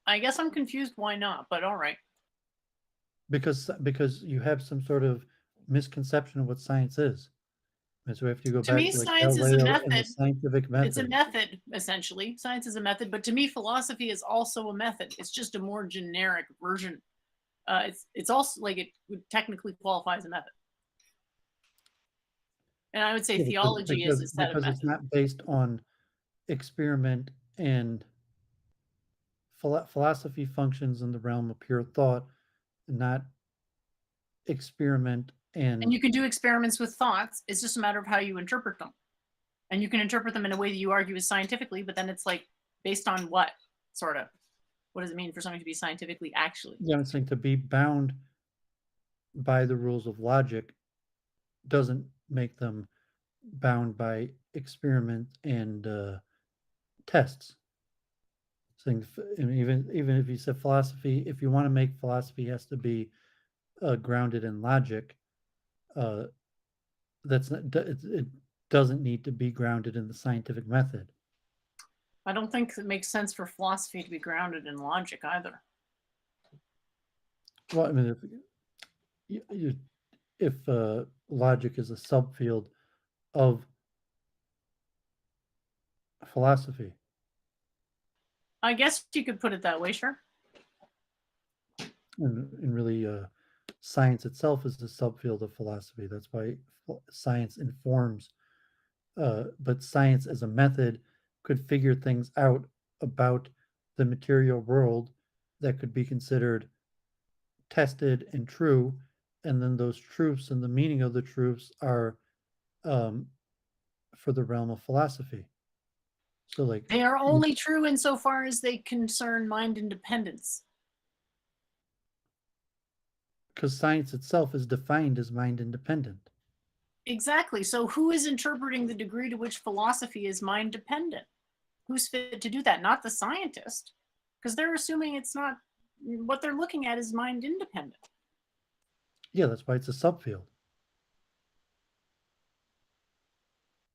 I guess I'm confused why not, but all right. because you have some sort of misconception of what science is. And so if you go To back me, to like science is a Galileo and the method. scientific It's a method, method, essentially. Science is a method, but to me, philosophy is also a method. It's just a more generic version. It's also like it would technically qualify as a method. And I would say yeah, theology is a set of because it's methods. not based on experiment and philosophy functions in the realm of pure thought, not experiment And and you can do experiments with thoughts. It's just a matter of how you interpret them. And you can interpret them in a way that you argue is scientifically, but then it's like based on what sort of? What does it mean for something to be scientifically actually? I'm saying to be bound by the rules of logic doesn't make them bound by experiment and tests. Saying even if you said philosophy, if you want to make philosophy has to be grounded in logic, uh, that's not, it doesn't need to be grounded in the scientific method. I don't think it makes sense for philosophy to be grounded in logic either. Well, I mean, if logic is a subfield of philosophy, I guess you could put it that way, sure. and really science itself is a subfield of philosophy. That's why science informs, but science as a method could figure things out about the material world that could be considered tested and true, and then those truths and the meaning of the truths are um, for the realm of philosophy. So, like, They are only true insofar as they concern mind independence. because science itself is defined as mind independent. Exactly. So who is interpreting the degree to which philosophy is mind dependent? Who's fit to do that? Not the scientist, because they're assuming it's not what they're looking at is mind independent. Yeah, that's why it's a subfield.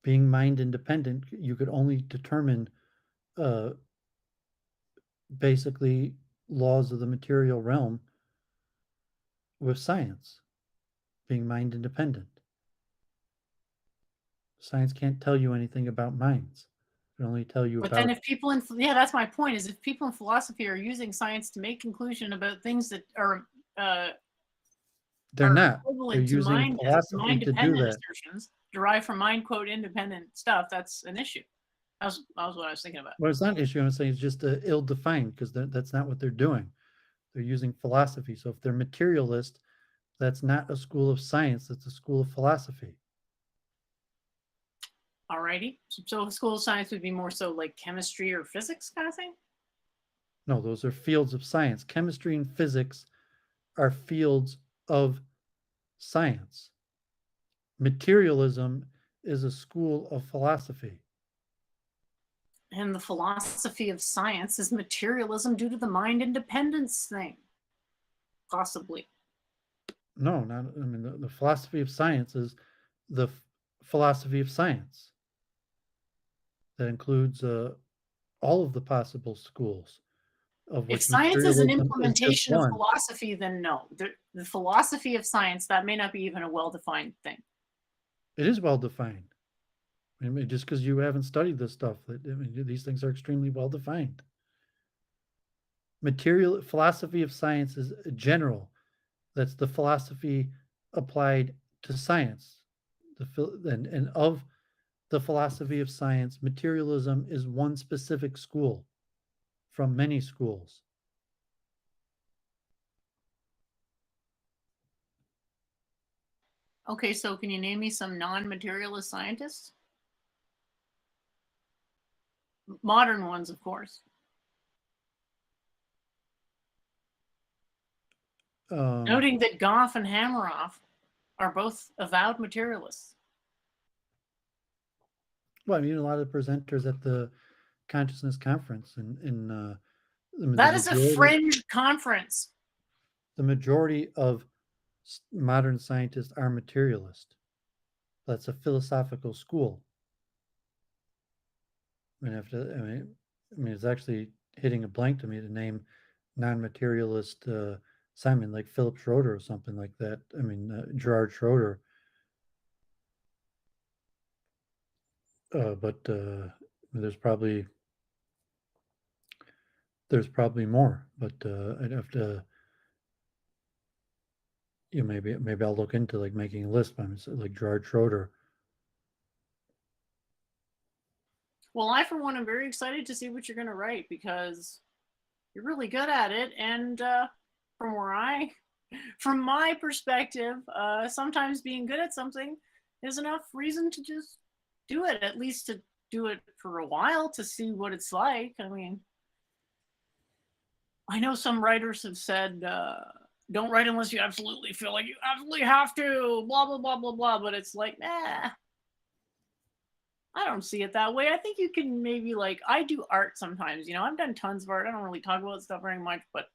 Being mind independent, you could only determine uh, basically laws of the material realm with science, being mind independent. Science can't tell you anything about minds. It can only tell you But then about. if people in, yeah, that's my point, is if people in philosophy are using science to make conclusion about things that uh, They're are not. They're equivalent to using philosophy mind to do dependent that. assertions derived from mind quote independent stuff, that's an issue. That was what I was thinking about. Well, it's not an issue. I'm saying it's just ill-defined because that's not what they're doing. They're using philosophy. So if they're materialist, that's not a school of science. That's a school of philosophy. Alrighty. So school of science would be more so like chemistry or physics kind of thing? No, those are fields of science. Chemistry and physics are fields of science. Materialism is a school of philosophy. And the philosophy of science is materialism due to the mind independence thing. Possibly. No, not. I mean, the philosophy of science is the philosophy of science that includes all of the possible schools, of If which science is an materialism is just implementation of one. philosophy, then no. The philosophy of science, that may not be even a well-defined thing. It is well defined. I mean, just because you haven't studied this stuff, I mean, these things are extremely well defined. Material philosophy of science is general. That's the philosophy applied to science. And of the philosophy of science, materialism is one specific school from many schools. Okay, so can you name me some non-materialist scientists? Modern ones, of course. Um, Noting that Goff and Hameroff are both avowed materialists. Well, I mean, a lot of the presenters at the consciousness conference I mean, That is a fringe conference. the majority of modern scientists are materialist. That's a philosophical school. I mean, it's actually hitting a blank to me to name non-materialist Simon, like Philip Schroeder or something like that. I mean, Gerard Schroeder. But there's probably more. But I'd have to, maybe I'll look into like making a list by like Gerard Schroeder. Well, I, for one, am very excited to see what you're going to write because you're really good at it. And from where from my perspective, sometimes being good at something is enough reason to just do it, at least to do it for a while to see what it's like. I mean, I know some writers have said, don't write unless you absolutely feel like you absolutely have to, blah, blah, blah, blah, blah. But it's like, nah, I don't see it that way. I think you can maybe like, I do art sometimes, you know, I've done tons of art. I don't really talk about stuff very much, but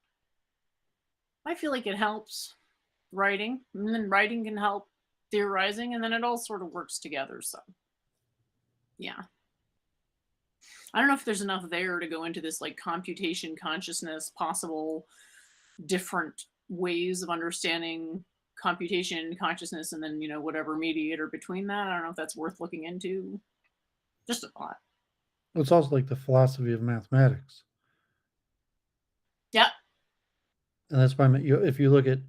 I feel like it helps writing, and then writing can help theorizing, and then it all sort of works together. So, yeah. I don't know if there's enough there to go into this like computation consciousness, possible different ways of understanding computation consciousness, and then, you know, whatever mediator between that. I don't know if that's worth looking into. Just a thought. It's also like the philosophy of mathematics. Yeah. And that's why if you look at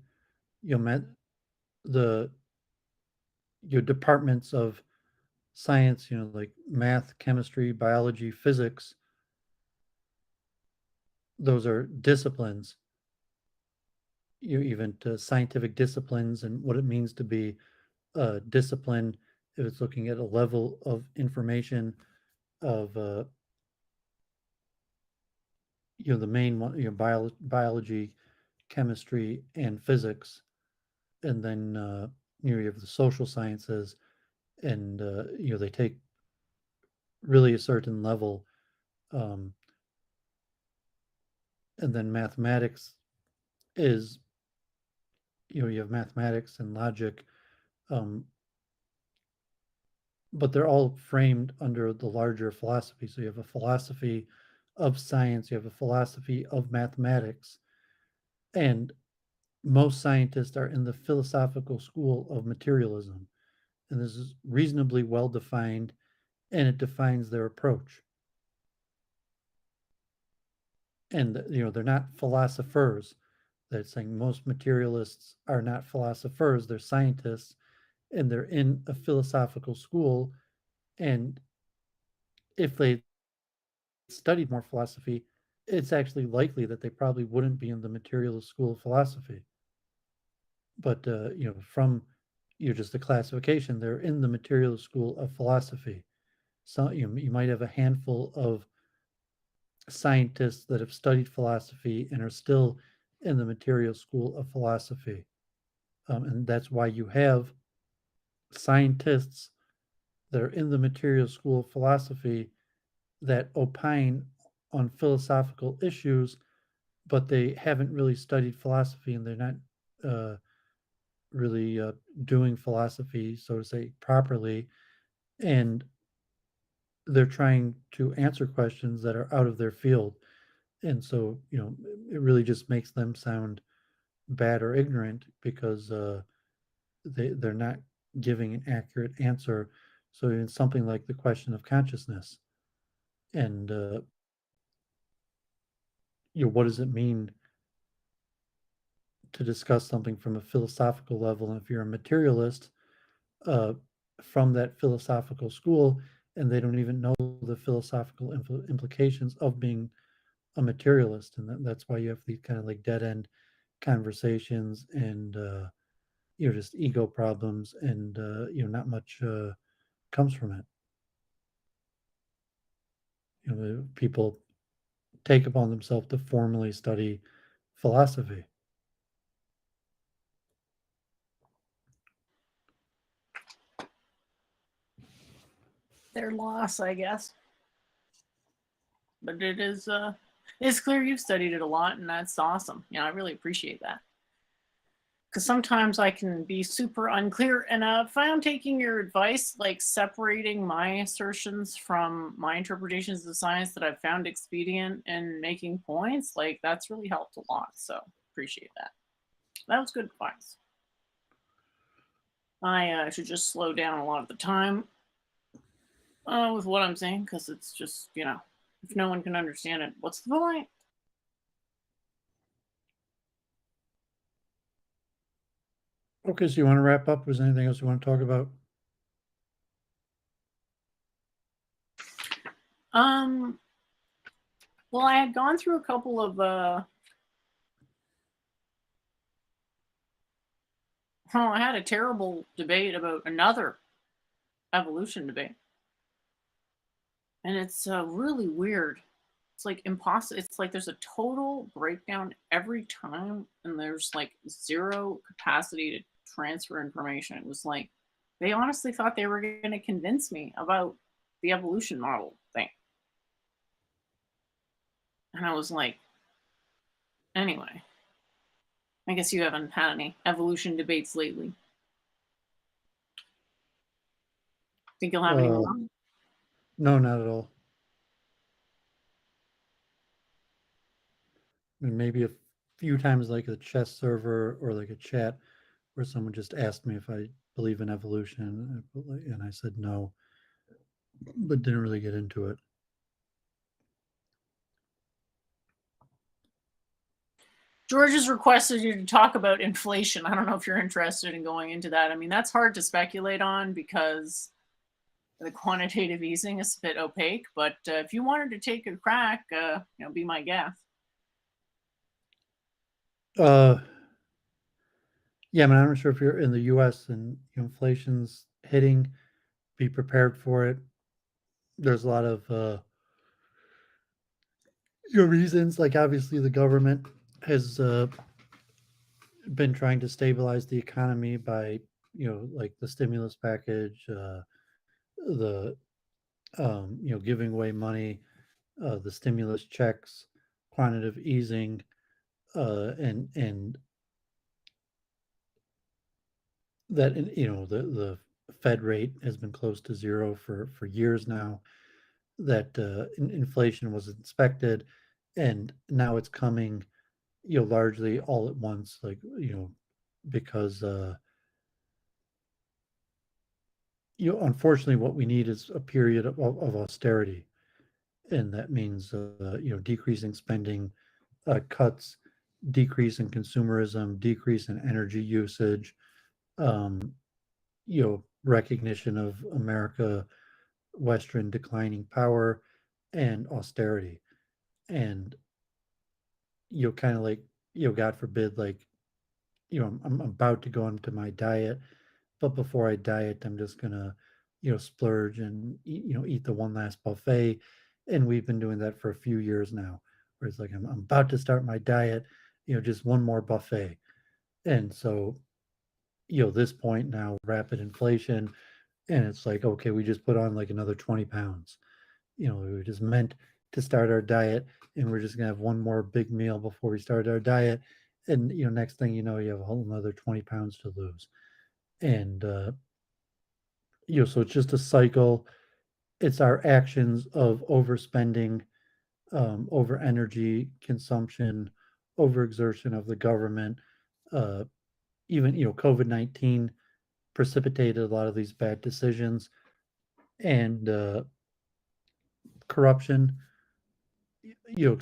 the your departments of science, like math, chemistry, biology, physics, those are disciplines. Even to scientific disciplines and what it means to be a discipline, if it's looking at a level of information of the main one, biology, chemistry, and physics, and then you have the social sciences, and they take really a certain level, um, and then mathematics is you have mathematics and logic, um, but they're all framed under the larger philosophy. So you have a philosophy of science, you have a philosophy of mathematics, and most scientists are in the philosophical school of materialism. And this is reasonably well defined, and it defines their approach. And they're not philosophers. That's saying most materialists are not philosophers, they're scientists, and they're in a philosophical school. And if they studied more philosophy, it's actually likely that they probably wouldn't be in the materialist school of philosophy. But from just the classification, they're in the materialist school of philosophy. So you might have a handful of scientists that have studied philosophy and are still in the material school of philosophy. And that's why you have scientists that are in the material school of philosophy that opine on philosophical issues, but they haven't really studied philosophy, and they're not really doing philosophy, so to say, properly. And they're trying to answer questions that are out of their field. And so, it really just makes them sound bad or ignorant because they're not giving an accurate answer. So in something like the question of consciousness, and what does it mean to discuss something from a philosophical level? And if you're a materialist uh, from that philosophical school, and they don't even know the philosophical implications of being a materialist, and that's why you have these kind of like dead end conversations, and just ego problems, and not much comes from it. People take upon themselves to formally study philosophy. their loss, I guess. But it's clear you've studied it a lot, and that's awesome. I really appreciate that. Because sometimes I can be super unclear. And if I am taking your advice, like separating my assertions from my interpretations of science that I've found expedient and making points, like that's really helped a lot. So appreciate that. That was good advice. I should just slow down a lot of the time with what I'm saying because it's just, if no one can understand it, what's the point? Okay, so you want to wrap up? Was there anything else you want to talk about? Um, well, I had gone through a couple of I had a terrible debate about another evolution debate. And it's really weird. It's like impossible. It's like there's a total breakdown every time, and there's like zero capacity to transfer information. It was like they honestly thought they were going to convince me about the evolution model thing. And I was like, anyway, I guess you haven't had any evolution debates lately. Think you'll have any more? No, not at all. I mean, maybe a few times, like a chess server or like a chat, where someone just asked me if I believe in evolution, and I said no, but didn't really get into it. George has requested you to talk about inflation. I don't know if you're interested in going into that. I mean, that's hard to speculate on because the quantitative easing is a bit opaque. But if you wanted to take a crack, be my guest. Uh, yeah, I mean, I'm not sure if you're in the U.S. and inflation's hitting. Be prepared for it. There's a lot of reasons. Like obviously, the government has been trying to stabilize the economy by like the stimulus package, the giving away money, the stimulus checks, quantitative easing, and that the Fed rate has been close to zero for years now. That inflation was inspected, and now it's coming, largely all at once, like because unfortunately, what we need is a period of austerity, and that means decreasing spending, cuts, decrease in consumerism, decrease in energy usage, um, recognition of America, Western declining power, and austerity, and kind of like God forbid, like I'm about to go into my diet, but before I diet, I'm just gonna splurge and eat the one last buffet, and we've been doing that for a few years now. Where it's like I'm about to start my diet, just one more buffet, and so this point now, rapid inflation, and it's like okay, we just put on like another 20 pounds. We were just meant to start our diet, and we're just gonna have one more big meal before we start our diet, and next thing you know, you have a whole another 20 pounds to lose, and so it's just a cycle. It's our actions of overspending, over energy consumption, overexertion of the government. Uh, Even COVID-19 precipitated a lot of these bad decisions, and corruption. You know,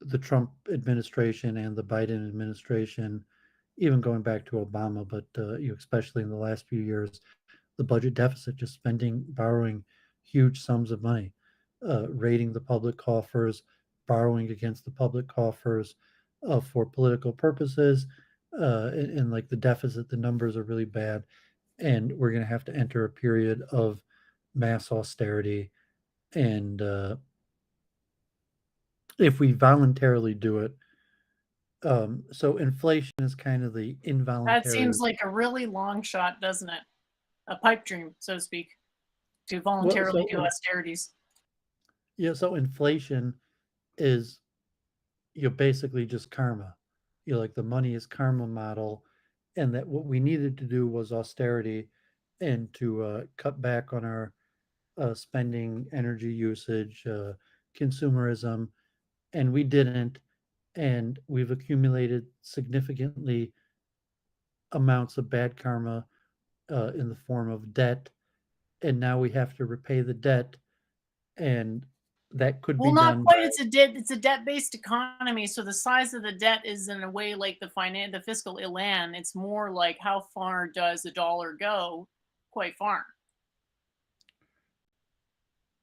the Trump administration and the Biden administration, even going back to Obama, but especially in the last few years, the budget deficit, just spending, borrowing huge sums of money, raiding the public coffers, borrowing against the public coffers for political purposes, and like the deficit, the numbers are really bad, and we're going to have to enter a period of mass austerity, and if we voluntarily do it. So inflation is kind of the That involuntary. seems like a really long shot, doesn't it? A pipe dream, so to speak. to Well, voluntarily so do austerities. yeah, so inflation is basically just karma. Like the money is karma model, and that what we needed to do was austerity and to cut back on our spending, energy usage, consumerism, and we didn't. And we've accumulated significantly amounts of bad karma in the form of debt, and now we have to repay the debt, and that could be Well, not done quite. by. It's a debt-based economy, so the size of the debt is in a way like the fiscal elan. It's more like how far does the dollar go? Quite far.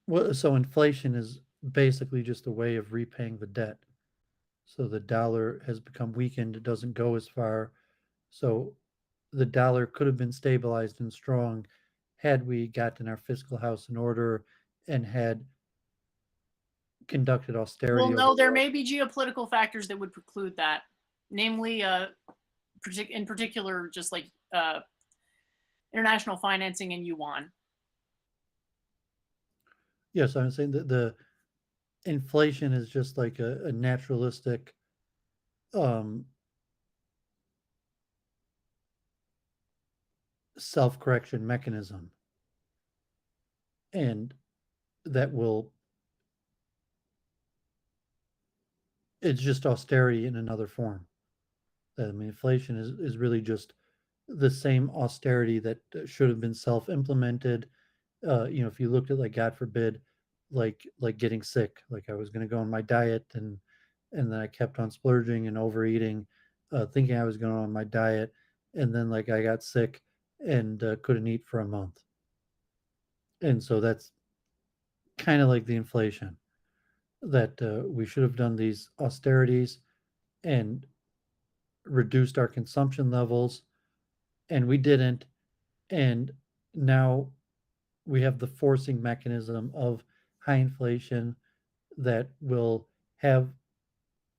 Well, so inflation is basically just a way of repaying the debt. So the dollar has become weakened, it doesn't go as far. So the dollar could have been stabilized and strong had we gotten our fiscal house in order and had conducted Well, austerity over no, the there last. may be geopolitical factors that would preclude that. Namely, in particular, just like international financing in yuan. Yes, I'm saying that the inflation is just like a naturalistic um, self-correction mechanism, and that will it's just austerity in another form. I mean, inflation is really just the same austerity that should have been self-implemented. If you looked at, like, God forbid, like getting sick, like I was going to go on my diet, and then I kept on splurging and overeating, thinking I was going on my diet, and then like I got sick and couldn't eat for a month, and so that's kind of like the inflation that we should have done these austerities and reduced our consumption levels, and we didn't, and now we have the forcing mechanism of high inflation that will have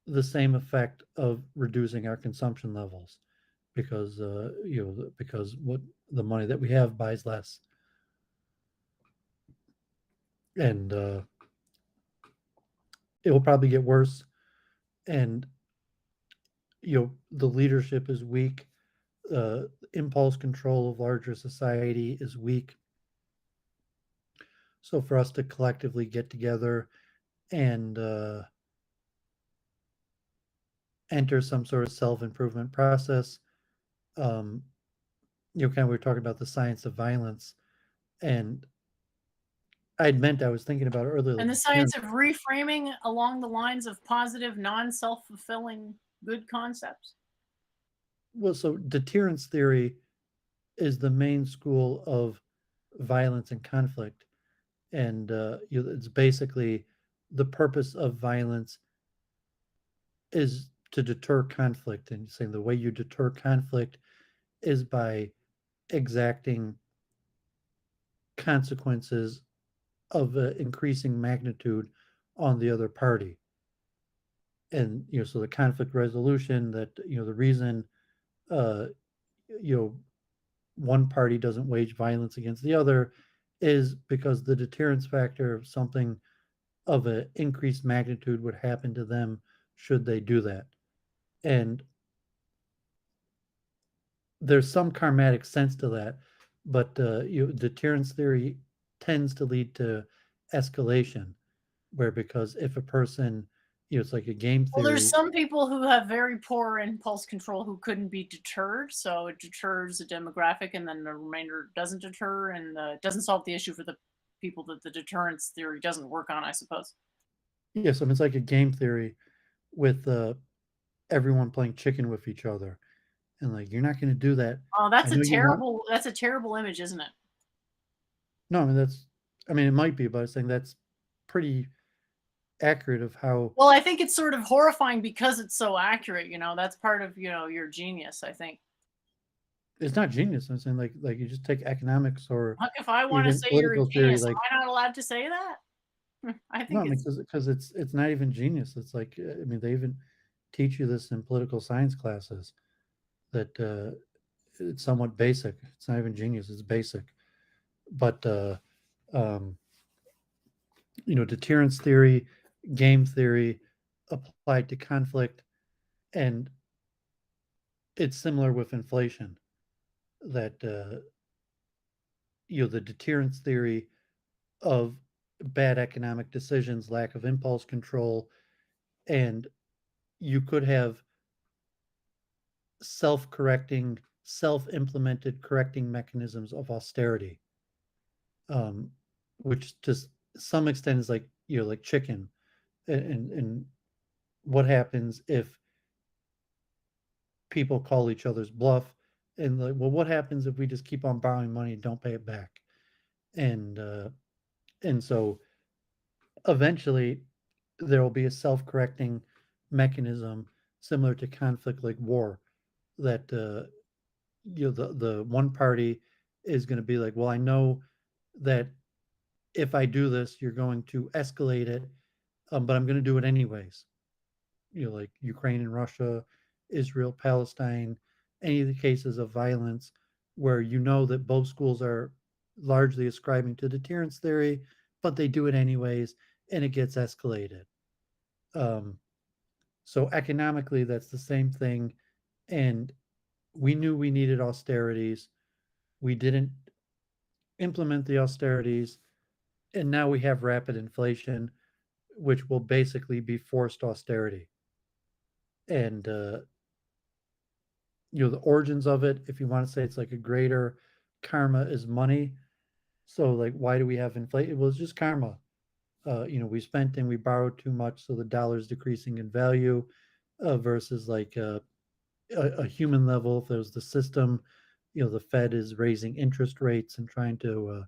the same effect of reducing our consumption levels because because what the money that we have buys less, and it will probably get worse, and the leadership is weak, impulse control of larger society is weak, so for us to collectively get together and enter some sort of self-improvement process. um, kind of we were talking about the science of violence, and I'd meant I was thinking about it earlier, And like the science deterrence. of reframing along the lines of positive, non-self-fulfilling good concepts. Well, so deterrence theory is the main school of violence and conflict, and it's basically the purpose of violence is to deter conflict, and saying the way you deter conflict is by exacting consequences of increasing magnitude on the other party. And so the conflict resolution, that the reason uh you know one party doesn't wage violence against the other is because the deterrence factor of something of an increased magnitude would happen to them should they do that. And there's some karmatic sense to that, but deterrence theory tends to lead to escalation, where because if a person, it's like a game Well, there's theory. some people who have very poor impulse control who couldn't be deterred, so it deters a demographic, and then the remainder doesn't deter, and it doesn't solve the issue for the people that the deterrence theory doesn't work on, I suppose. Yes, I mean, it's like a game theory with everyone playing chicken with each other, and like you're not going to do that. Oh, I know you want. that's a terrible image, isn't it? No, I mean that's. I mean it might be, but I was saying that's pretty accurate of how. Well, I think it's sort of horrifying because it's so accurate, that's part of, your genius, I think. It's not genius. I'm saying like you just take economics or Look, if I wanna even say you're a political theory. genius, Like, am I not allowed to say that? I no, think I mean it's because it's not even genius. It's like I mean they even teach you this in political science classes that it's somewhat basic. It's not even genius. It's basic, but Um, deterrence theory, game theory applied to conflict, and it's similar with inflation. That the deterrence theory of bad economic decisions, lack of impulse control, and you could have self-correcting, self-implemented correcting mechanisms of austerity, um, which to some extent is like like chicken, and what happens if people call each other's bluff, and like, well, what happens if we just keep on borrowing money and don't pay it back, and so eventually there will be a self-correcting mechanism similar to conflict like war, that the one party is going to be like, well, I know that if I do this you're going to escalate it, but I'm going to do it anyways. Like Ukraine and Russia, Israel, Palestine, any of the cases of violence where that both schools are largely ascribing to deterrence theory, but they do it anyways and it gets escalated. Um, so economically, that's the same thing. And we knew we needed austerities. We didn't implement the austerities. And now we have rapid inflation, which will basically be forced austerity. And the origins of it, if you want to say it's like a greater karma is money. So like, why do we have inflation? Well, it's just karma. We spent and we borrowed too much, so the dollar is decreasing in value, versus like a human level. If there's the system, the Fed is raising interest rates and trying to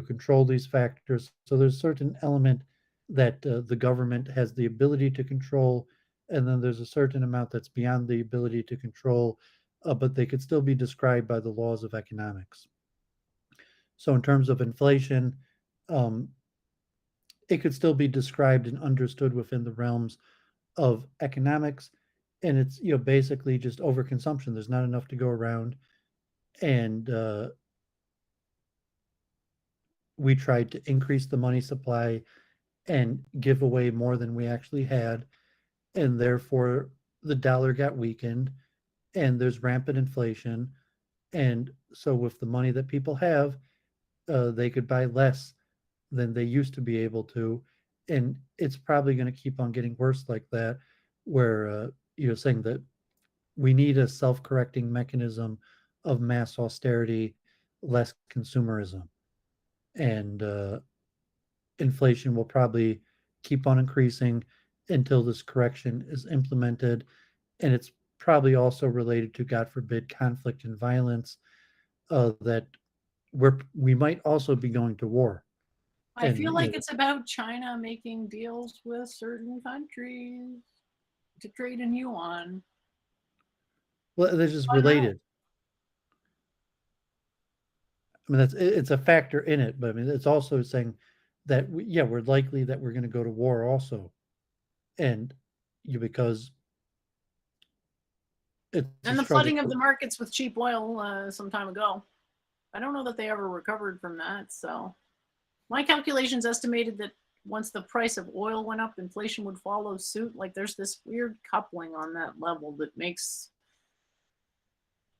control these factors. So there's a certain element that the government has the ability to control, and then there's a certain amount that's beyond the ability to control, but they could still be described by the laws of economics. So in terms of inflation, um, it could still be described and understood within the realms of economics, and it's basically just overconsumption. There's not enough to go around, and we tried to increase the money supply and give away more than we actually had, and therefore the dollar got weakened, and there's rampant inflation, and so with the money that people have, they could buy less than they used to be able to, and it's probably going to keep on getting worse like that, where saying that we need a self-correcting mechanism of mass austerity, less consumerism, and inflation will probably keep on increasing until this correction is implemented. And it's probably also related to, God forbid, conflict and violence, that we might also be going to war. I And feel like it's about China making deals with certain countries to trade in yuan. well, they're just Why not? related. I mean, it's a factor in it, but I mean, it's also saying that we're likely that we're going to go to war also, and because it's a And the struggle. flooding of the markets with cheap oil some time ago. I don't know that they ever recovered from that. So my calculations estimated that once the price of oil went up, inflation would follow suit. Like there's this weird coupling on that level that makes,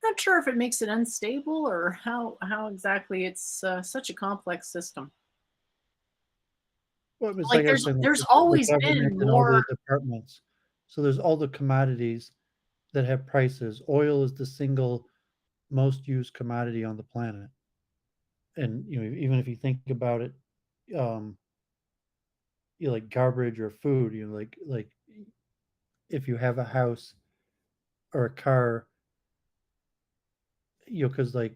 not sure if it makes it unstable or how exactly. It's such a complex system. Well, it's Like like I was saying, there's the always government been and all more. the departments. So there's all the commodities that have prices. Oil is the single most used commodity on the planet, and even if you think about it, um, like garbage or food, like if you have a house or a car, because like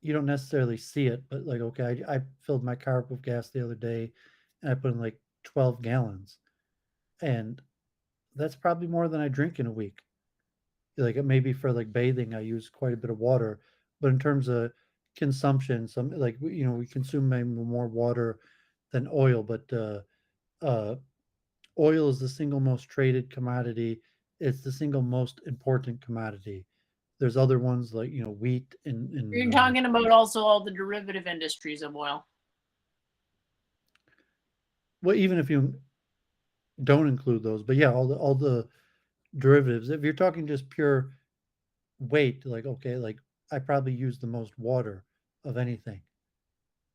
you don't necessarily see it, but like, okay, I filled my car up with gas the other day, and I put in like 12 gallons, and that's probably more than I drink in a week. Like maybe for like bathing, I use quite a bit of water, but in terms of consumption, some like we consume maybe more water than oil, but uh, oil is the single most traded commodity. It's the single most important commodity. There's other ones like wheat and You're talking about also all the derivative industries of oil. well, even if you don't include those, but yeah, all the derivatives. If you're talking just pure weight, like okay, like I probably use the most water of anything.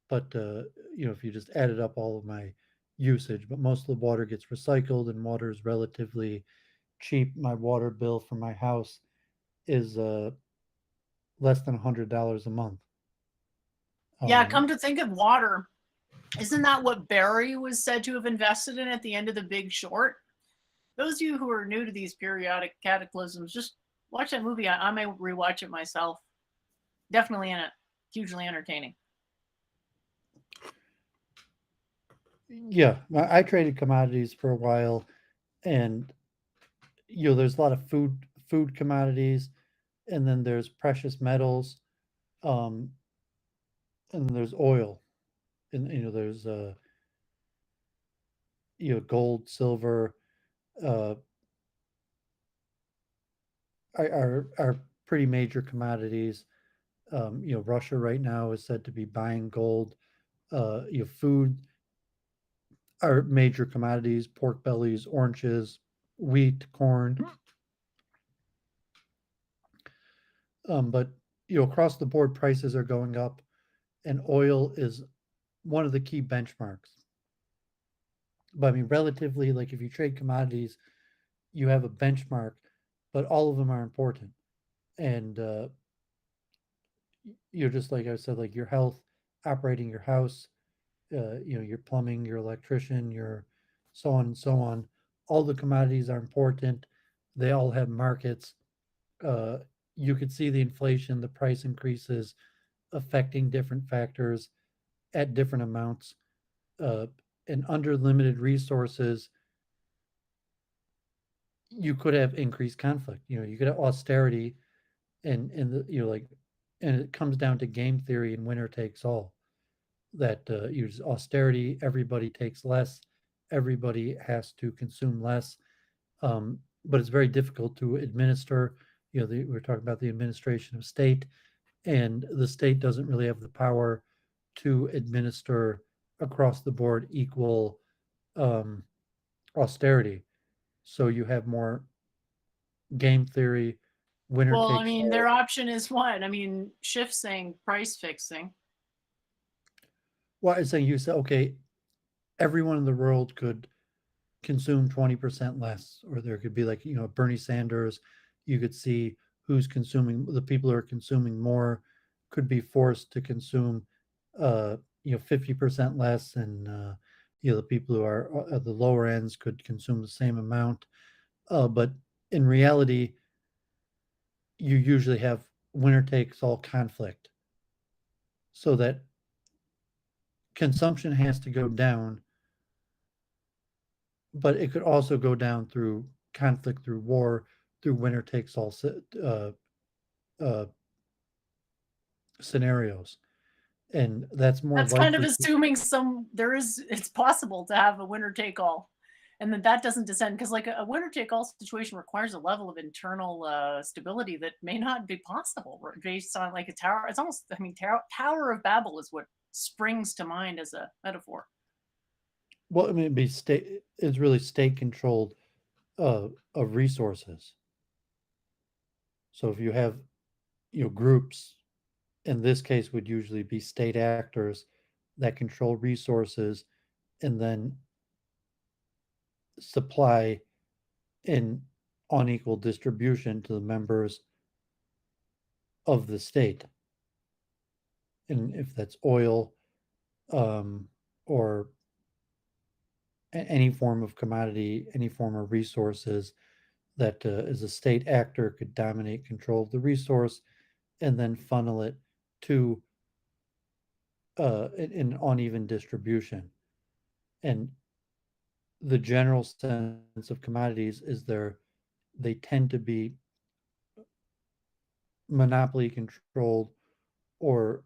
But if you just added up all of my usage, but most of the water gets recycled, and water is relatively cheap. My water bill for my house is less than $100 a month. Yeah, Um, come to think of water, isn't that what Barry was said to have invested in at the end of The Big Short? Those of you who are new to these periodic cataclysms, just watch that movie. I may rewatch it myself. Definitely in it. Hugely entertaining. yeah, I traded commodities for a while, and there's a lot of food commodities, and then there's precious metals, um, and then there's oil, and there's gold, silver, uh, are pretty major commodities. Russia right now is said to be buying gold. Food are major commodities: pork bellies, oranges, wheat, corn. But across the board, prices are going up, and oil is one of the key benchmarks. But I mean, relatively, like if you trade commodities, you have a benchmark, but all of them are important. And just like I said, like your health, operating your house, your plumbing, your electrician, your so on and so on. All the commodities are important. They all have markets. Uh, you could see the inflation, the price increases affecting different factors at different amounts. Uh, and under limited resources, you could have increased conflict. You could have austerity, and and it comes down to game theory and winner takes all. That use austerity, everybody takes less, everybody has to consume less, but it's very difficult to administer. We're talking about the administration of state, and the state doesn't really have the power to administer across the board equal um, austerity. So you have more game theory, winner Well, I takes mean, their all. option is what? I mean, shift saying price fixing. Well, I'm saying you say, okay, everyone in the world could consume 20% less, or there could be like Bernie Sanders. You could see who's consuming, the people who are consuming more could be forced to consume 50% less, and the people who are at the lower ends could consume the same amount. But in reality, you usually have winner takes all conflict, so that consumption has to go down, but it could also go down through conflict, through war, through winner takes all uh, scenarios, and that's more That's kind of likely. assuming it's possible to have a winner take all, and that doesn't descend, because like a winner take all situation requires a level of internal stability that may not be possible based on like a tower. It's almost, I mean, Tower of Babel is what springs to mind as a metaphor. Well, I mean, it'd be state. It's really state controlled of resources. So if you have groups, in this case, would usually be state actors that control resources and then supply in unequal distribution to the members of the state. And if that's oil, um, or any form of commodity, any form of resources, that as a state actor could dominate control of the resource and then funnel it to an uneven distribution. And the general sense of commodities is they tend to be monopoly controlled or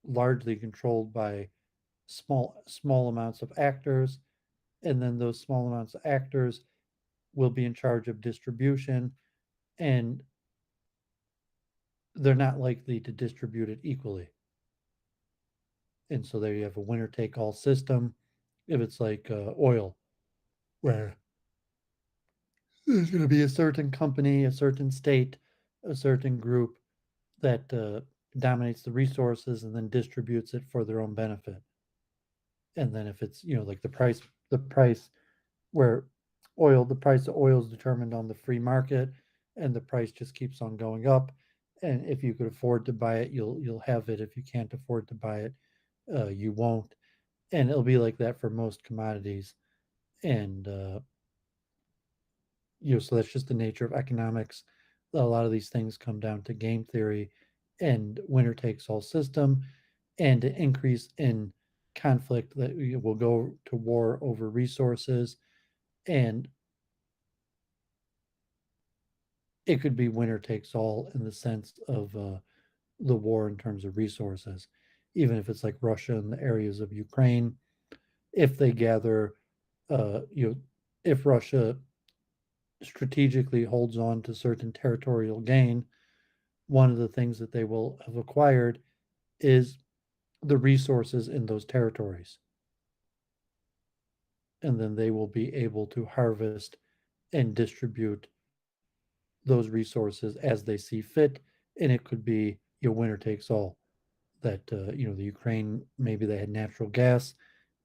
largely controlled by small amounts of actors, and then those small amounts of actors will be in charge of distribution, and they're not likely to distribute it equally. And so there you have a winner take all system If it's like oil, where there's going to be a certain company, a certain state, a certain group that dominates the resources and then distributes it for their own benefit. And then if it's like the price where the price of oil is determined on the free market, and the price just keeps on going up. And if you could afford to buy it, you'll have it. If you can't afford to buy it, you won't. And it'll be like that for most commodities. And so that's just the nature of economics. A lot of these things come down to game theory and winner takes all system, and an increase in conflict that will go to war over resources. And it could be winner takes all in the sense of the war in terms of resources, even if it's like Russia in the areas of Ukraine. If they gather, uh, you know, if Russia strategically holds on to certain territorial gain, one of the things that they will have acquired is the resources in those territories. And then they will be able to harvest and distribute those resources as they see fit. And it could be winner takes all. That the Ukraine, maybe they had natural gas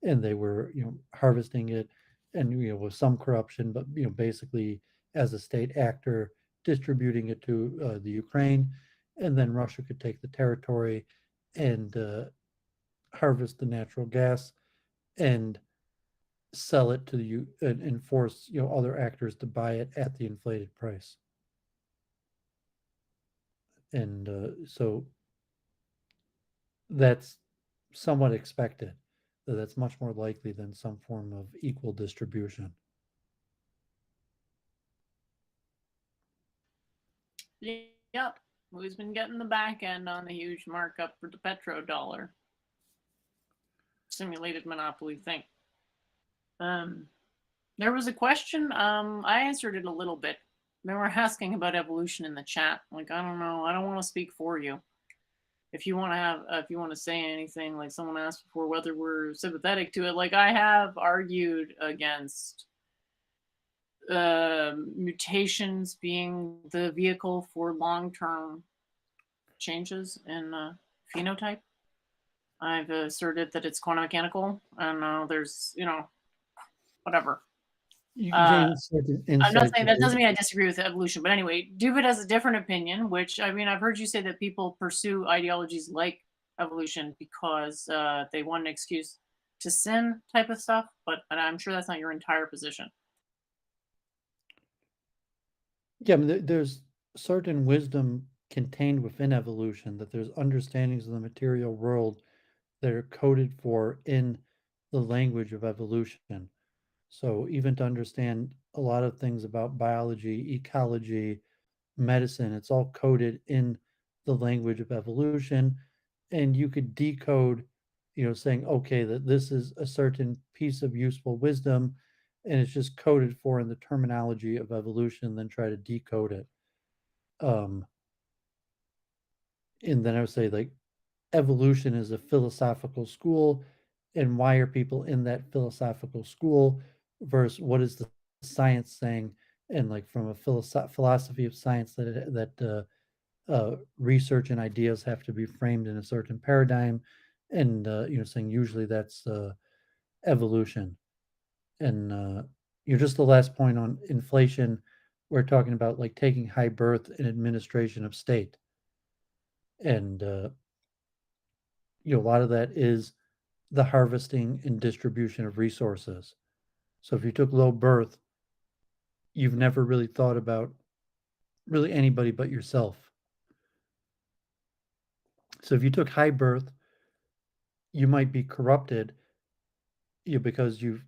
and they were harvesting it, and with some corruption, but basically as a state actor distributing it to the Ukraine, and then Russia could take the territory and harvest the natural gas and sell it to and force other actors to buy it at the inflated price. And so that's somewhat expected. That's much more likely than some form of equal distribution. Yep. Who's been getting the back end on the huge markup for the petrodollar? Simulated monopoly thing. There was a question. I answered it a little bit. They were asking about evolution in the chat. Like, I don't know. I don't want to speak for you. If you want to if you want to say anything, like someone asked before, whether we're sympathetic to it. Like, I have argued against mutations being the vehicle for long-term changes in phenotype. I've asserted that it's quantum mechanical, and there's, whatever. You can gain certain I'm not insights. saying that doesn't mean I disagree with evolution, but anyway, Doovid has a different opinion, which I mean, I've heard you say that people pursue ideologies like evolution because they want an excuse to sin type of stuff, but I'm sure that's not your entire position. Yeah, I mean, there's certain wisdom contained within evolution, that there's understandings of the material world that are coded for in the language of evolution. So even to understand a lot of things about biology, ecology, medicine, it's all coded in the language of evolution. And you could decode, saying, okay, that this is a certain piece of useful wisdom, and it's just coded for in the terminology of evolution, then try to decode it. Um, and then I would say, like, evolution is a philosophical school, and why are people in that philosophical school versus what is the science saying, and like from a philosophy of science that research and ideas have to be framed in a certain paradigm, and saying usually that's evolution. And just the last point on inflation, we're talking about like taking high birth and administration of state, and a lot of that is the harvesting and distribution of resources. So if you took low birth, you've never really thought about really anybody but yourself. So if you took high birth, you might be corrupted, because you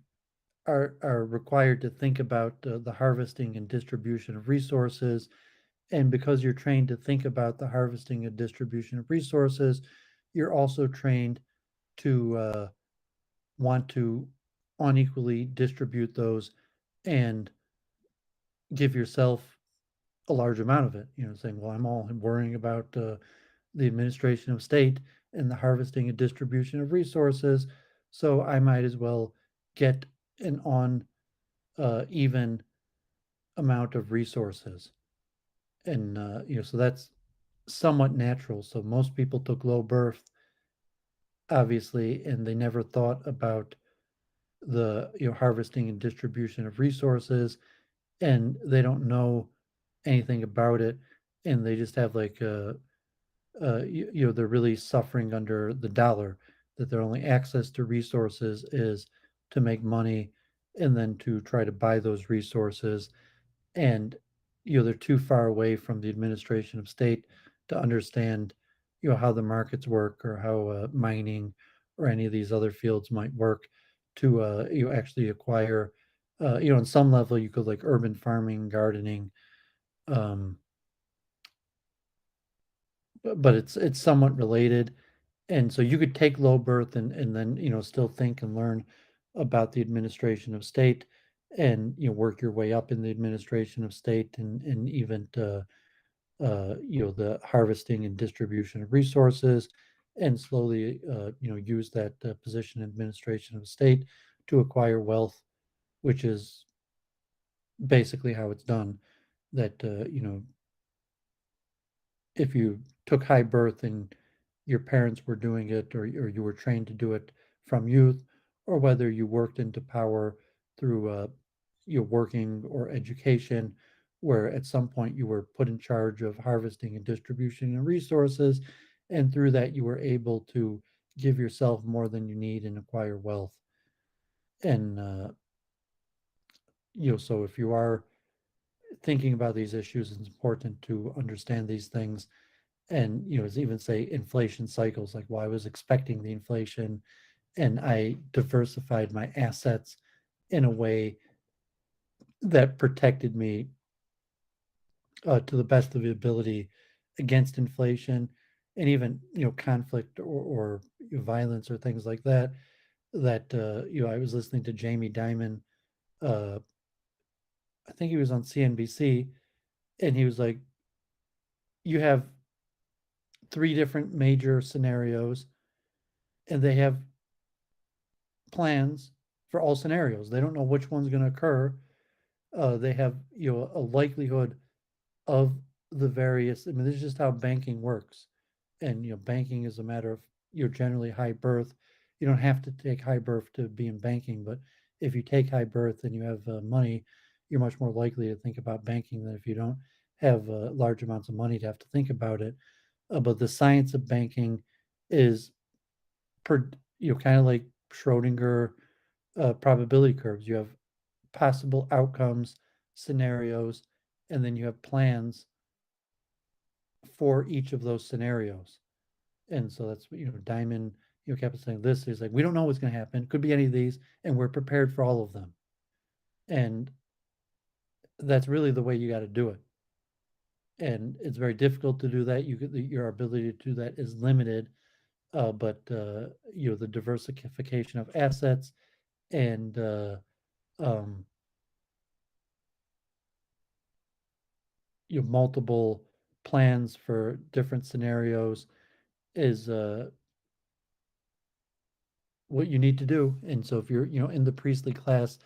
are required to think about the harvesting and distribution of resources. And because you're trained to think about the harvesting and distribution of resources, you're also trained to want to unequally distribute those and give yourself a large amount of it, saying, well, I'm all worrying about the administration of state and the harvesting and distribution of resources, so I might as well get an on even amount of resources. And so that's somewhat natural. So most people took low birth, obviously, and they never thought about the harvesting and distribution of resources, and they don't know anything about it, and they just have like they're really suffering under the dollar, that their only access to resources is to make money and then to try to buy those resources. And they're too far away from the administration of state to understand how the markets work, or how mining or any of these other fields might work, to actually acquire on some level you could, like, urban farming, gardening, um but it's somewhat related. And so you could take low birth and then still think and learn about the administration of state, and work your way up in the administration of state, and even the harvesting and distribution of resources, and slowly use that position in administration of state to acquire wealth, which is basically how it's done. That if you took high birth and your parents were doing it, or you were trained to do it from youth, or whether you worked into power through your working or education, where at some point you were put in charge of harvesting and distribution of resources, and through that you were able to give yourself more than you need and acquire wealth. And so if you are thinking about these issues, it's important to understand these things. And as even say inflation cycles, like, well, I was expecting the inflation and I diversified my assets in a way that protected me to the best of the ability against inflation, and even conflict, or violence, or things like that. That I was listening to Jamie Dimon, uh I think he was on CNBC, and he was like, you have three different major scenarios, and they have plans for all scenarios. They don't know which one's going to occur. They have a likelihood of the various. I mean, this is just how banking works, and banking is a matter of generally high birth. You don't have to take high birth to be in banking, but if you take high birth and you have money, you're much more likely to think about banking than if you don't have large amounts of money to have to think about it. But the science of banking is per kind of like Schrodinger probability curves. You have possible outcomes, scenarios, and then you have plans for each of those scenarios. And so that's what Diamond kept saying. This is like, we don't know what's going to happen. It could be any of these, and we're prepared for all of them. And that's really the way you got to do it. And it's very difficult to do that. Your ability to do that is limited, but the diversification of assets, and um, multiple plans for different scenarios is what you need to do. And so if you're in the priestly class,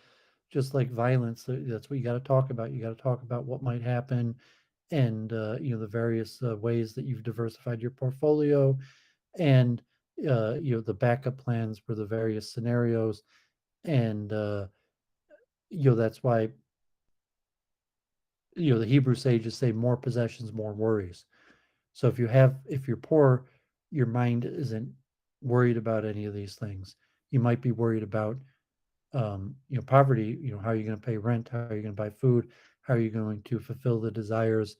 just like violence, that's what you got to talk about. You got to talk about what might happen, and the various ways that you've diversified your portfolio, and the backup plans for the various scenarios. And that's why the Hebrew sages say more possessions, more worries. So if you're poor, your mind isn't worried about any of these things. You might be worried about poverty. How are you going to pay rent? How are you going to buy food? How are you going to fulfill the desires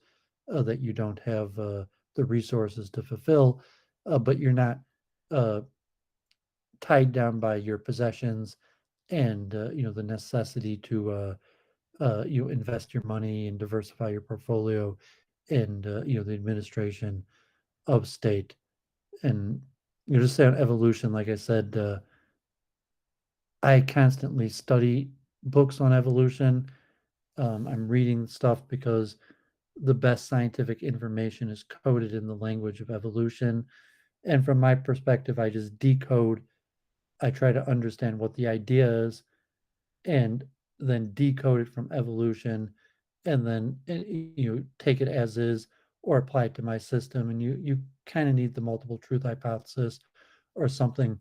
that you don't have the resources to fulfill? But you're not uh, tied down by your possessions, and the necessity to invest your money and diversify your portfolio, and the administration of state. And just say on evolution, like I said, I constantly study books on evolution. I'm reading stuff because the best scientific information is coded in the language of evolution. And from my perspective, I just decode. I try to understand what the idea is, and then decode it from evolution, and then take it as is or apply it to my system. And you kind of need the multiple truth hypothesis or something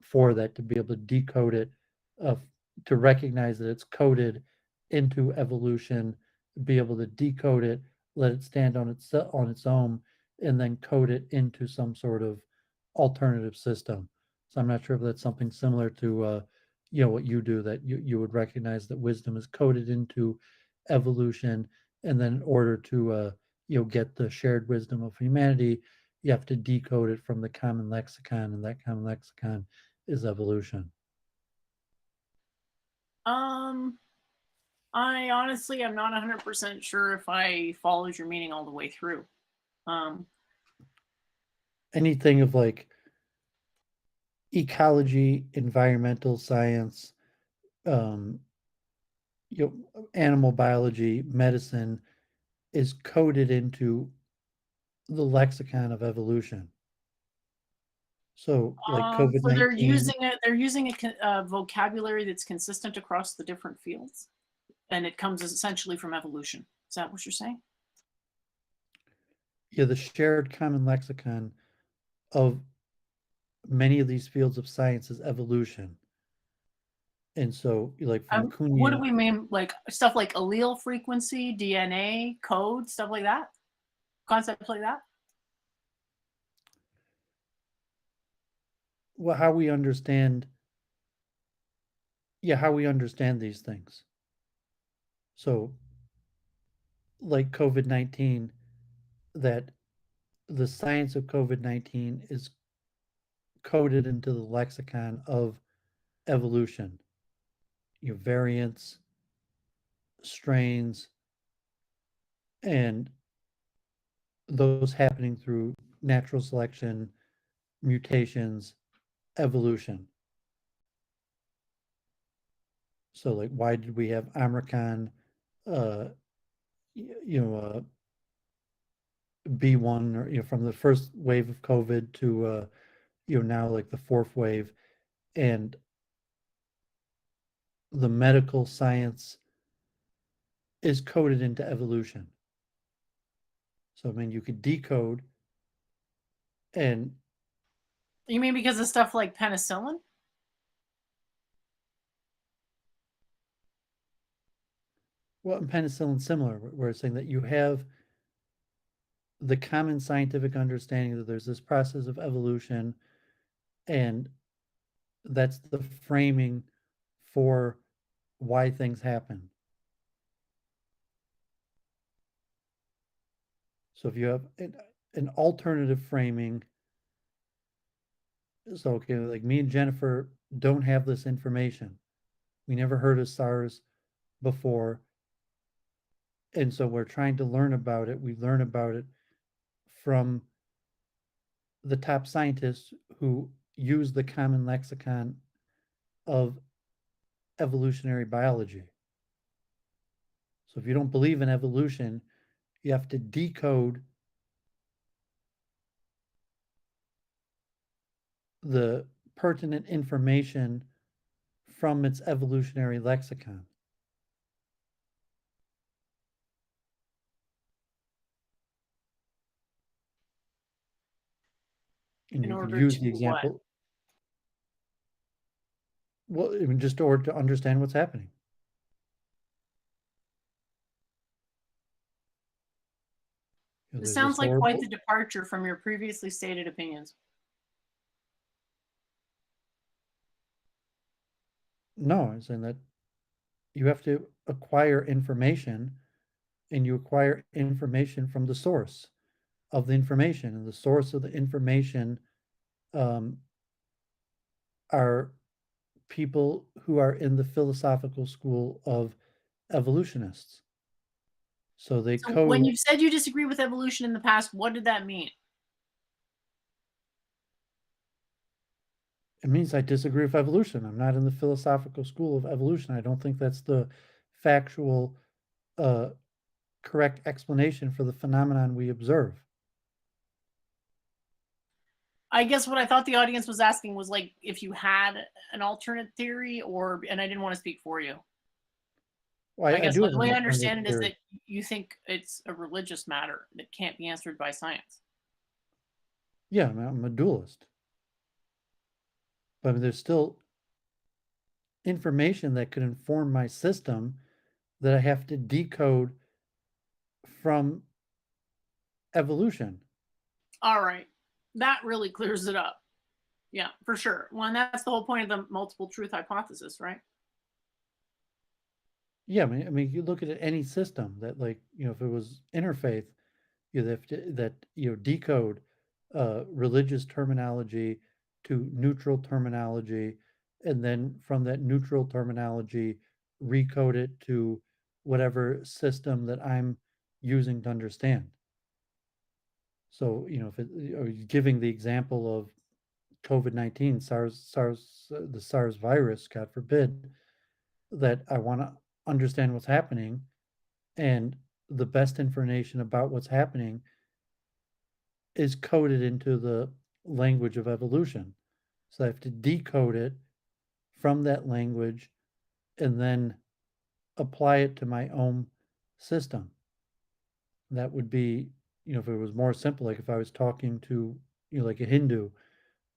for that to be able to decode it, uh, to recognize that it's coded into evolution, be able to decode it, let it stand on its own, and then code it into some sort of alternative system. So I'm not sure if that's something similar to what you do, that you would recognize that wisdom is coded into evolution, and then in order to get the shared wisdom of humanity, you have to decode it from the common lexicon, and that common lexicon is evolution. Um, I honestly am not 100% sure if I followed your meaning all the way through. Um, Anything of like ecology, environmental science, um, animal biology, medicine is coded into the lexicon of evolution. So, like COVID so they're 19, using a vocabulary that's consistent across the different fields, and it comes essentially from evolution. Is that what you're saying? yeah, the shared common lexicon of many of these fields of science is evolution. And so, like from What do Kunia, we mean? Like stuff like allele frequency, DNA, code, stuff like that? Concepts like that? well, how we understand, yeah, how we understand these things. So, like COVID 19, that the science of COVID 19 is coded into the lexicon of evolution, variants, strains, and those happening through natural selection, mutations, evolution. So, like, why did we have Omicron, uh, B1, or from the first wave of COVID to now like the fourth wave, and the medical science is coded into evolution. So I mean, you could decode and You mean because of stuff like penicillin? well, and penicillin similar, where it's saying that you have the common scientific understanding that there's this process of evolution, and that's the framing for why things happen. So if you have an alternative framing, so okay, like me and Jennifer don't have this information. We never heard of SARS before. And so we're trying to learn about it. We learn about it from the top scientists who use the common lexicon of evolutionary biology. So if you don't believe in evolution, you have to decode the pertinent information from its evolutionary lexicon. And In you could order use to the what? example, well, I mean, just in order to understand what's happening. This There's this sounds like quite the horrible, departure from your previously stated opinions. no, I'm saying that you have to acquire information, and you acquire information from the source of the information. And the source of the information um, are people who are in the philosophical school of evolutionists. So they So when code, you've said you disagree with evolution in the past, what did that mean? it means I disagree with evolution. I'm not in the philosophical school of evolution. I don't think that's the factual, uh, correct explanation for the phenomenon we observe. I guess what I thought the audience was asking was like if you had an alternate theory, or and I didn't want to speak for you. Well, I I guess do like, have the an way I alternative understand it is theory. that you think it's a religious matter that can't be answered by science. Yeah, I'm a dualist, but I mean, there's still information that could inform my system that I have to decode from evolution. All right. That really clears it up. Yeah, for sure. Well, and that's the whole point of the multiple truth hypothesis, right? Yeah, I mean, you look at any system that, like, if it was interfaith, you have to, that decode religious terminology to neutral terminology, and then from that neutral terminology, recode it to whatever system that I'm using to understand. So, if giving the example of COVID-19, the SARS virus, God forbid, that I want to understand what's happening, and the best information about what's happening is coded into the language of evolution. So I have to decode it from that language and then apply it to my own system. That would be, if it was more simple, like if I was talking to, like a Hindu,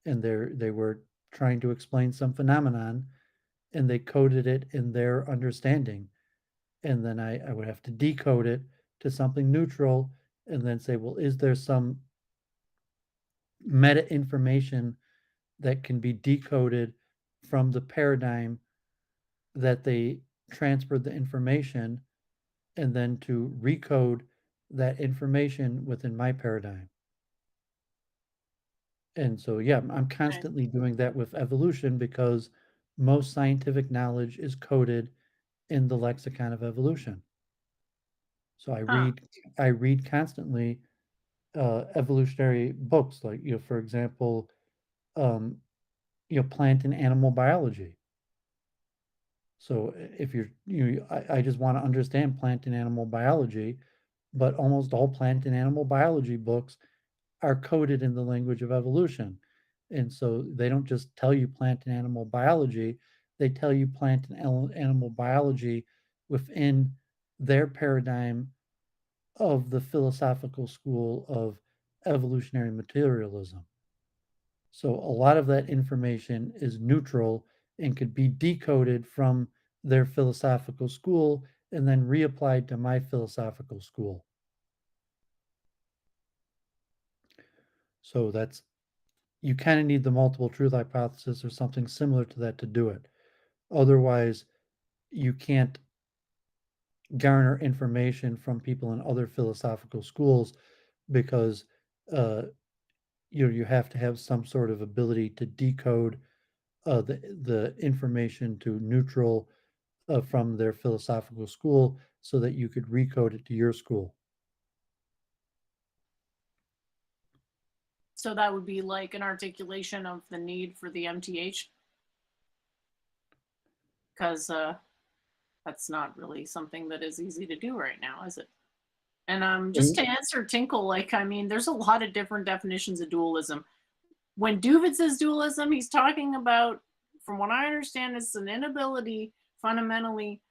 and they were trying to explain some phenomenon, and they coded it in their understanding. And then I would have to decode it to something neutral, and then say, well, is there some meta information that can be decoded from the paradigm that they transferred the information, and then to recode that information within my paradigm. And so, yeah, I'm Okay. constantly doing that with evolution because most scientific knowledge is coded in the lexicon of evolution. So Huh. I read constantly evolutionary books, like, for example, um, plant and animal biology. So if I just want to understand plant and animal biology, but almost all plant and animal biology books are coded in the language of evolution. And so they don't just tell you plant and animal biology, they tell you plant and animal biology within their paradigm of the philosophical school of evolutionary materialism. So a lot of that information is neutral and could be decoded from their philosophical school and then reapplied to my philosophical school. So that's you kind of need the multiple truth hypothesis or something similar to that to do it. Otherwise, you can't garner information from people in other philosophical schools because uh, you have to have some sort of ability to decode the information to neutral from their philosophical school so that you could recode it to your school. So that would be like an articulation of the need for the MTH, because that's not really something that is easy to do right now, is it? And just And to answer Tinkle, like, I mean, there's a lot of different definitions of dualism. When Doovid says dualism, he's talking about, from what I understand, it's an inability fundamentally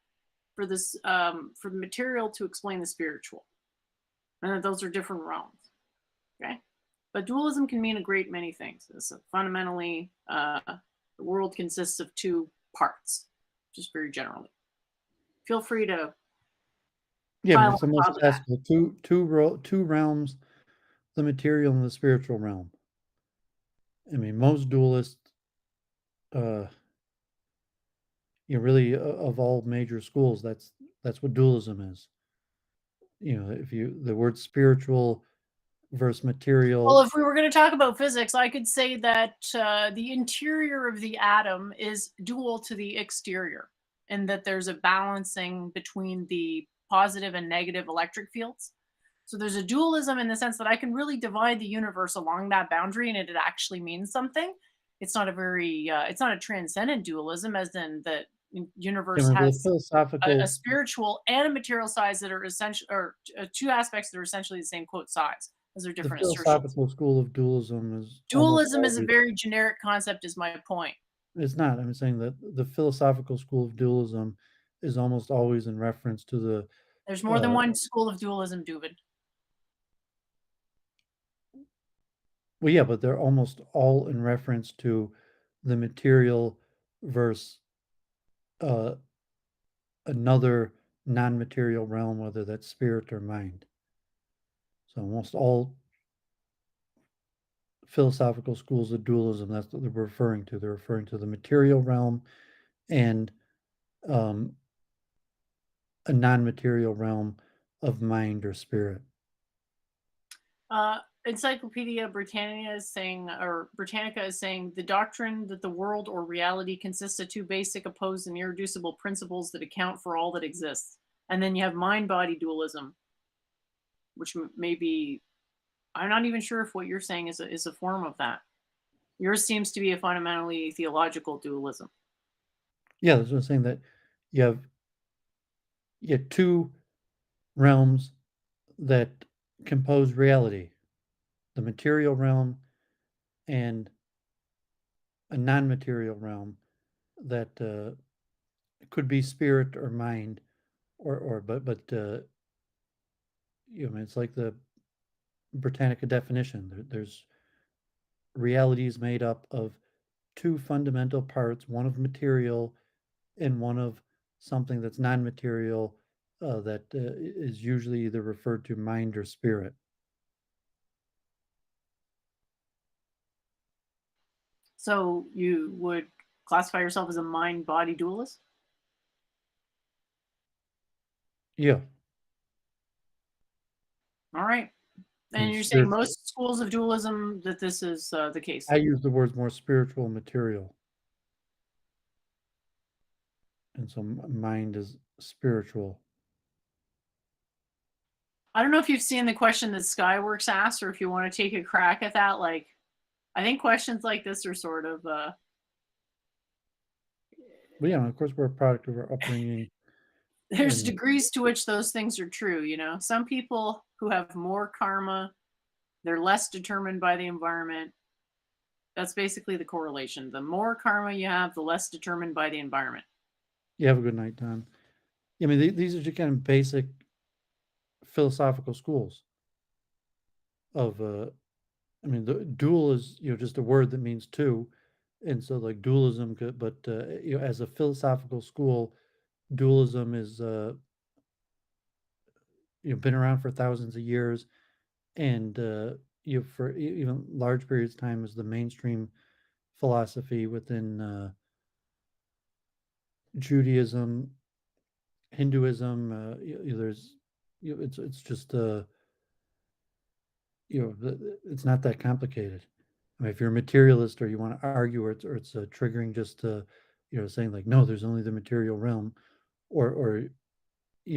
for this for the material to explain the spiritual, and that those are different realms. Okay, but dualism can mean a great many things. It's fundamentally, the world consists of two parts, just very generally. Feel free to yeah, I mean, pile it's on almost top of that. classical two realms, the material and the spiritual realm. I mean, most dualists, uh, really of all major schools, that's what dualism is. If you the word spiritual versus Well, material. if we were going to talk about physics, I could say that the interior of the atom is dual to the exterior, and that there's a balancing between the positive and negative electric fields. So there's a dualism in the sense that I can really divide the universe along that boundary, and it actually means something. It's not a very, it's not a transcendent dualism, as in the I universe mean, the has a philosophical spiritual and a material size that are essential, or two aspects that are essentially the same quote size. Those are The different assertions. philosophical school of dualism is almost Dualism is a always. very generic concept is my point. It's not. I'm saying that the philosophical school of dualism is almost always in reference to the. There's more than Uh, one school of dualism, Doovid. well, yeah, but they're almost all in reference to the material versus uh, another non-material realm, whether that's spirit or mind. So almost all philosophical schools of dualism, that's what they're referring to. They're referring to the material realm and um, a non-material realm of mind or spirit. Encyclopedia Britannica is saying, or Britannica is saying, the doctrine that the world or reality consists of two basic, opposed, and irreducible principles that account for all that exists. And then you have mind-body dualism, which may be. I'm not even sure if what you're saying is a form of that. Yours seems to be a fundamentally theological dualism. Yeah, that's what I'm saying. That you have two realms that compose reality: the material realm and a non-material realm that could be spirit or mind, or it's like the Britannica definition. There's reality is made up of two fundamental parts: one of material and one of something that's non-material, that is usually either referred to mind or spirit. So you would classify yourself as a mind-body dualist? Yeah, All right. And and you're saying spiritual. most schools of dualism that this is the case. I use the words more spiritual material, and so mind is spiritual. I don't know if you've seen the question that Skyworks asked, or if you want to take a crack at that. Like, I think questions like this are sort of But yeah, of course, we're a product of our upbringing, there's and degrees to which those things are true. Some people who have more karma, they're less determined by the environment. That's basically the correlation. The more karma you have, the less determined by the environment. you have a good night, Don. I mean, these are just kind of basic philosophical schools of. I mean, the dual is just a word that means two, and so like dualism could, but as a philosophical school, dualism is been around for thousands of years, and for even large periods of time as the mainstream philosophy within Judaism, Hinduism. There's it's just it's not that complicated. I mean, if you're a materialist or you want to argue, or it's triggering just saying like no, there's only the material realm, or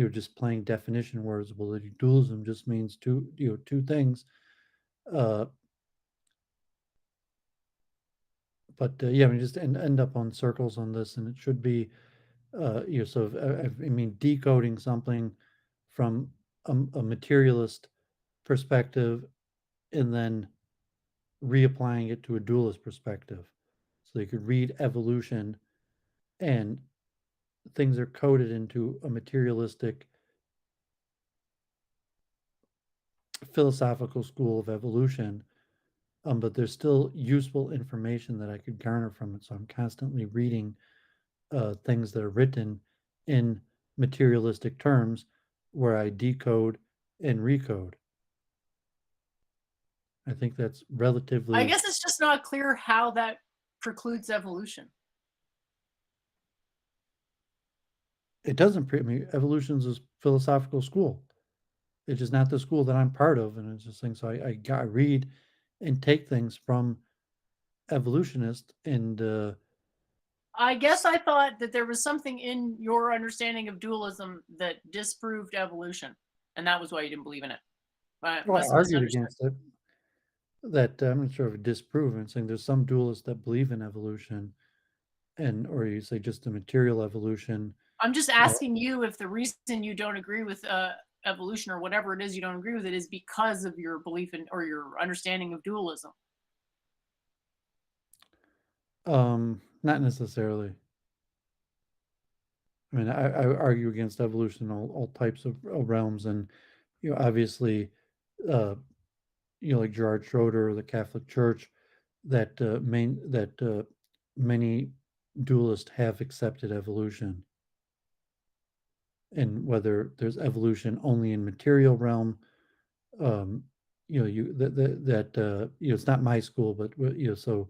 just playing definition words. Well, dualism just means two things. Uh, but yeah, I mean, just end up on circles on this, and it should be so I mean, decoding something from a materialist perspective and then reapplying it to a dualist perspective. So you could read evolution and things are coded into a materialistic philosophical school of evolution, but there's still useful information that I could garner from it. So I'm constantly reading things that are written in materialistic terms where I decode and recode. I think that's I relatively. guess it's just not clear how that precludes evolution. It doesn't. I mean, evolution's a philosophical school. It's just not the school that I'm part of, and it's just things. So I read and take things from evolutionists, and I guess I thought that there was something in your understanding of dualism that disproved evolution, and that was why you didn't believe in it. I well, I must have argued misunderstood. against it. That I'm not sure if it disproven, saying there's some dualists that believe in evolution, and or you say just the material evolution. I'm just Uh, asking you if the reason you don't agree with evolution or whatever it is you don't agree with it is because of your belief in or your understanding of dualism. Not necessarily. I mean, I argue against evolution in all types of realms, and obviously, uh, like Gerard Schroeder or the Catholic Church, that many dualists have accepted evolution, and whether there's evolution only in material realm, um, you it's not my school, but so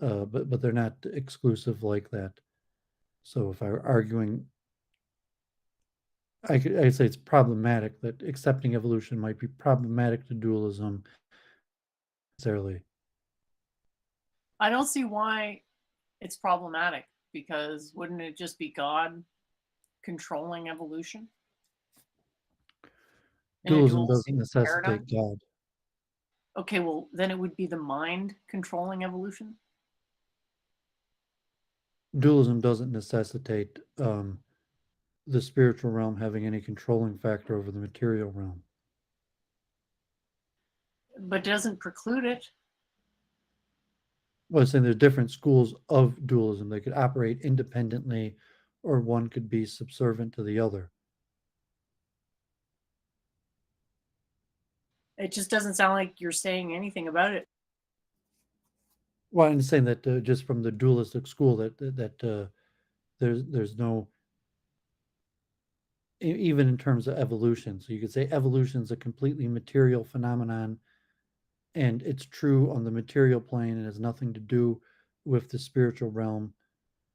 but they're not exclusive like that. So if I were arguing, I'd say it's problematic that accepting evolution might be problematic to dualism necessarily. I don't see why it's problematic because wouldn't it just be God controlling evolution in a Dualism doesn't dualistic necessitate paradigm? God. Okay, well, then it would be the mind controlling evolution. Dualism doesn't necessitate the spiritual realm having any controlling factor over the material realm. But doesn't preclude it. Well, I'm saying there's different schools of dualism. They could operate independently, or one could be subservient to the other. It just doesn't sound like you're saying anything about it. Well, I'm saying that just from the dualistic school, that there's no even in terms of evolution. So you could say evolution is a completely material phenomenon, and it's true on the material plane and has nothing to do with the spiritual realm.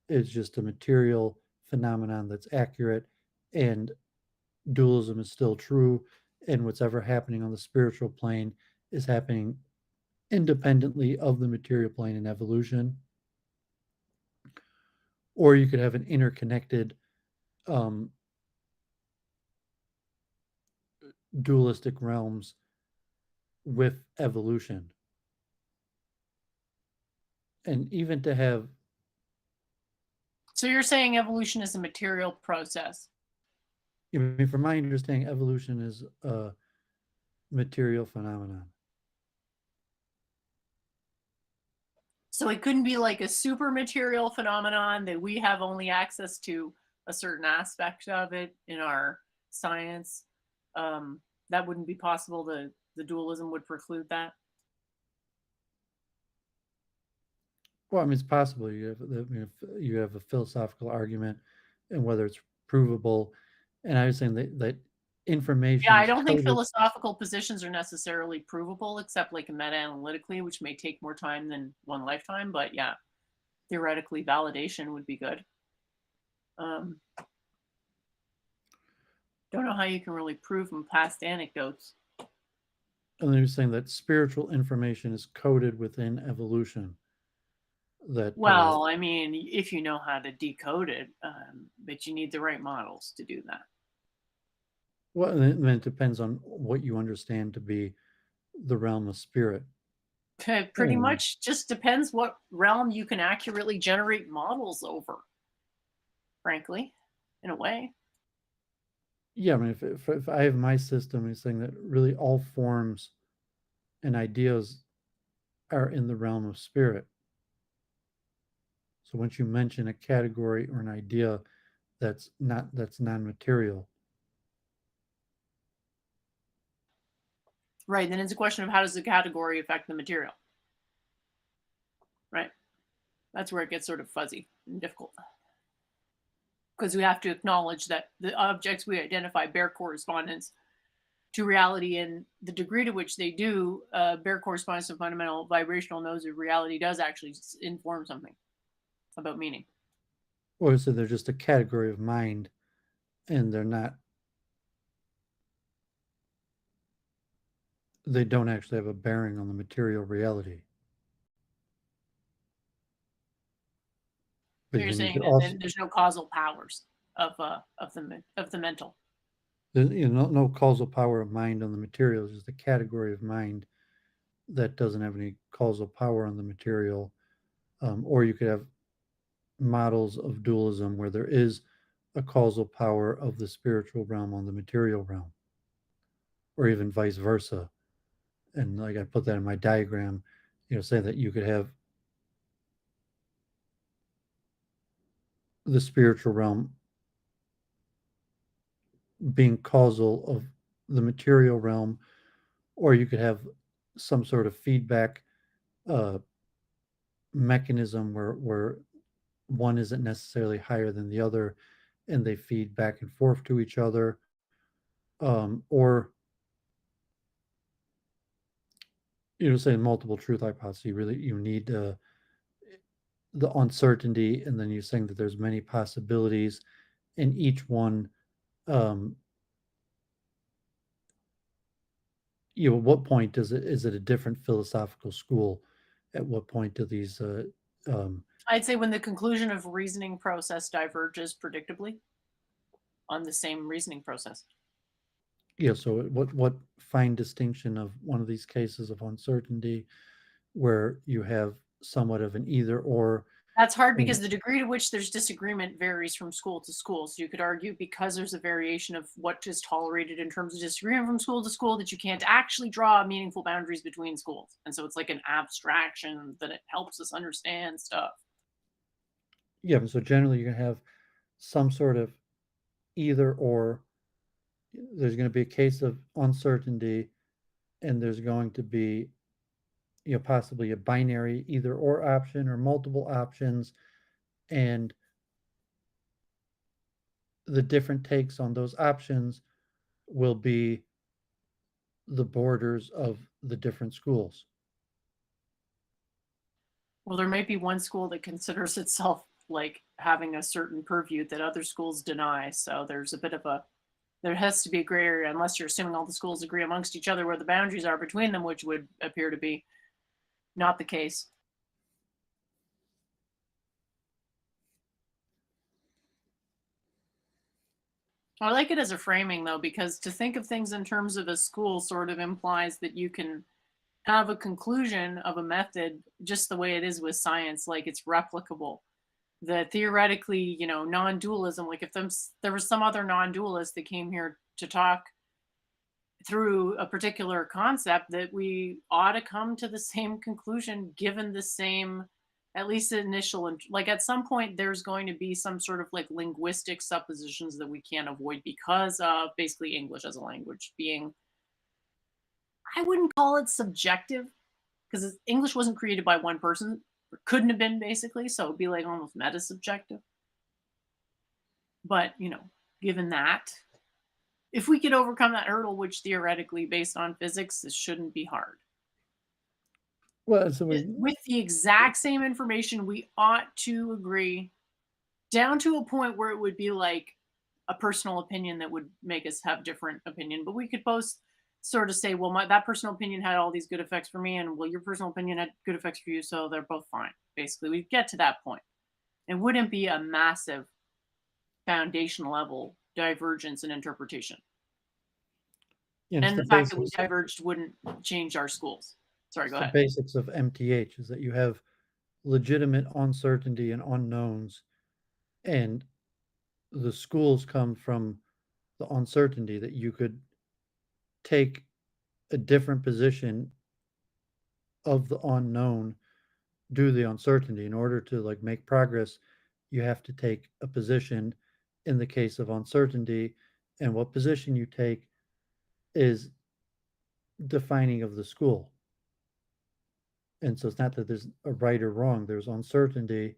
It's just a material phenomenon that's accurate, and dualism is still true, and what's ever happening on the spiritual plane is happening independently of the material plane in evolution. Or you could have an interconnected um, dualistic realms with evolution. And even to have, So you're saying evolution is a material process. I mean, from my understanding, evolution is a material phenomenon. So it couldn't be like a super material phenomenon that we have only access to a certain aspect of it in our science. That wouldn't be possible. The dualism would preclude that. Well, I mean, it's possible you have a philosophical argument, and whether it's provable. And I was saying that Yeah, information I is don't think coded. philosophical positions are necessarily provable, except like meta analytically, which may take more time than one lifetime. But yeah, theoretically, validation would be good. Um, don't know how you can really prove from past anecdotes. And they're saying that spiritual information is coded within evolution. That Well, I mean, if you know how to decode it, but you need the right models to do that. well, and then it depends on what you understand to be the realm of spirit. Pretty Um, much just depends what realm you can accurately generate models over, frankly, in a way. yeah, I mean, if I have my system, it's saying that really all forms and ideas are in the realm of spirit. So once you mention a category or an idea that's non-material. Right. Then it's a question of how does the category affect the material? Right. That's where it gets sort of fuzzy and difficult. Because we have to acknowledge that the objects we identify bear correspondence to reality, and the degree to which they do bear correspondence to fundamental vibrational nodes of reality does actually inform something about meaning. Or so they're just a category of mind, and they don't actually have a bearing on the material reality. So But you're then you saying could that also, then there's no causal powers of the mental. there's no causal power of mind on the material, it's just a category of mind that doesn't have any causal power on the material. Or you could have models of dualism where there is a causal power of the spiritual realm on the material realm. or even vice versa. And like I put that in my diagram, say that you could have the spiritual realm being causal of the material realm, or you could have some sort of feedback uh, mechanism where one isn't necessarily higher than the other, and they feed back and forth to each other, or say multiple truth hypothesis. You need the uncertainty, and then you're saying that there's many possibilities, and each one, um, at what point is it a different philosophical school? At what point do these um, I'd say when the conclusion of reasoning process diverges predictably on the same reasoning process. so what fine distinction of one of these cases of uncertainty where you have somewhat of an either or. That's hard And because the degree to which there's disagreement varies from school to school. So you could argue because there's a variation of what is tolerated in terms of disagreement from school to school that you can't actually draw meaningful boundaries between schools. And so it's like an abstraction that it helps us understand stuff. yeah, so generally you're gonna have some sort of either or. There's going to be a case of uncertainty, and there's going to be possibly a binary either or option or multiple options, and the different takes on those options will be the borders of the different schools. Well, there might be one school that considers itself like having a certain purview that other schools deny. So there's a bit of a there has to be a gray area unless you're assuming all the schools agree amongst each other where the boundaries are between them, which would appear to be not the case. I like it as a framing though, because to think of things in terms of a school sort of implies that you can have a conclusion of a method just the way it is with science, like it's replicable. That theoretically, non-dualism, like if there was some other non-dualist that came here to talk through a particular concept, that we ought to come to the same conclusion given the same, at least initial, and like at some point there's going to be some sort of like linguistic suppositions that we can't avoid because of basically English as a language being, I wouldn't call it subjective because English wasn't created by one person, or couldn't have been basically, so it'd be like almost meta subjective. But given that, if we could overcome that hurdle, which theoretically, based on physics, this shouldn't be hard. Well, so With the exact same information, we ought to agree down to a point where it would be like a personal opinion that would make us have different opinion. But we could both sort of say, well, that personal opinion had all these good effects for me, and well, your personal opinion had good effects for you, so they're both fine. Basically, we get to that point. It wouldn't be a massive foundation level divergence in interpretation. it's And the the fact that we basics. diverged wouldn't change our schools. Sorry, It's go the ahead. basics of MTH is that you have legitimate uncertainty and unknowns, and the schools come from the uncertainty that you could take a different position of the unknown due to the uncertainty. In order to like make progress, you have to take a position in the case of uncertainty, and what position you take is defining of the school. And so it's not that there's a right or wrong, there's uncertainty,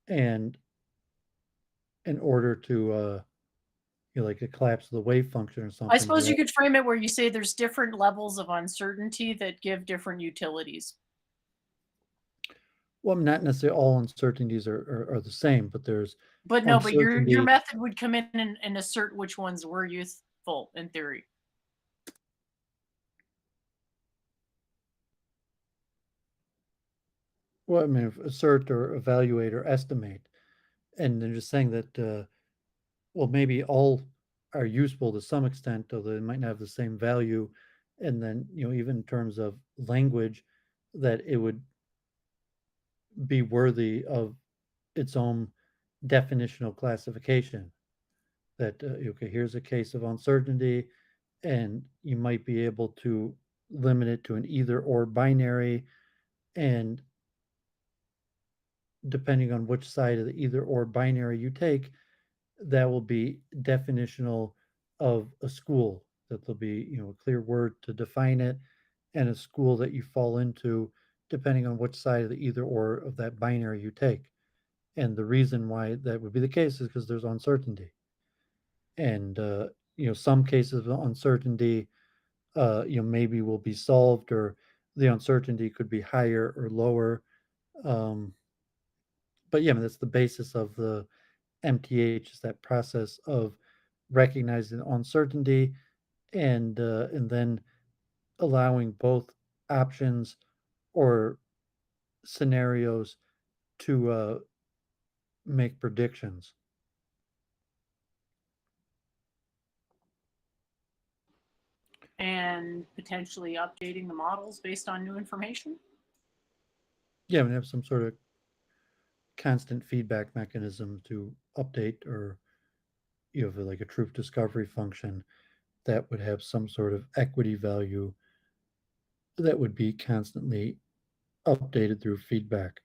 and in order to like a collapse of the wave function or I something, suppose you could frame it where you say there's different levels of uncertainty that give different utilities. well, not necessarily all uncertainties are the same, but there's But no, but your uncertainty. method would come in and assert which ones were useful in theory. Well, I mean, assert or evaluate or estimate, and they're just saying that well, maybe all are useful to some extent, although they might not have the same value. And then, even in terms of language, that it would be worthy of its own definitional classification. That, okay, here's a case of uncertainty, and you might be able to limit it to an either or binary, and depending on which side of the either or binary you take, that will be definitional of a school. That there'll be, a clear word to define it, and a school that you fall into, depending on which side of the either or of that binary you take. And the reason why that would be the case is because there's uncertainty. And some cases of uncertainty, maybe will be solved, or the uncertainty could be higher or lower. Um, but yeah, that's the basis of the MTH, is that process of recognizing uncertainty, and then allowing both options or scenarios to make predictions. And potentially updating the models based on new information. Yeah, and have some sort of constant feedback mechanism to update, or you have like a truth discovery function that would have some sort of equity value that would be constantly updated through feedback.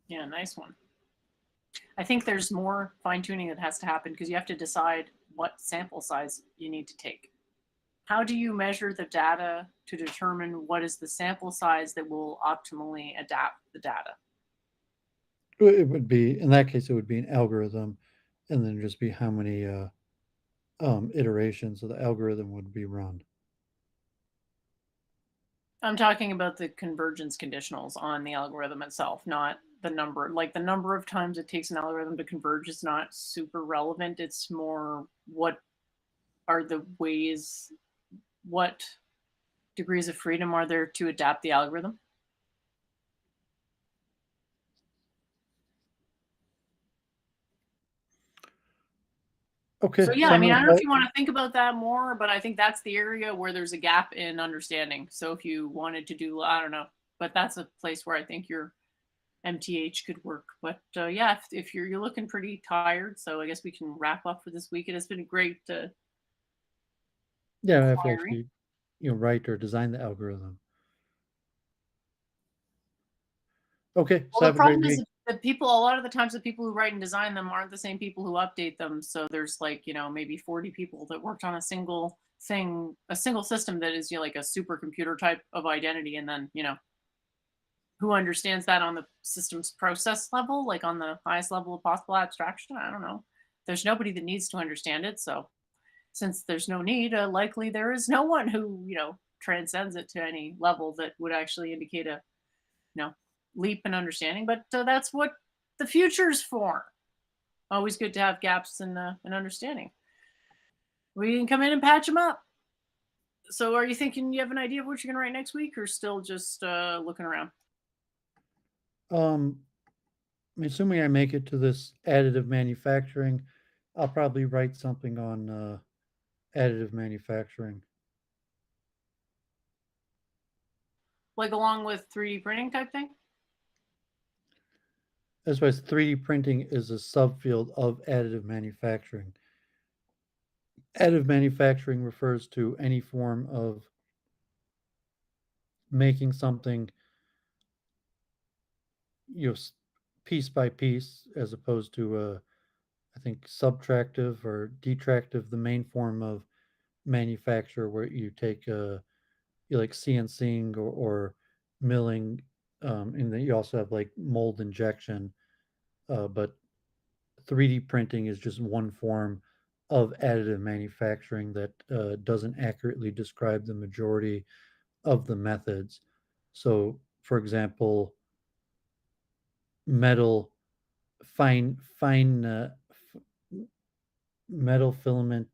Yeah, nice one. I think there's more fine tuning that has to happen because you have to decide what sample size you need to take. How do you measure the data to determine what is the sample size that will optimally adapt the data? It would be, in that case, it would be an algorithm, and then just be how many iterations of the algorithm would be run. I'm talking about the convergence conditionals on the algorithm itself, not the number. Like the number of times it takes an algorithm to converge is not super relevant. It's more what are the ways, what degrees of freedom are there to adapt the algorithm? So Okay, yeah, so I I'm mean, going I to don't know if call. you want to think about that more, but I think that's the area where there's a gap in understanding. So if you wanted to do, I don't know, but that's a place where I think your MTH could work. But yeah, if you're looking pretty tired, so I guess we can wrap up for this week. It has been a great Yeah, I have to inquiry. actually, write or design the algorithm. Okay, so Well, the have a great problem is week. that people, a lot of the times, the people who write and design them aren't the same people who update them. So there's like, maybe 40 people that worked on a single thing, a single system that is, like a supercomputer type of identity. And then, who understands that on the system's process level, like on the highest level of possible abstraction? I don't know. There's nobody that needs to understand it. So since there's no need, likely there is no one who, transcends it to any level that would actually indicate a, you know, leap in understanding. But that's what the future's for. Always good to have gaps in understanding. We can come in and patch them up. So, are you thinking you have an idea of what you're going to write next week, or still just looking around? Um, Assuming I make it to this additive manufacturing, I'll probably write something on additive manufacturing. Like along with 3D printing type thing? That's why 3D printing is a subfield of additive manufacturing. Additive manufacturing refers to any form of making something, you know, piece by piece, as opposed to, I think, subtractive or detractive, the main form of manufacture, where you take, you like CNCing, or milling, and then you also have like mold injection. But 3D printing is just one form of additive manufacturing that doesn't accurately describe the majority of the methods. So, for example, metal, fine metal filament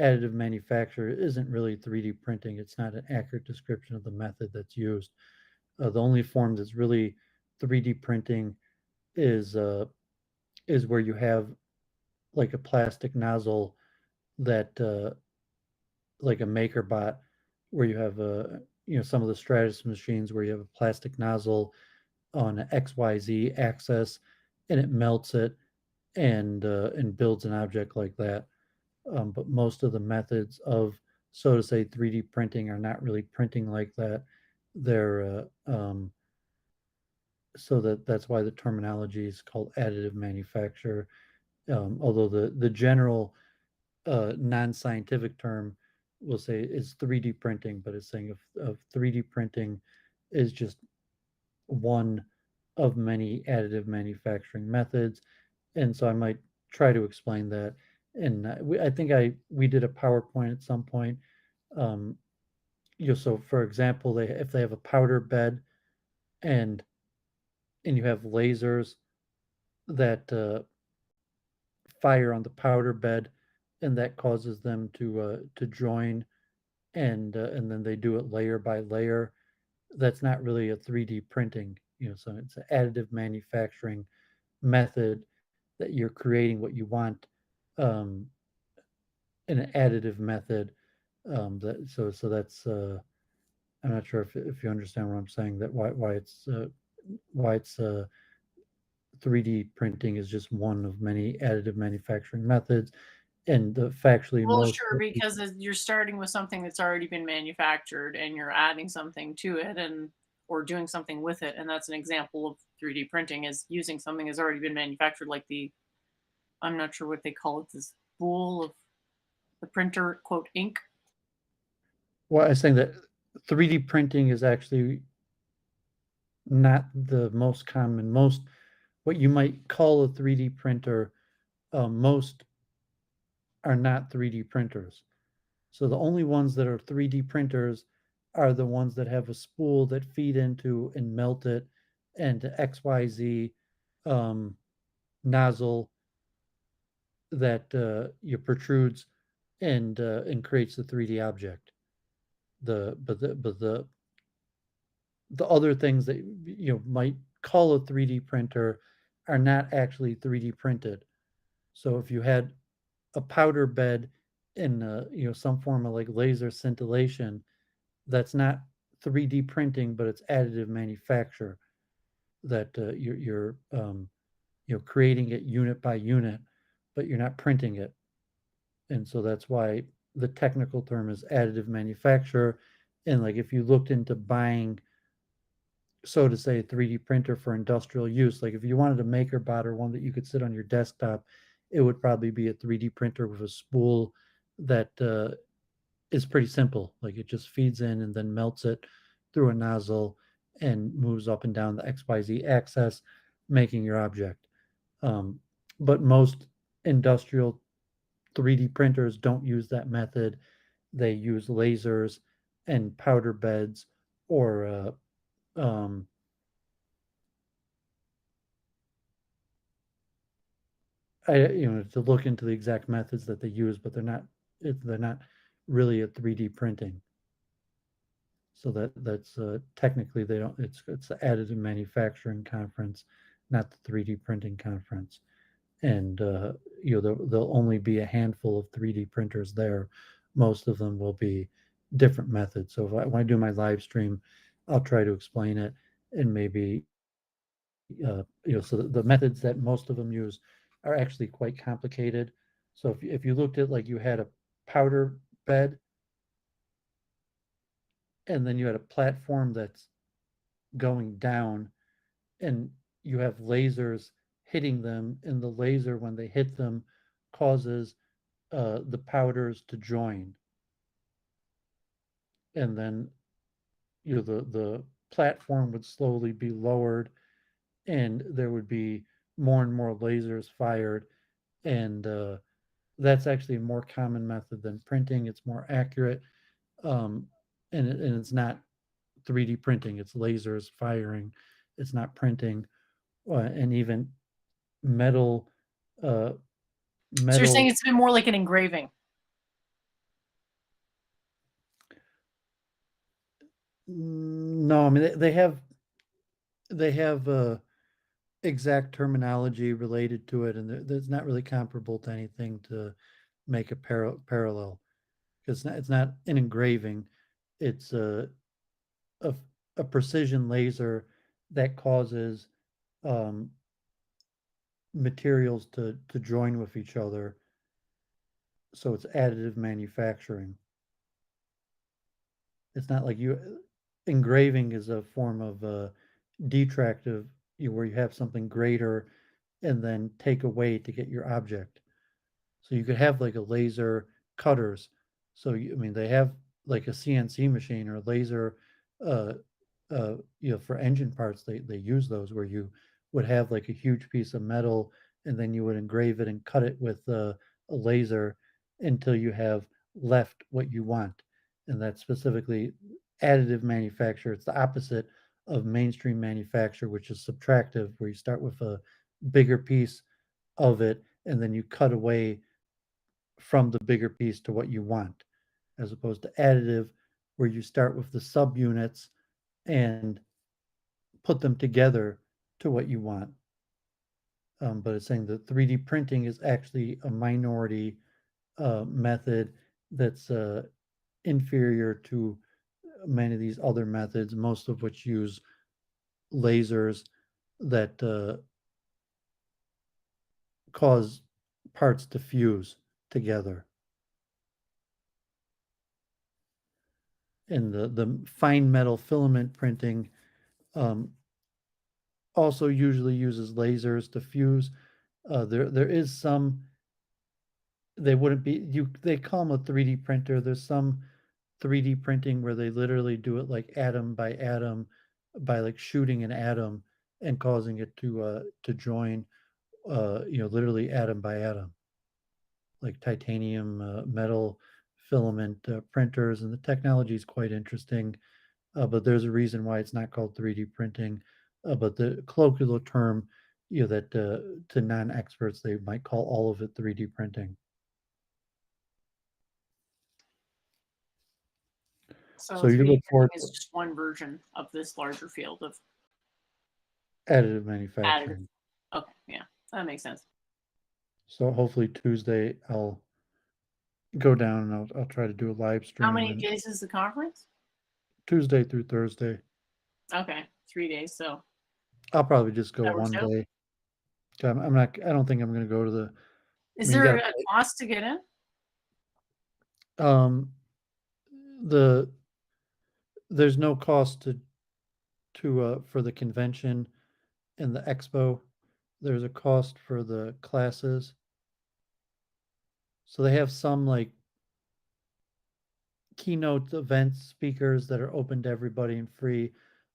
additive manufacture isn't really 3D printing. It's not an accurate description of the method that's used. The only form that's really 3D printing is uh, is where you have like a plastic nozzle that, like a maker bot, where you have some of the Stratus machines where you have a plastic nozzle on an XYZ axis, and it melts it and builds an object like that. But most of the methods of, so to say, 3D printing are not really printing like that. They're so that's why the terminology is called additive manufacture. Although the general non-scientific term will say is 3D printing, but it's saying of 3D printing is just one of many additive manufacturing methods. And so I might try to explain that. And I think we did a PowerPoint at some point. Um, so for example, if they have a powder bed and you have lasers that fire on the powder bed, and that causes them to join, and then they do it layer by layer. That's not really a 3D printing, so it's an additive manufacturing method that you're creating what you want um, in an additive method. So that's I'm not sure if you understand what I'm saying. That why it's 3D printing is just one of many additive manufacturing methods, and factually Well, most sure, because you're starting with something that's already been manufactured and you're adding something to it and or doing something with it. And that's an example of 3D printing is using something that's already been manufactured, like the I'm not sure what they call it, this spool of the printer quote ink. well, I was saying that 3D printing is actually not the most common. Most what you might call a 3D printer, most are not 3D printers. So the only ones that are 3D printers are the ones that have a spool that feed into and melt it and XYZ um, nozzle that you protrudes and creates the 3D object. The other things that might call a 3D printer are not actually 3D printed. So if you had a powder bed in some form of like laser scintillation, that's not 3D printing, but it's additive manufacture that you're creating it unit by unit, but you're not printing it. And so that's why the technical term is additive manufacture. And like if you looked into buying, so to say, a 3D printer for industrial use, like if you wanted a MakerBot or one that you could sit on your desktop, it would probably be a 3D printer with a spool that is pretty simple. Like it just feeds in and then melts it through a nozzle and moves up and down the XYZ axis, making your object. Um, but most industrial 3D printers don't use that method. They use lasers and powder beds or um, to look into the exact methods that they use, but they're not really a 3D printing. So that's technically they don't. It's the additive manufacturing conference, not the 3D printing conference. And there'll only be a handful of 3D printers there. Most of them will be different methods. So when I do my live stream, I'll try to explain it and maybe so the methods that most of them use are actually quite complicated. So if you looked at like you had a powder bed and then you had a platform that's going down and you have lasers hitting them, and the laser, when they hit them, causes the powders to join. And then the platform would slowly be lowered, and there would be more and more lasers fired. And that's actually a more common method than printing. It's more accurate, um, and it's not 3D printing. It's lasers firing. It's not printing, and even metal uh, So you're saying metal. it's been more like an engraving. No, I mean they have exact terminology related to it, and it's not really comparable to anything to make a parallel, because it's not an engraving. It's a a precision laser that causes um, materials to join with each other. So it's additive manufacturing. It's not like you engraving is a form of detractive, where you have something greater and then take away to get your object. So you could have like a laser cutters. So I mean, they have like a CNC machine or a laser, uh, for engine parts. They use those where you would have like a huge piece of metal, and then you would engrave it and cut it with a laser until you have left what you want. And that's specifically additive manufacture. It's the opposite of mainstream manufacture, which is subtractive, where you start with a bigger piece of it and then you cut away from the bigger piece to what you want, as opposed to additive, where you start with the subunits and put them together to what you want. But it's saying that 3D printing is actually a minority method that's inferior to many of these other methods, most of which use lasers that cause parts to fuse together. And the fine metal filament printing um, also usually uses lasers to fuse. There is some, they wouldn't be, they call them a 3D printer. There's some 3D printing where they literally do it like atom by atom, by like shooting an atom and causing it to join, literally atom by atom, like titanium metal filament printers. And the technology is quite interesting. But there's a reason why it's not called 3D printing. But the colloquial term, that to non-experts they might call all of it 3D printing. So So you 3D look printing forward is to just one version of this larger field of additive additive. manufacturing. Okay, yeah, that makes sense. So hopefully Tuesday I'll go down and I'll try to do a live How stream, many and days is the conference? Tuesday through Thursday. Okay, 3 days. So I'll probably just go that works one out. day. I'm not. I don't think I'm going to go to the. I Is mean, you there got a cost to get in? to. The There's no cost to for the convention and the expo. There's a cost for the classes. So they have some like keynote event speakers that are open to everybody and free,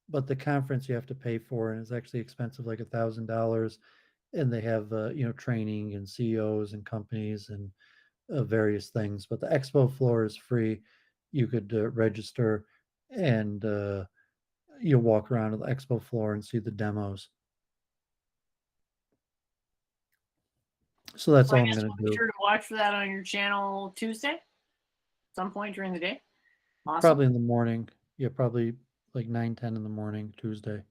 but the conference you have to pay for, and it's actually expensive, like $1,000. And they have training and CEOs and companies and various things. But the expo floor is free. You could register and you walk around the expo floor and see the demos. So that's Well, I all I'm guess going we'll to be do. sure to watch for that on your channel Tuesday, some point during the day. Awesome. Probably in the morning. Yeah, probably like 9, 10 in the morning, Tuesday.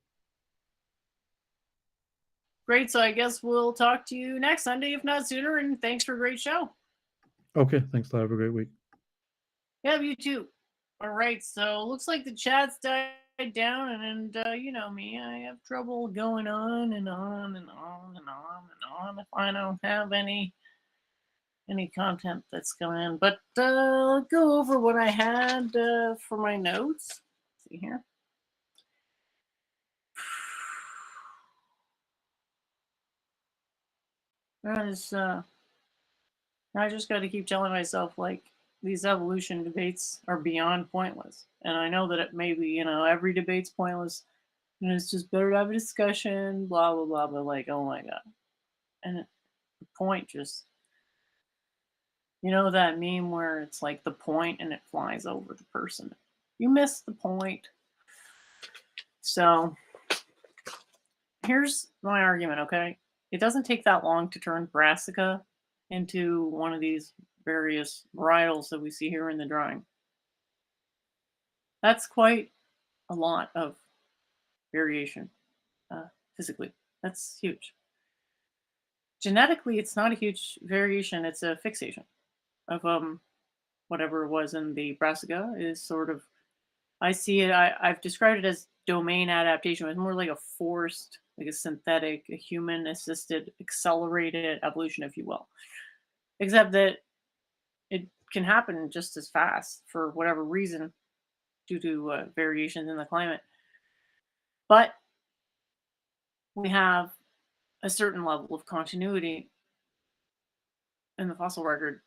Great. So I guess we'll talk to you next Sunday, if not sooner. And thanks for a great show. Okay, thanks a lot. Have a great week. Yeah, you too. All right. So looks like the chat's died down, and you know me, I have trouble going on and on and on and on and on if I don't have any content that's going in. But I'll go over what I had for my notes. Let's see here. That is I just got to keep telling myself like these evolution debates are beyond pointless. And I know that it may be, every debate's pointless and it's just better to have a discussion, blah blah blah, but like, oh my god. And the point just, that meme where it's like the point and it flies over the person. You missed the point. So here's my argument, okay? It doesn't take that long to turn brassica into one of these various varietals that we see here in the drawing. That's quite a lot of variation physically. That's huge. Genetically, it's not a huge variation. It's a fixation of whatever was in the brassica is sort of. I see it. I've described it as domain adaptation. It was more like a forced, like a synthetic, a human assisted, accelerated evolution, if you will. Except that it can happen just as fast for whatever reason due to variations in the climate. But we have a certain level of continuity in the fossil record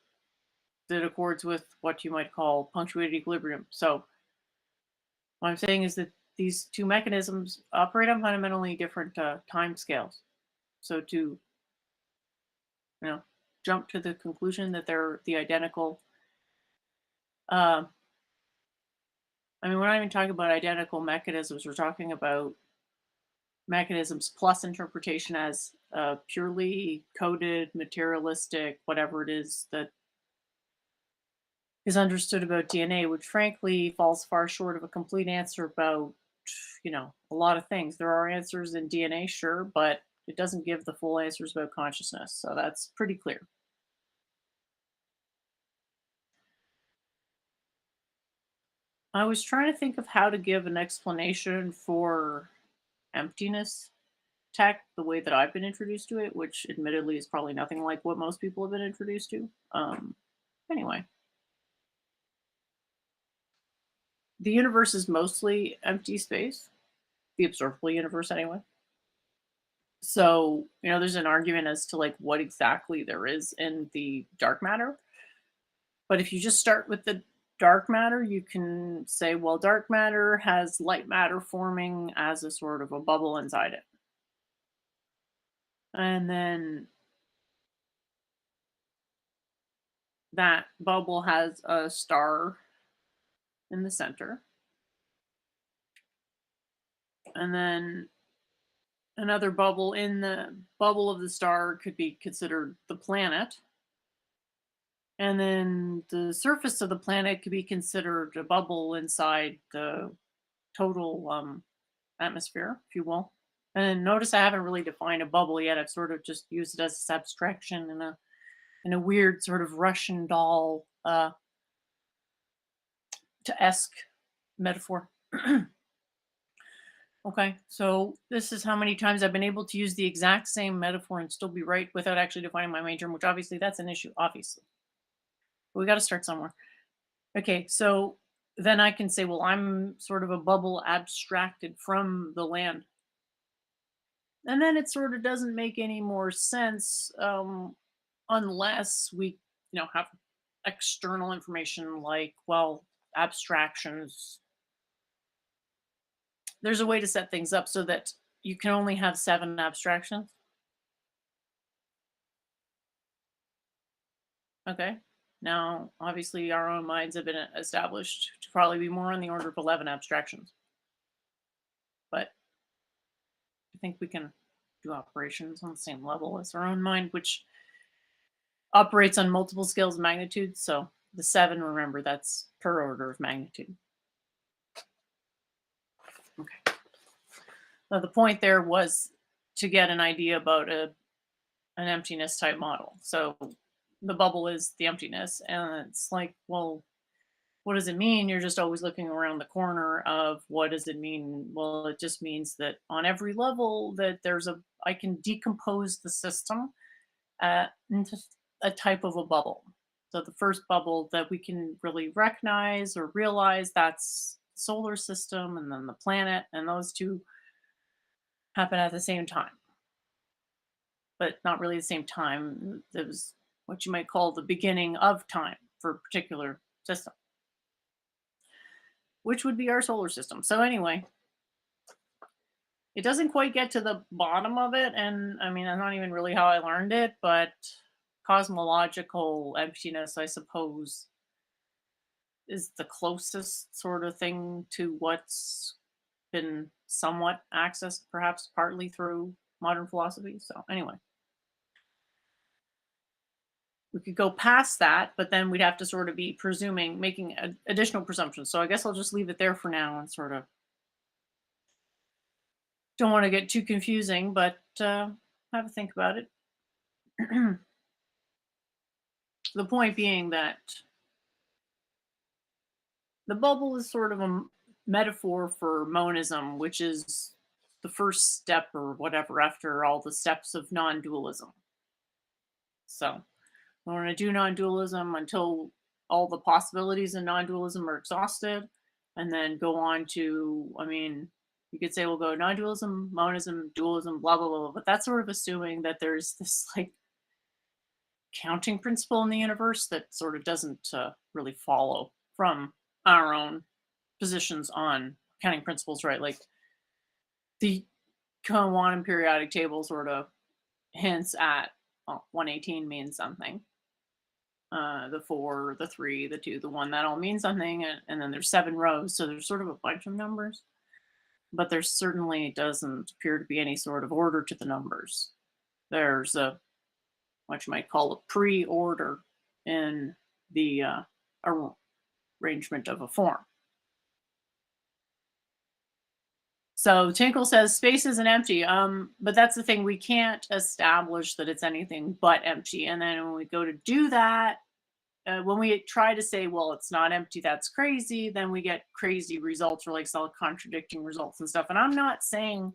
that accords with what you might call punctuated equilibrium. So what I'm saying is that these two mechanisms operate on fundamentally different time scales. So to jump to the conclusion that they're the identical, uh, I mean, we're not even talking about identical mechanisms. We're talking about mechanisms plus interpretation as purely coded, materialistic, whatever it is that is understood about DNA, which frankly falls far short of a complete answer about, a lot of things. There are answers in DNA, sure, but it doesn't give the full answers about consciousness. So that's pretty clear. I was trying to think of how to give an explanation for emptiness tech the way that I've been introduced to it, which admittedly is probably nothing like what most people have been introduced to. Anyway, the universe is mostly empty space, the observable universe anyway. So, there's an argument as to like what exactly there is in the dark matter. But if you just start with the dark matter, you can say, well, dark matter has light matter forming as a sort of a bubble inside it. And then that bubble has a star in the center. And then another bubble in the bubble of the star could be considered the planet. And then the surface of the planet could be considered a bubble inside the total atmosphere, if you will. And notice I haven't really defined a bubble yet. I've sort of just used it as this abstraction in a weird sort of Russian doll to esque metaphor. Okay, so this is how many times I've been able to use the exact same metaphor and still be right without actually defining my main term, which obviously that's an issue, obviously. But we got to start somewhere. Okay, so then I can say, well, I'm sort of a bubble abstracted from the land. And then it sort of doesn't make any more sense unless we, have external information like, well, abstractions. There's a way to set things up so that you can only have 7 abstractions. Okay. Now, obviously, our own minds have been established to probably be more on the order of 11 abstractions. But I think we can do operations on the same level as our own mind, which operates on multiple scales of magnitude. So the 7, remember, that's per order of magnitude. Okay. Now, the point there was to get an idea about an emptiness type model. So the bubble is the emptiness. And it's like, well, what does it mean? You're just always looking around the corner of what does it mean? Well, it just means that on every level that I can decompose the system into a type of a bubble. So the first bubble that we can really recognize or realize, that's solar system and then the planet, and those two happen at the same time, but not really the same time. It was what you might call the beginning of time for a particular system, which would be our solar system. So anyway, it doesn't quite get to the bottom of it, and I mean, that's not even really how I learned it, but cosmological emptiness, I suppose, is the closest sort of thing to what's been somewhat accessed, perhaps partly through modern philosophy. So anyway, we could go past that, but then we'd have to sort of be presuming, making additional presumptions. So I guess I'll just leave it there for now and sort of don't want to get too confusing, but have a think about it. The point being that the bubble is sort of metaphor for monism, which is the first step or whatever after all the steps of non-dualism. So we want to do non-dualism until all the possibilities in non-dualism are exhausted, and then go on to, I mean, you could say we'll go non-dualism, monism, dualism, blah blah blah. But that's sort of assuming that there's this like counting principle in the universe that sort of doesn't really follow from our own positions on counting principles, right? Like the quantum periodic table sort of hints at 118 means something. The 4, the 3, the 2, the 1, that all means something. And then there's 7 rows. So there's sort of a bunch of numbers, but there certainly doesn't appear to be any sort of order to the numbers. There's a, what you might call a pre order in the arrangement of a form. So Tinkle says space isn't empty. But that's the thing. We can't establish that it's anything but empty. And then when we go to do that, when we try to say, well, it's not empty, that's crazy, then we get crazy results or like self-contradicting results and stuff. And I'm not saying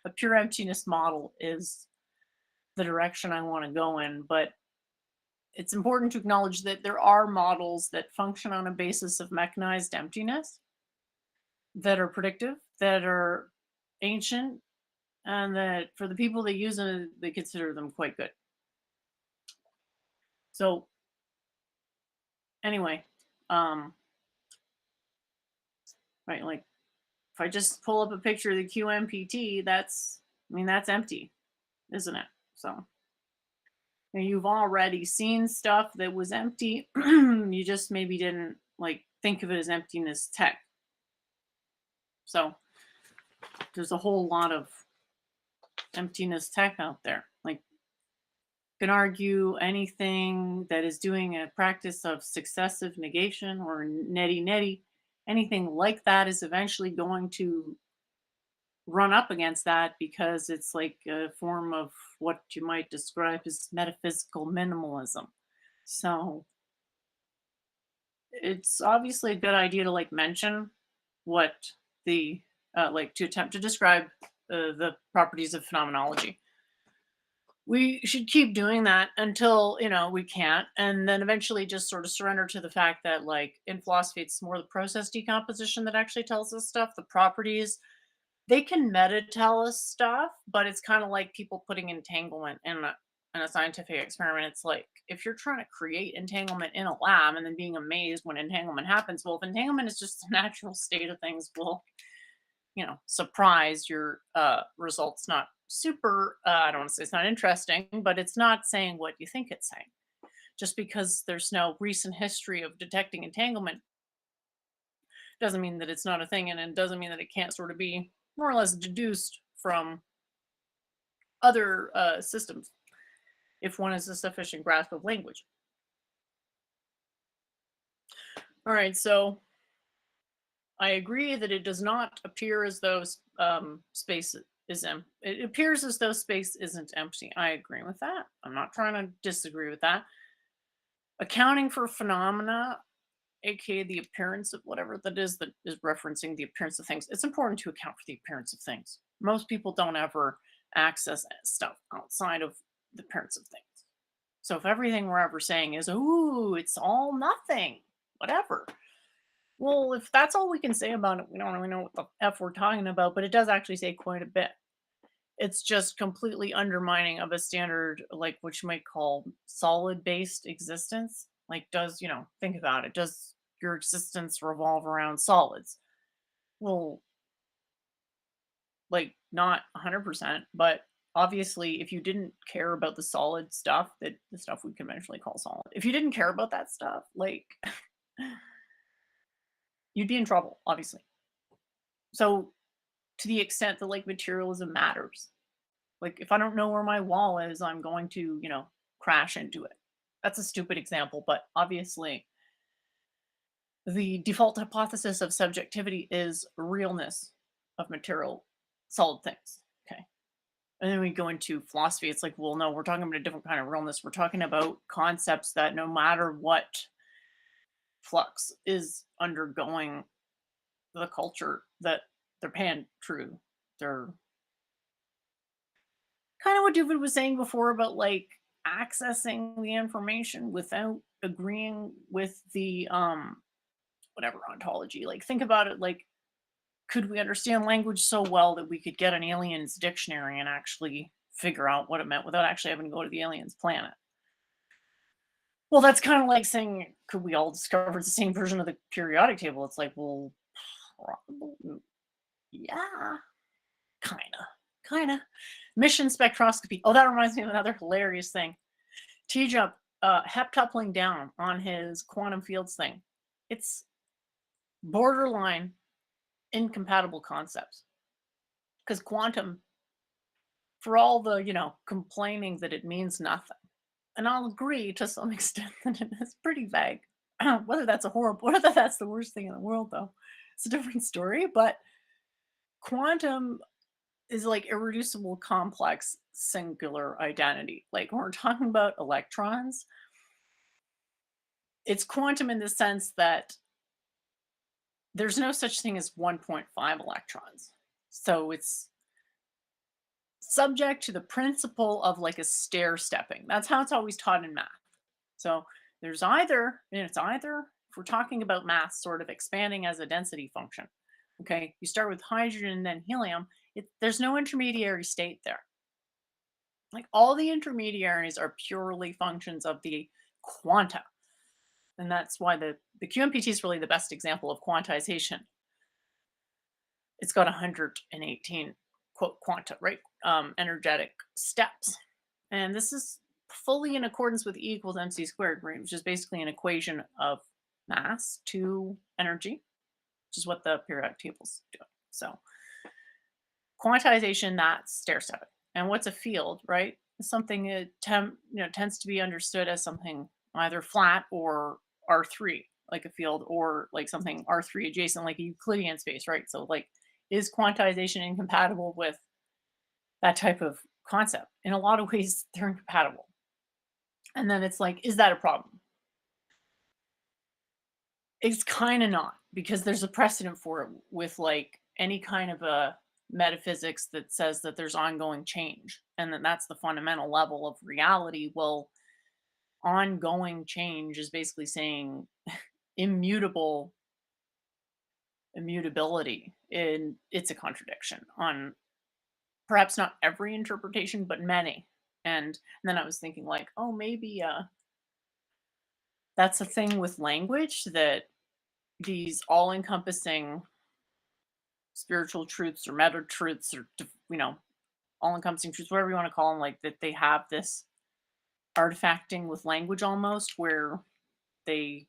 a pure emptiness model is the direction I want to go in, but it's important to acknowledge that there are models that function on a basis of mechanized emptiness that are predictive, that are ancient, and that for the people that use them, they consider them quite good. So anyway, right, like if I just pull up a picture of the QMPT, that's, I mean, that's empty, isn't it? So and you've already seen stuff that was empty. You just maybe didn't like think of it as emptiness tech. So there's a whole lot of emptiness tech out there. Like you can argue anything that is doing a practice of successive negation or neti neti, anything like that is eventually going to run up against that because it's like a form of what you might describe as metaphysical minimalism. So it's obviously a good idea to like mention what the like to attempt to describe the properties of phenomenology. We should keep doing that until we can't, and then eventually just sort of surrender to the fact that like in philosophy it's more the process decomposition that actually tells us stuff. The properties, they can meta tell us stuff, but it's kind of like people putting entanglement in a scientific experiment. It's like if you're trying to create entanglement in a lab and then being amazed when entanglement happens. Well, if entanglement is just the natural state of things, well, surprise, your results not super, I don't want to say it's not interesting, but it's not saying what you think it's saying. Just because there's no recent history of detecting entanglement doesn't mean that it's not a thing, and it doesn't mean that it can't sort of be more or less deduced from other systems if one has a sufficient grasp of language. All right, so I agree that it does not appear as though space is empty. It appears as though space isn't empty. I agree with that. I'm not trying to disagree with that. Accounting for phenomena, aka the appearance of whatever that is referencing the appearance of things. It's important to account for the appearance of things. Most people don't ever access stuff outside of the appearance of things. So if everything we're ever saying is, ooh, it's all nothing, whatever. Well, if that's all we can say about it, we don't really know what the F we're talking about, but it does actually say quite a bit. It's just completely undermining of a standard, like what you might call solid based existence. Like, think about it. Does your existence revolve around solids? Well, like, not 100%, but obviously, if you didn't care about the solid stuff, that the stuff we conventionally call solid, if you didn't care about that stuff, like, you'd be in trouble, obviously. So, to the extent that like materialism matters, like if I don't know where my wall is, I'm going to, crash into it. That's a stupid example, but obviously the default hypothesis of subjectivity is realness of material solid things. Okay. And then we go into philosophy. It's like, well, no, we're talking about a different kind of realness. We're talking about concepts that no matter what flux is undergoing the culture that they're paying true. They're kind of what David was saying before about like accessing the information without agreeing with the whatever ontology. Like think about it like could we understand language so well that we could get an alien's dictionary and actually figure out what it meant without actually having to go to the alien's planet? Well, that's kind of like saying, could we all discover the same version of the periodic table? It's like, well, probably, yeah, kind of, kind of. Mission spectroscopy. Oh, that reminds me of another hilarious thing. T-Jump heptupling down on his quantum fields thing. It's borderline incompatible concepts because quantum, for all the complaining that it means nothing, and I'll agree to some extent that it is pretty vague. Whether that's the worst thing in the world, though, it's a different story. But quantum is like irreducible, complex, singular identity. Like when we're talking about electrons, it's quantum in the sense that there's no such thing as 1.5 electrons. So it's subject to the principle of like a stair stepping. That's how it's always taught in math. So it's either, if we're talking about math sort of expanding as a density function, okay, you start with hydrogen and then helium, there's no intermediary state there. Like all the intermediaries are purely functions of the quanta. And that's why the QMPT is really the best example of quantization. It's got 118 quote quanta, right? Energetic steps. And this is fully in accordance with E equals mc squared, right? Which is basically an equation of mass to energy, which is what the periodic table's doing. So quantization, that's stair stepping. And what's a field, right? Something that tends to be understood as something either flat or R3, like a field, or like something R3 adjacent, like a Euclidean space, right? So like, is quantization incompatible with that type of concept? In a lot of ways, they're incompatible. And then it's like, is that a problem? It's kind of not, because there's a precedent for it with like any kind of a metaphysics that says that there's ongoing change and that that's the fundamental level of reality. Well, ongoing change is basically saying immutable immutability, and it's a contradiction on perhaps not every interpretation, but many. And then I was thinking like, oh, maybe that's a thing with language, that these all-encompassing spiritual truths or meta truths or all-encompassing truths, whatever you want to call them, like that they have this artifacting with language almost, where they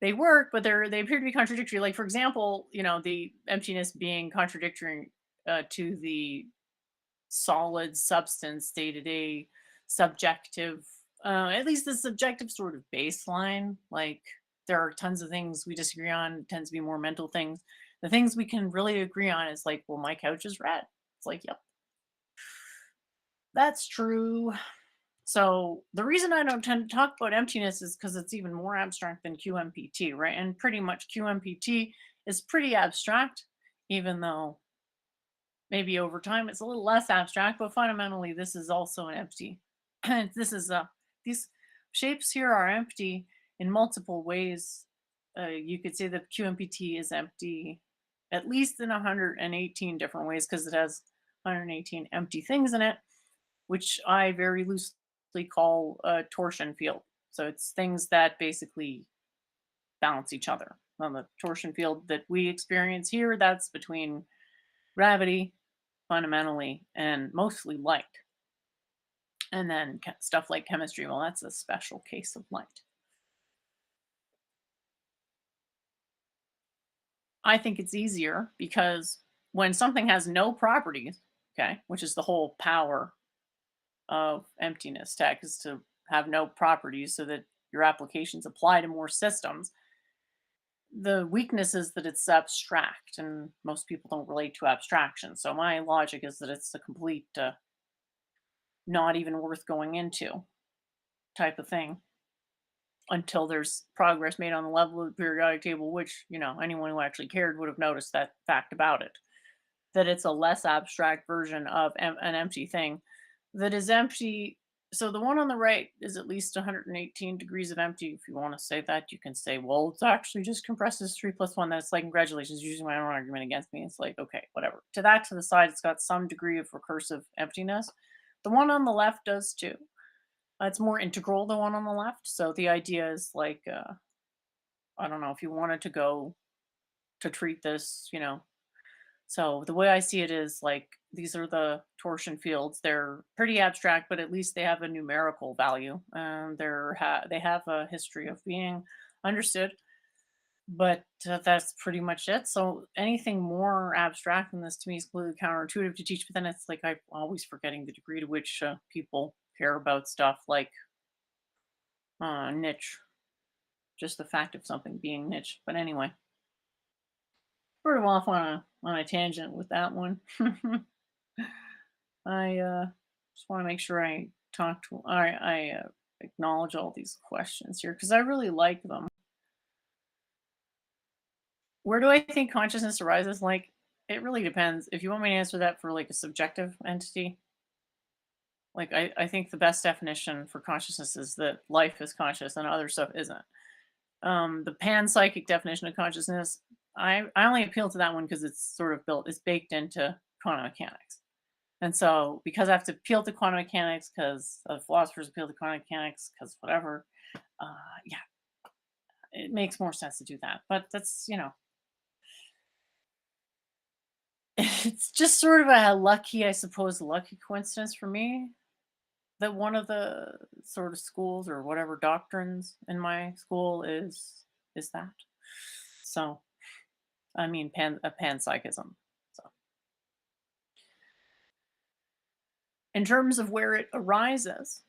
they work, but they appear to be contradictory. Like for example, the emptiness being contradictory to the solid substance day to day subjective, at least the subjective sort of baseline. Like there are tons of things we disagree on. It tends to be more mental things. The things we can really agree on is like, well, my couch is red. It's like, yep, that's true. So the reason I don't tend to talk about emptiness is because it's even more abstract than QMPT, right? And pretty much QMPT is pretty abstract, even though maybe over time it's a little less abstract, but fundamentally this is also an empty. This is these shapes here are empty in multiple ways. You could say that QMPT is empty at least in 118 different ways because it has 118 empty things in it, which I very loosely call a torsion field. So it's things that basically balance each other. On the torsion field that we experience here, that's between gravity, fundamentally, and mostly light. And then stuff like chemistry, well, that's a special case of light. I think it's easier because when something has no properties, okay, which is the whole power of emptiness tech, is to have no properties so that your applications apply to more systems. The weakness is that it's abstract, and most people don't relate to abstraction. So my logic is that it's a complete, not even worth going into type of thing. until there's progress made on the level of the periodic table, which, anyone who actually cared would have noticed that fact about it, that it's a less abstract version of an empty thing that is empty. So the one on the right is at least 118 degrees of empty. If you want to say that, you can say, well, it's actually just compresses 3 plus 1. That's like, congratulations, using my own argument against me. It's like, okay, whatever. To the side, it's got some degree of recursive emptiness. The one on the left does too. It's more integral, the one on the left. So the idea is like, I don't know, if you wanted to go to treat this, so the way I see it is like these are the torsion fields. They're pretty abstract, but at least they have a numerical value. And they have a history of being understood. But that's pretty much it. So anything more abstract than this to me is completely counterintuitive to teach. But then it's like I'm always forgetting the degree to which people care about stuff like niche, just the fact of something being niche. But anyway, sort of off on a tangent with that one. I just want to make sure I acknowledge all these questions here because I really like them. Where do I think consciousness arises? Like, it really depends. If you want me to answer that for like a subjective entity, like I think the best definition for consciousness is that life is conscious and other stuff isn't. The panpsychic definition of consciousness, I only appeal to that one because it's sort of it's baked into quantum mechanics. And so, because I have to appeal to quantum mechanics, because philosophers appeal to quantum mechanics, because whatever, yeah, it makes more sense to do that. But that's, it's just sort of a lucky, I suppose, lucky coincidence for me that one of the sort of schools or whatever doctrines in my school is that. So, I mean, a panpsychism. So, in terms of where it arises,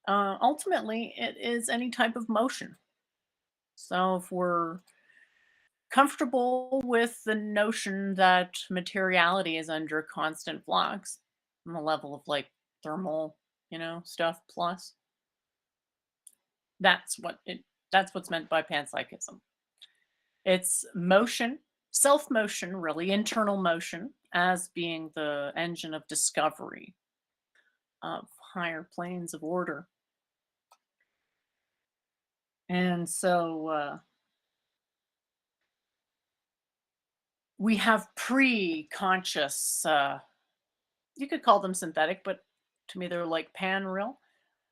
ultimately, it is any type of motion. So, if we're comfortable with the notion that materiality is under constant flux on the level of like thermal, stuff plus, that's what it that's what's meant by panpsychism. It's motion, self motion, really internal motion, as being the engine of discovery of higher planes of order. And so we have pre-conscious, you could call them synthetic, but to me they're like pan real.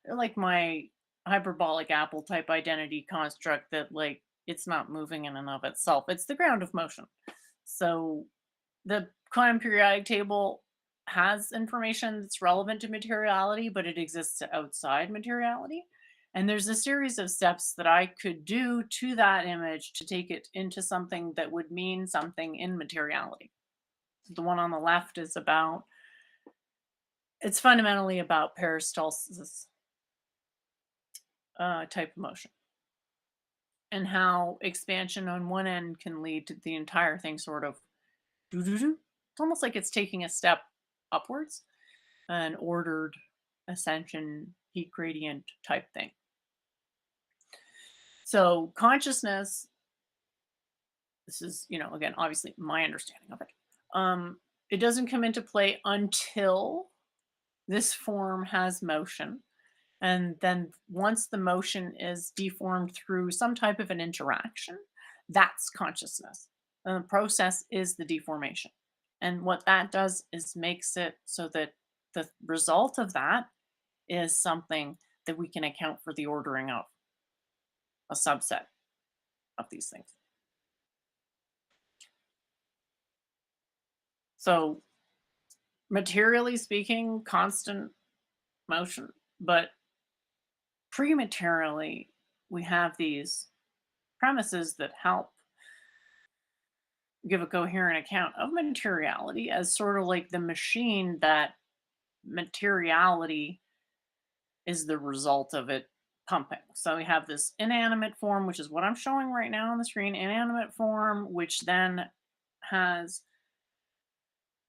They're like my hyperbolic apple type identity construct that like it's not moving in and of itself. It's the ground of motion. So the quantum periodic table has information that's relevant to materiality, but it exists outside materiality. And there's a series of steps that I could do to that image to take it into something that would mean something in materiality. The one on the left is about, it's fundamentally about peristalsis type of motion and how expansion on one end can lead to the entire thing sort of doo-doo-doo. It's almost like it's taking a step upwards, an ordered ascension heat gradient type thing. So consciousness, this is, again, obviously my understanding of it. It doesn't come into play until this form has motion. And then once the motion is deformed through some type of an interaction, that's consciousness. And the process is the deformation. And what that does is makes it so that the result of that is something that we can account for the ordering of, a subset of these things. So, materially speaking, constant motion, but prematerially, we have these premises that help give a coherent account of materiality as sort of like the machine that materiality is the result of it pumping. So we have this inanimate form, which is what I'm showing right now on the screen, inanimate form, which then has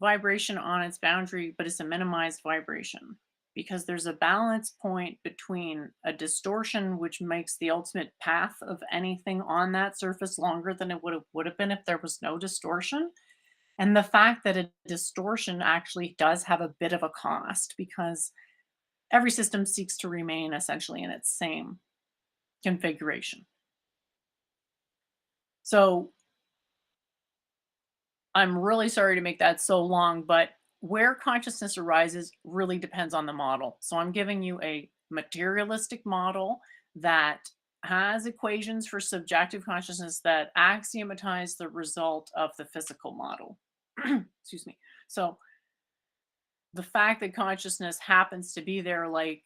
vibration on its boundary, but it's a minimized vibration. because there's a balance point between a distortion, which makes the ultimate path of anything on that surface longer than it would have been if there was no distortion, and the fact that a distortion actually does have a bit of a cost because every system seeks to remain essentially in its same configuration. So I'm really sorry to make that so long, but where consciousness arises really depends on the model. So I'm giving you a materialistic model that has equations for subjective consciousness that axiomatize the result of the physical model. Excuse me. So the fact that consciousness happens to be there, like,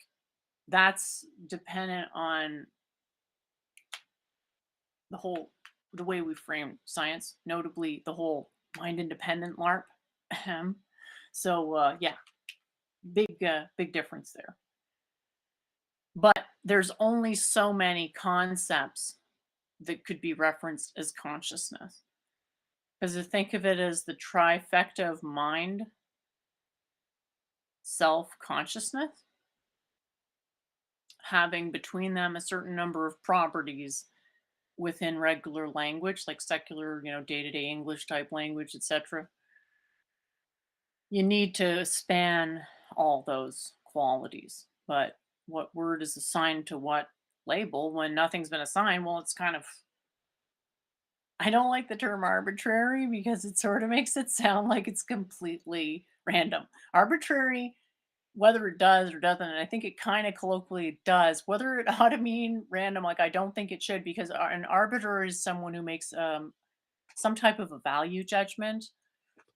that's dependent on the way we frame science, notably the whole mind independent LARP. Ahem. So yeah, big difference there. But there's only so many concepts that could be referenced as consciousness. Because to think of it as the trifecta of mind, self, consciousness, having between them a certain number of properties within regular language, like secular, day-to-day English type language, etc. You need to span all those qualities. But what word is assigned to what label when nothing's been assigned? Well, it's kind of, I don't like the term arbitrary because it sort of makes it sound like it's completely random. Arbitrary, whether it does or doesn't, and I think it kind of colloquially does. Whether it ought to mean random, like, I don't think it should, because an arbiter is someone who makes some type of a value judgment,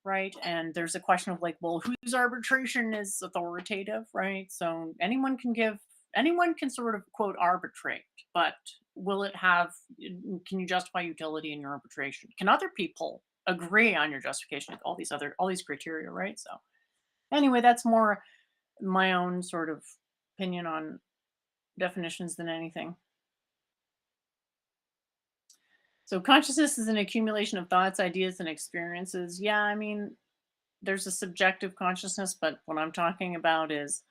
right? And there's a question of, like, well, whose arbitration is authoritative, right? So anyone can sort of quote arbitrate, but will it have can you justify utility in your arbitration? Can other people agree on your justification? All these criteria, right? So anyway, that's more my own sort of opinion on definitions than anything. So consciousness is an accumulation of thoughts, ideas, and experiences. Yeah, I mean, there's a subjective consciousness, but what I'm talking about is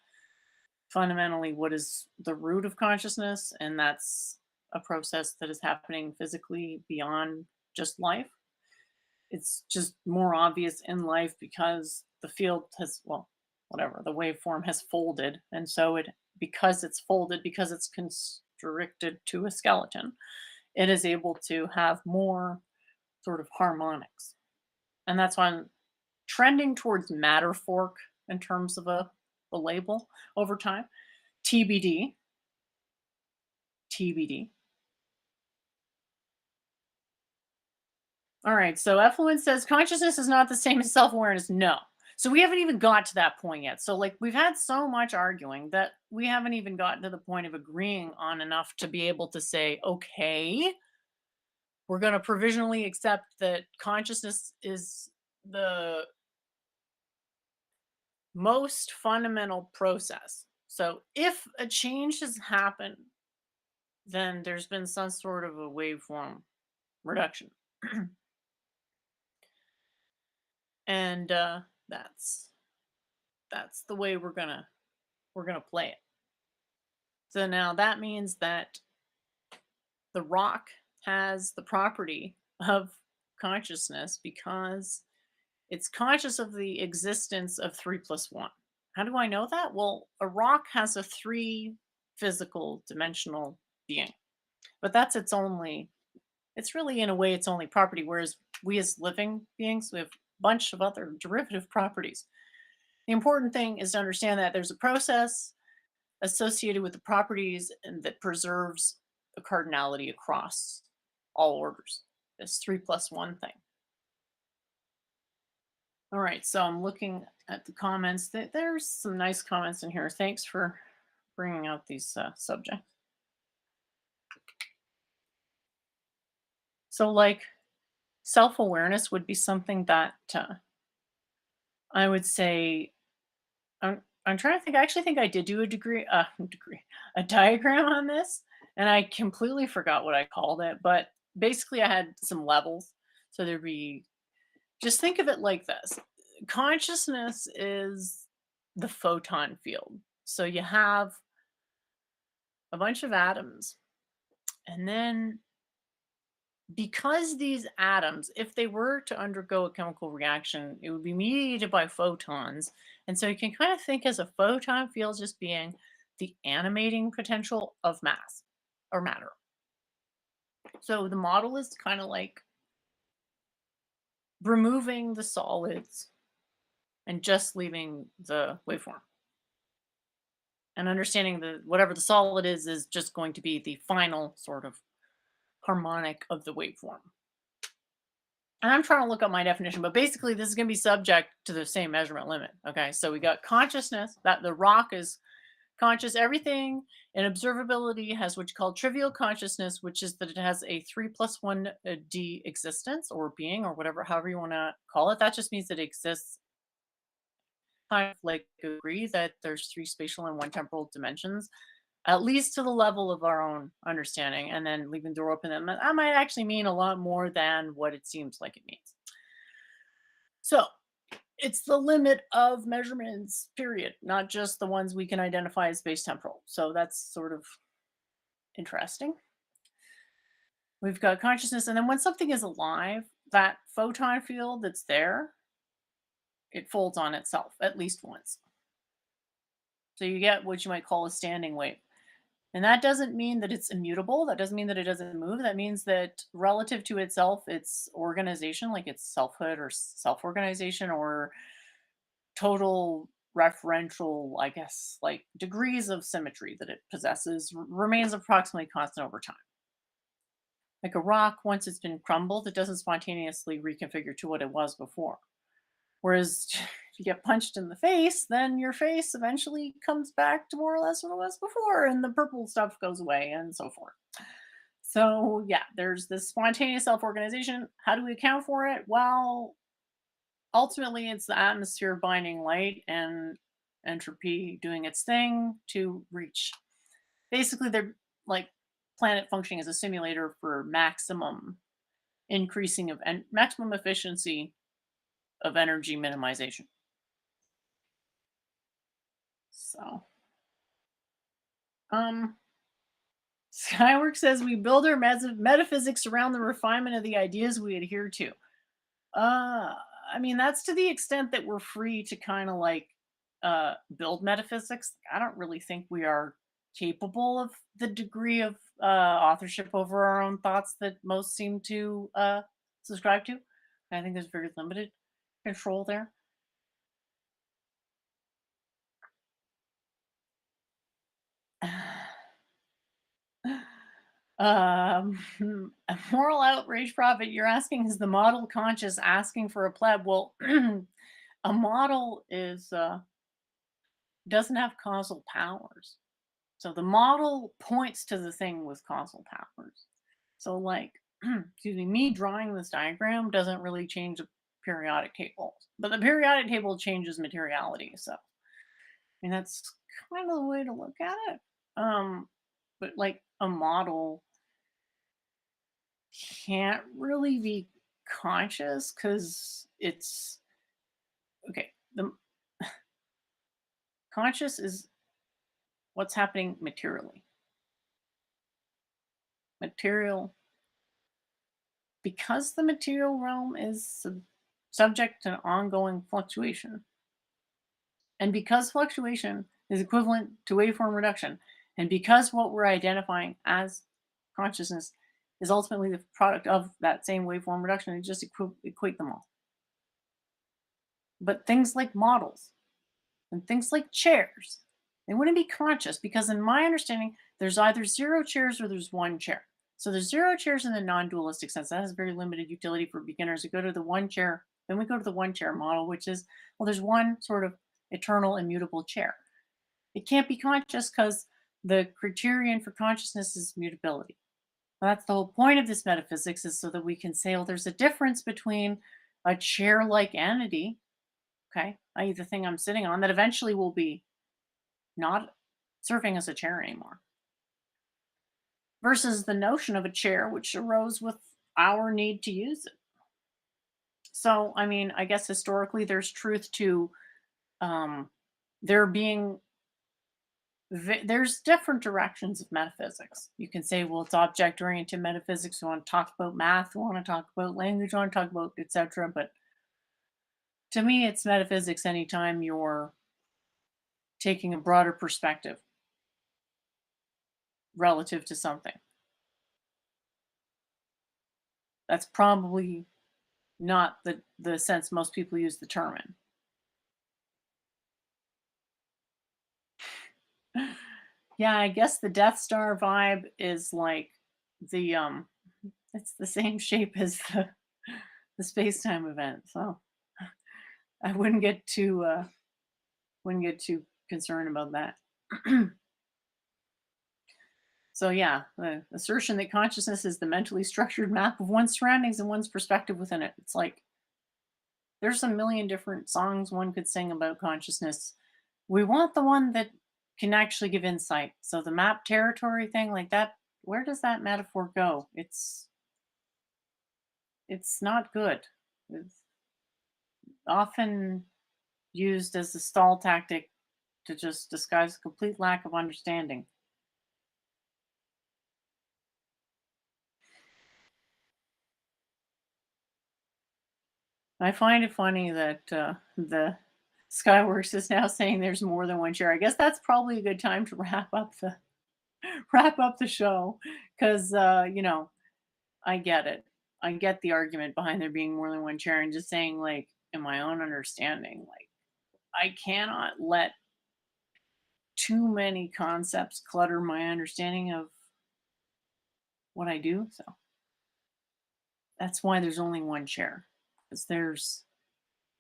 fundamentally what is the root of consciousness, and that's a process that is happening physically beyond just life. It's just more obvious in life because the field has, well, whatever, the waveform has folded, and so because it's folded, because it's constricted to a skeleton, it is able to have more sort of harmonics. And that's why I'm trending towards matter fork in terms of a label over time. TBD, TBD. All right. So Effluent says consciousness is not the same as self awareness. No. So we haven't even got to that point yet. So, like, we've had so much arguing that we haven't even gotten to the point of agreeing on enough to be able to say, okay, we're going to provisionally accept that consciousness is the most fundamental process. So if a change has happened, then there's been some sort of a waveform reduction. And that's the way we're gonna play it. So now that means that the rock has the property of consciousness because it's conscious of the existence of 3 plus 1. How do I know that? Well, a rock has a three physical dimensional being, but that's it's really, in a way, its only property. Whereas we as living beings, we have a bunch of other derivative properties. The important thing is to understand that there's a process associated with the properties and that preserves a cardinality across all orders. This 3 plus 1 thing. All right, so I'm looking at the comments. There's some nice comments in here. Thanks for bringing out these subjects. So, like, self awareness would be something that I would say. I'm trying to think. I actually think I did do a diagram on this, and I completely forgot what I called it. But basically, I had some levels. So there'd be, just think of it like this: consciousness is the photon field. So you have a bunch of atoms, and then because these atoms, if they were to undergo a chemical reaction, it would be mediated by photons. And so you can kind of think as a photon field just being the animating potential of mass or matter. So the model is kind of like removing the solids and just leaving the waveform. And understanding that whatever the solid is just going to be the final sort of harmonic of the waveform. And I'm trying to look up my definition, but basically this is going to be subject to the same measurement limit. Okay, so we got consciousness, that the rock is conscious. Everything in observability has what you call trivial consciousness, which is that it has a 3 + 1 d existence or being or whatever, however you want to call it. That just means that it exists kind of like agree that there's three spatial and one temporal dimensions, at least to the level of our own understanding, and then leaving the door open. That might actually mean a lot more than what it seems like it means. So it's the limit of measurements, period, not just the ones we can identify as space temporal. So that's sort of interesting. We've got consciousness, and then when something is alive, that photon field that's there, it folds on itself at least once. So you get what you might call a standing wave. And that doesn't mean that it's immutable. That doesn't mean that it doesn't move. That means that relative to itself, its organization, like its selfhood or self organization or total referential, I guess, like degrees of symmetry that it possesses remains approximately constant over time. Like a rock, once it's been crumbled, it doesn't spontaneously reconfigure to what it was before. Whereas if you get punched in the face, then your face eventually comes back to more or less what it was before, and the purple stuff goes away, and so forth. So, yeah, there's this spontaneous self organization. How do we account for it? Well, ultimately, it's the atmosphere binding light and entropy doing its thing to reach. Basically, they're like planet functioning as a simulator for maximum increasing of maximum efficiency of energy minimization. So, um, Skywork says we build our metaphysics around the refinement of the ideas we adhere to. Uh, I mean, that's to the extent that we're free to kind of like build metaphysics. I don't really think we are capable of the degree of authorship over our own thoughts that most seem to subscribe to. I think there's very limited control there. Um, a moral outrage prophet, you're asking, is the model conscious asking for a pleb? Well, a model is doesn't have causal powers. So the model points to the thing with causal powers. So like, excuse me drawing this diagram doesn't really change the periodic table, but the periodic table changes materiality. So I mean that's kind of the way to look at it. But like a model can't really be conscious because it's okay. The conscious is what's happening materially. Material, because the material realm is subject to ongoing fluctuation, and because fluctuation is equivalent to waveform reduction, and because what we're identifying as consciousness is ultimately the product of that same waveform reduction, and just equate them all. But things like models and things like chairs, they wouldn't be conscious because, in my understanding, there's either zero chairs or there's one chair. So there's zero chairs in the non-dualistic sense. That has very limited utility for beginners. We go to the one chair, then we go to the one chair model, which is, well, there's one sort of eternal immutable chair. It can't be conscious because the criterion for consciousness is mutability. Well, that's the whole point of this metaphysics, is so that we can say, well, there's a difference between a chair-like entity, okay, i.e. the thing I'm sitting on, that eventually will be not serving as a chair anymore, versus the notion of a chair which arose with our need to use it. So, I mean, I guess historically there's truth to um, there being There's different directions of metaphysics. You can say, well, it's object oriented metaphysics. We want to talk about math. We want to talk about language. We want to talk about etc. But to me, it's metaphysics anytime you're taking a broader perspective relative to something. That's probably not the sense most people use the term in. Yeah, I guess the Death Star vibe is like the it's the same shape as the space-time event. So I wouldn't get too concerned about that. So yeah, the assertion that consciousness is the mentally structured map of one's surroundings and one's perspective within it. It's like there's a million different songs one could sing about consciousness. We want the one that can actually give insight. So the map territory thing, like that, where does that metaphor go? It's not good. It's often used as a stall tactic to just disguise a complete lack of understanding. I find it funny that the Skyworks is now saying there's more than one chair. I guess that's probably a good time to wrap up the wrap up the show because I get it. I get the argument behind there being more than one chair, and just saying like in my own understanding, like I cannot let too many concepts clutter my understanding of what I do. So that's why there's only one chair, because there's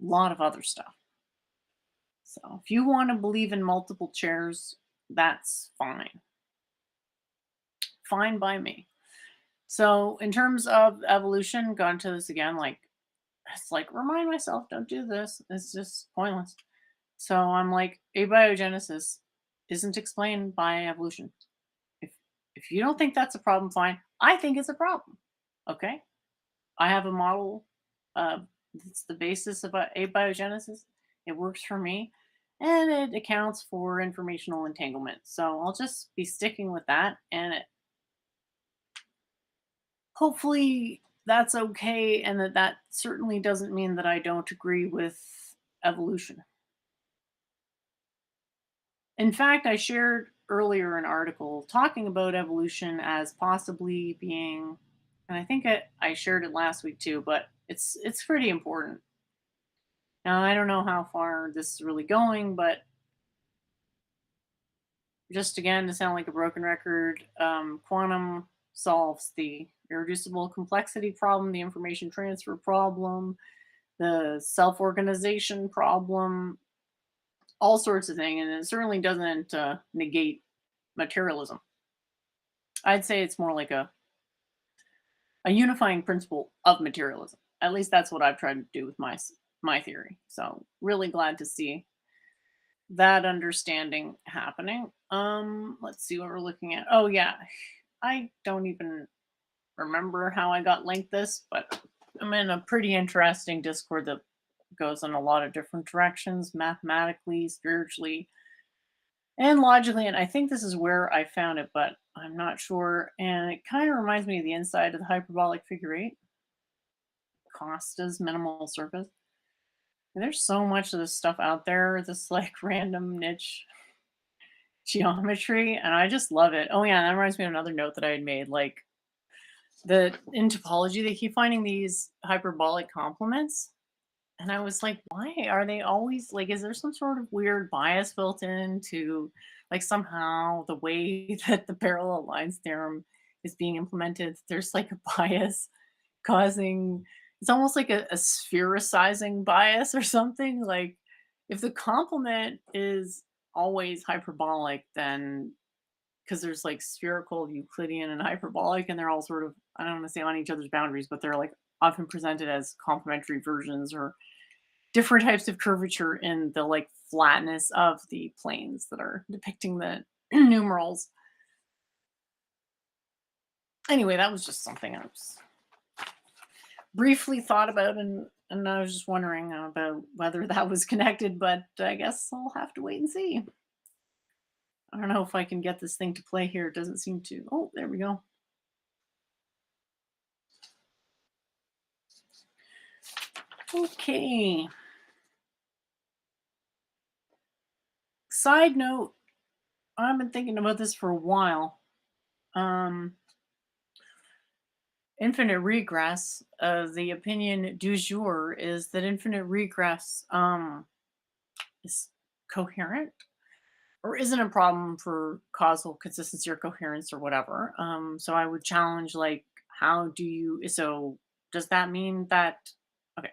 a lot of other stuff. So if you want to believe in multiple chairs, that's fine. Fine by me. So in terms of evolution, got into this again, like it's like remind myself, don't do this. It's just pointless. So I'm like, abiogenesis isn't explained by evolution. If if you don't think that's a problem, fine. I think it's a problem. Okay. I have a model. It's the basis of abiogenesis. It works for me, and it accounts for informational entanglement. So I'll just be sticking with that, and hopefully that's okay, and that certainly doesn't mean that I don't agree with evolution. In fact, I shared earlier an article talking about evolution as possibly being, and I think I shared it last week too, but it's pretty important. Now I don't know how far this is really going, but just again to sound like a broken record, quantum solves the irreducible complexity problem, the information transfer problem, the self-organization problem, all sorts of things, and it certainly doesn't negate materialism. I'd say it's more like a unifying principle of materialism. At least that's what I've tried to do with my theory. So really glad to see that understanding happening. Let's see what we're looking at. Oh yeah, I don't even remember how I got linked this, but I'm in a pretty interesting Discord that goes in a lot of different directions, mathematically, spiritually, and logically. And I think this is where I found it, but I'm not sure. And it kind of reminds me of the inside of the hyperbolic figure eight, Costa's minimal surface. There's so much of this stuff out there, this like random niche geometry, and I just love it. Oh yeah, that reminds me of another note that I had made. Like in topology, they keep finding these hyperbolic complements. And I was like, why are they always like, is there some sort of weird bias built into like somehow the way that the parallel lines theorem is being implemented? There's like a bias causing, it's almost like a sphericizing bias or something. Like if the complement is always hyperbolic, then because there's like spherical, Euclidean, and hyperbolic, and they're all sort of, I don't want to say on each other's boundaries, but they're like often presented as complementary versions or different types of curvature in the like flatness of the planes that are depicting the numerals. Anyway, that was just something I was briefly thought about, and I was just wondering about whether that was connected, but I guess I'll have to wait and see. I don't know if I can get this thing to play here. It doesn't seem to. Oh, there we go. Okay. Side note, I've been thinking about this for a while. Um, Infinite regress, the opinion du jour is that infinite regress is coherent or isn't a problem for causal consistency or coherence or whatever. So I would challenge, like, how do you, so does that mean that, okay,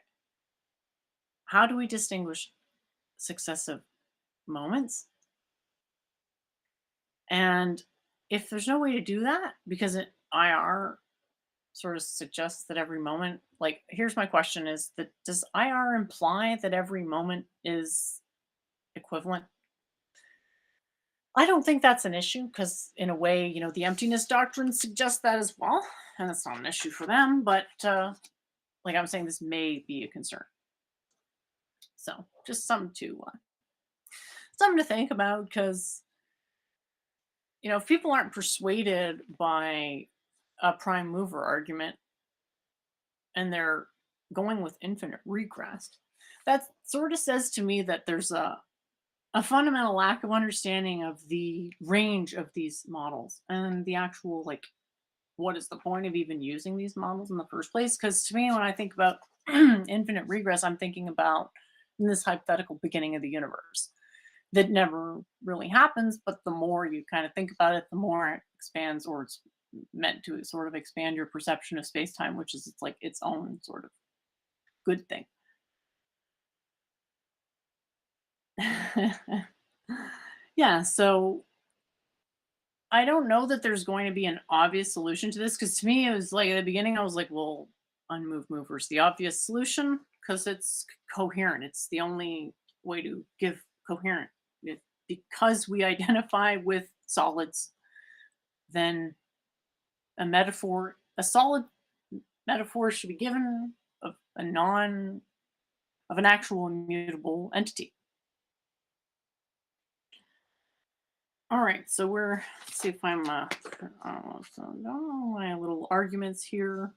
how do we distinguish successive moments? And if there's no way to do that, because IR sort of suggests that every moment, like, here's my question is that, does IR imply that every moment is equivalent? I don't think that's an issue because, in a way, the emptiness doctrine suggests that as well, and that's not an issue for them. But like I'm saying, this may be a concern. So just something to think about, because if people aren't persuaded by a prime mover argument and they're going with infinite regress, that sort of says to me that there's a fundamental lack of understanding of the range of these models and the actual, like, what is the point of even using these models in the first place? Because to me, when I think about infinite regress, I'm thinking about in this hypothetical beginning of the universe that never really happens. But the more you kind of think about it, the more it expands, or it's meant to sort of expand your perception of space time, which is, it's like its own sort of good thing. Yeah. So I don't know that there's going to be an obvious solution to this, because to me, it was like at the beginning, I was like, well, unmoved movers, the obvious solution, because it's coherent. It's the only way to give coherent. Because we identify with solids, then a solid metaphor should be given of an actual immutable entity. All right, so let's see if I'm so no, my little arguments here.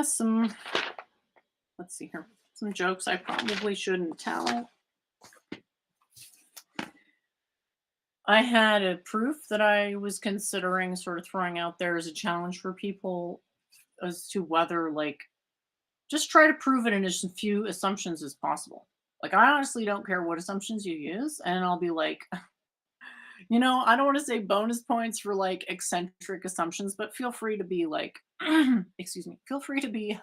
Some Let's see here. Some jokes I probably shouldn't tell. I had a proof that I was considering sort of throwing out there as a challenge for people, as to whether, like, just try to prove it in as few assumptions as possible. Like, I honestly don't care what assumptions you use, and I'll be like, I don't want to say bonus points for, like, eccentric assumptions, but feel free to be like, excuse me, feel free to be,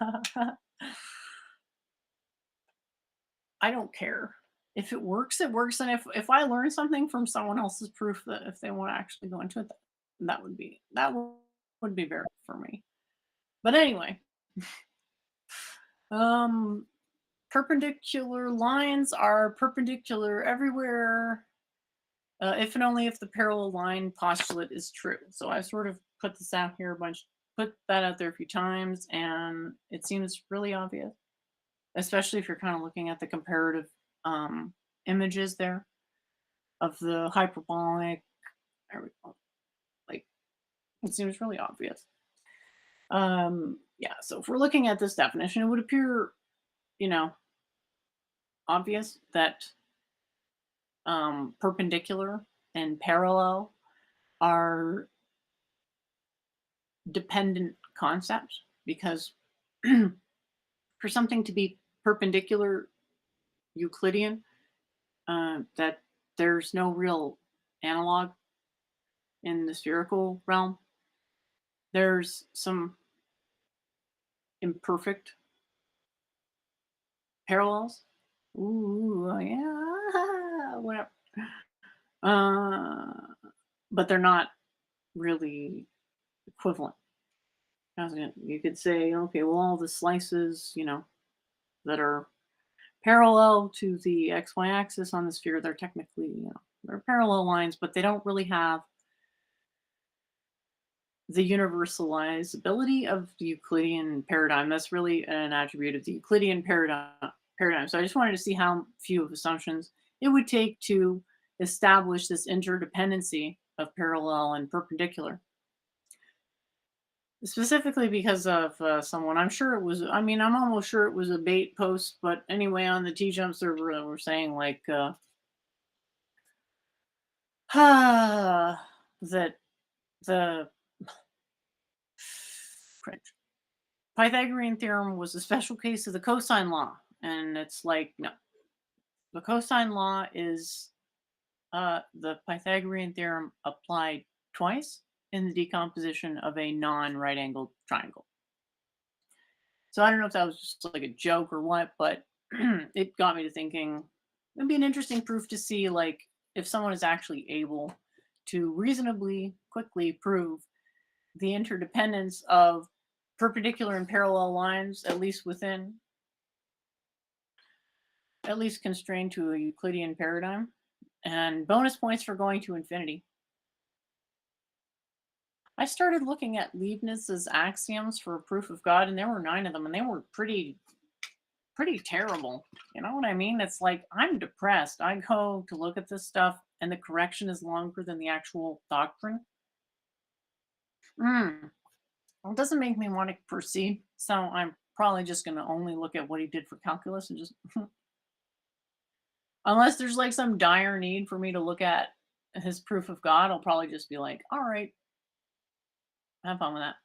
I don't care. If it works, it works. And if I learn something from someone else's proof, that if they want to actually go into it, that would be very for me. But anyway, um, perpendicular lines are perpendicular everywhere, if and only if the parallel line postulate is true. So I sort of put that out there a few times, and it seems really obvious, especially if you're kind of looking at the comparative um, images there of the hyperbolic. There we go. Like, it seems really obvious. Yeah. So if we're looking at this definition, it would appear, you know, obvious that perpendicular and parallel are dependent concepts, because for something to be perpendicular Euclidean, that there's no real analog in the spherical realm. There's some imperfect parallels. Ooh, yeah, whatever. Uh, but they're not really equivalent. You could say, okay, well, all the slices, that are parallel to the XY axis on the sphere, they're technically, they're parallel lines, but they don't really have the universalizability of the Euclidean paradigm. That's really an attribute of the Euclidean paradigm. So I just wanted to see how few of assumptions it would take to establish this interdependency of parallel and perpendicular. Specifically because of someone, I'm sure it was. I mean, I'm almost sure it was a bait post, but anyway, on the T Jump server, they were saying like that the cringe. Pythagorean theorem was a special case of the cosine law, and it's like no, the cosine law is the Pythagorean theorem applied twice in the decomposition of a non-right angled triangle. So I don't know if that was just like a joke or what, but it got me to thinking it'd be an interesting proof to see like if someone is actually able to reasonably quickly prove the interdependence of perpendicular and parallel lines, at least constrained to a Euclidean paradigm. And bonus points for going to infinity. I started looking at Leibniz's axioms for proof of God, and there were 9 of them, and they were pretty terrible. You know what I mean? It's like I'm depressed. I go to look at this stuff, and the correction is longer than the actual doctrine. It doesn't make me want to proceed, so I'm probably just going to only look at what he did for calculus and just unless there's like some dire need for me to look at his proof of God, I'll probably just be like, all right, have fun with that.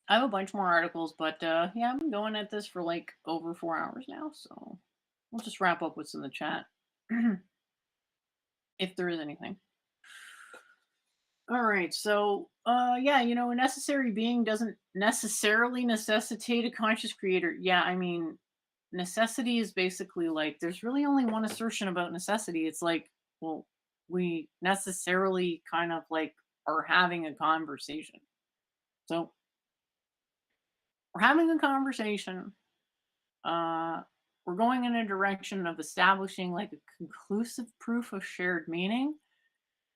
I have a bunch more articles, but yeah, I've been going at this for like over 4 hours now, so we'll just wrap up what's in the chat if there is anything. All right, so yeah, you know, a necessary being doesn't necessarily necessitate a conscious creator. Yeah, I mean, necessity is basically like there's really only one assertion about necessity. It's like, well, we necessarily kind of like are having a conversation. So we're having a conversation. Uh we're going in a direction of establishing like a conclusive proof of shared meaning,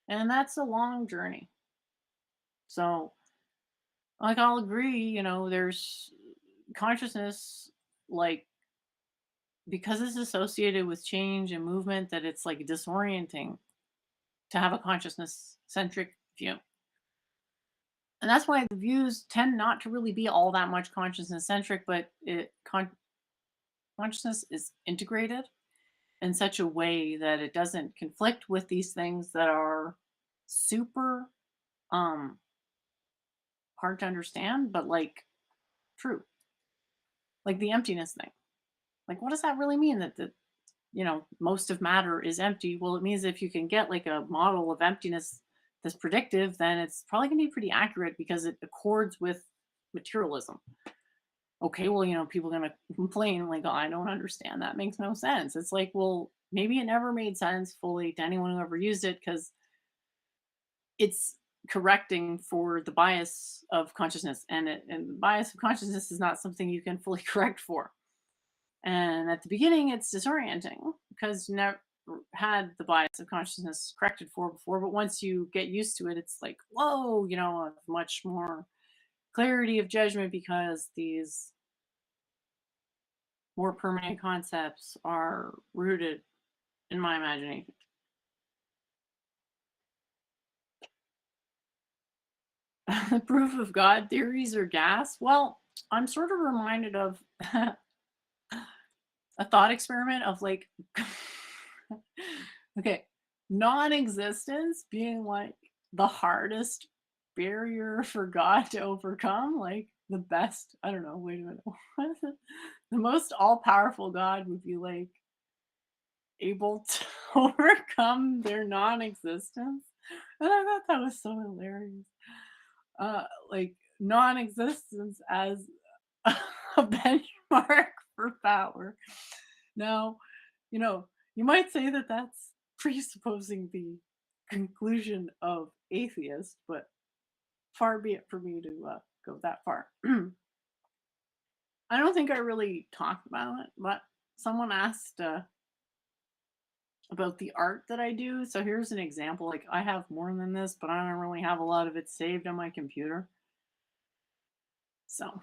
and that's a long journey. So like I'll agree, you know, there's consciousness, like because it's associated with change and movement, that it's like disorienting to have a consciousness centric view. And that's why the views tend not to really be all that much consciousness centric, but consciousness is integrated in such a way that it doesn't conflict with these things that are super um hard to understand, but like true. Like the emptiness thing. Like what does that really mean that the most of matter is empty? Well, it means if you can get like a model of emptiness that's predictive, then it's probably going to be pretty accurate because it accords with materialism. Okay, well, people are going to complain like, oh, I don't understand. That makes no sense. It's like, well, maybe it never made sense fully to anyone who ever used it because it's correcting for the bias of consciousness, and the bias of consciousness is not something you can fully correct for. And at the beginning, it's disorienting because you never had the bias of consciousness corrected for before. But once you get used to it, it's like, whoa, much more clarity of judgment because these more permanent concepts are rooted in my imagination. The proof of God theories are gas. Well, I'm sort of reminded of a thought experiment of like, okay, non-existence being like the hardest barrier for God to overcome, like the best, I don't know, wait a minute. What is it? The most all-powerful God would be like able to overcome their non-existence. And I thought that was so hilarious. Like non-existence as a benchmark for power. Now, you might say that that's presupposing the conclusion of atheist, but far be it for me to go that far. I don't think I really talked about it, but someone asked about the art that I do. So here's an example. Like I have more than this, but I don't really have a lot of it saved on my computer. So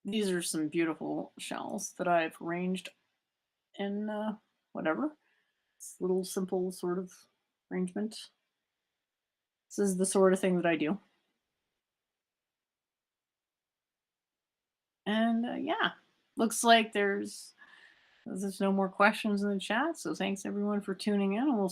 these are some beautiful shells that I've arranged in whatever. It's a little simple sort of arrangement. This is the sort of thing that I do. And yeah, looks like there's no more questions in the chat. So thanks everyone for tuning in, and we'll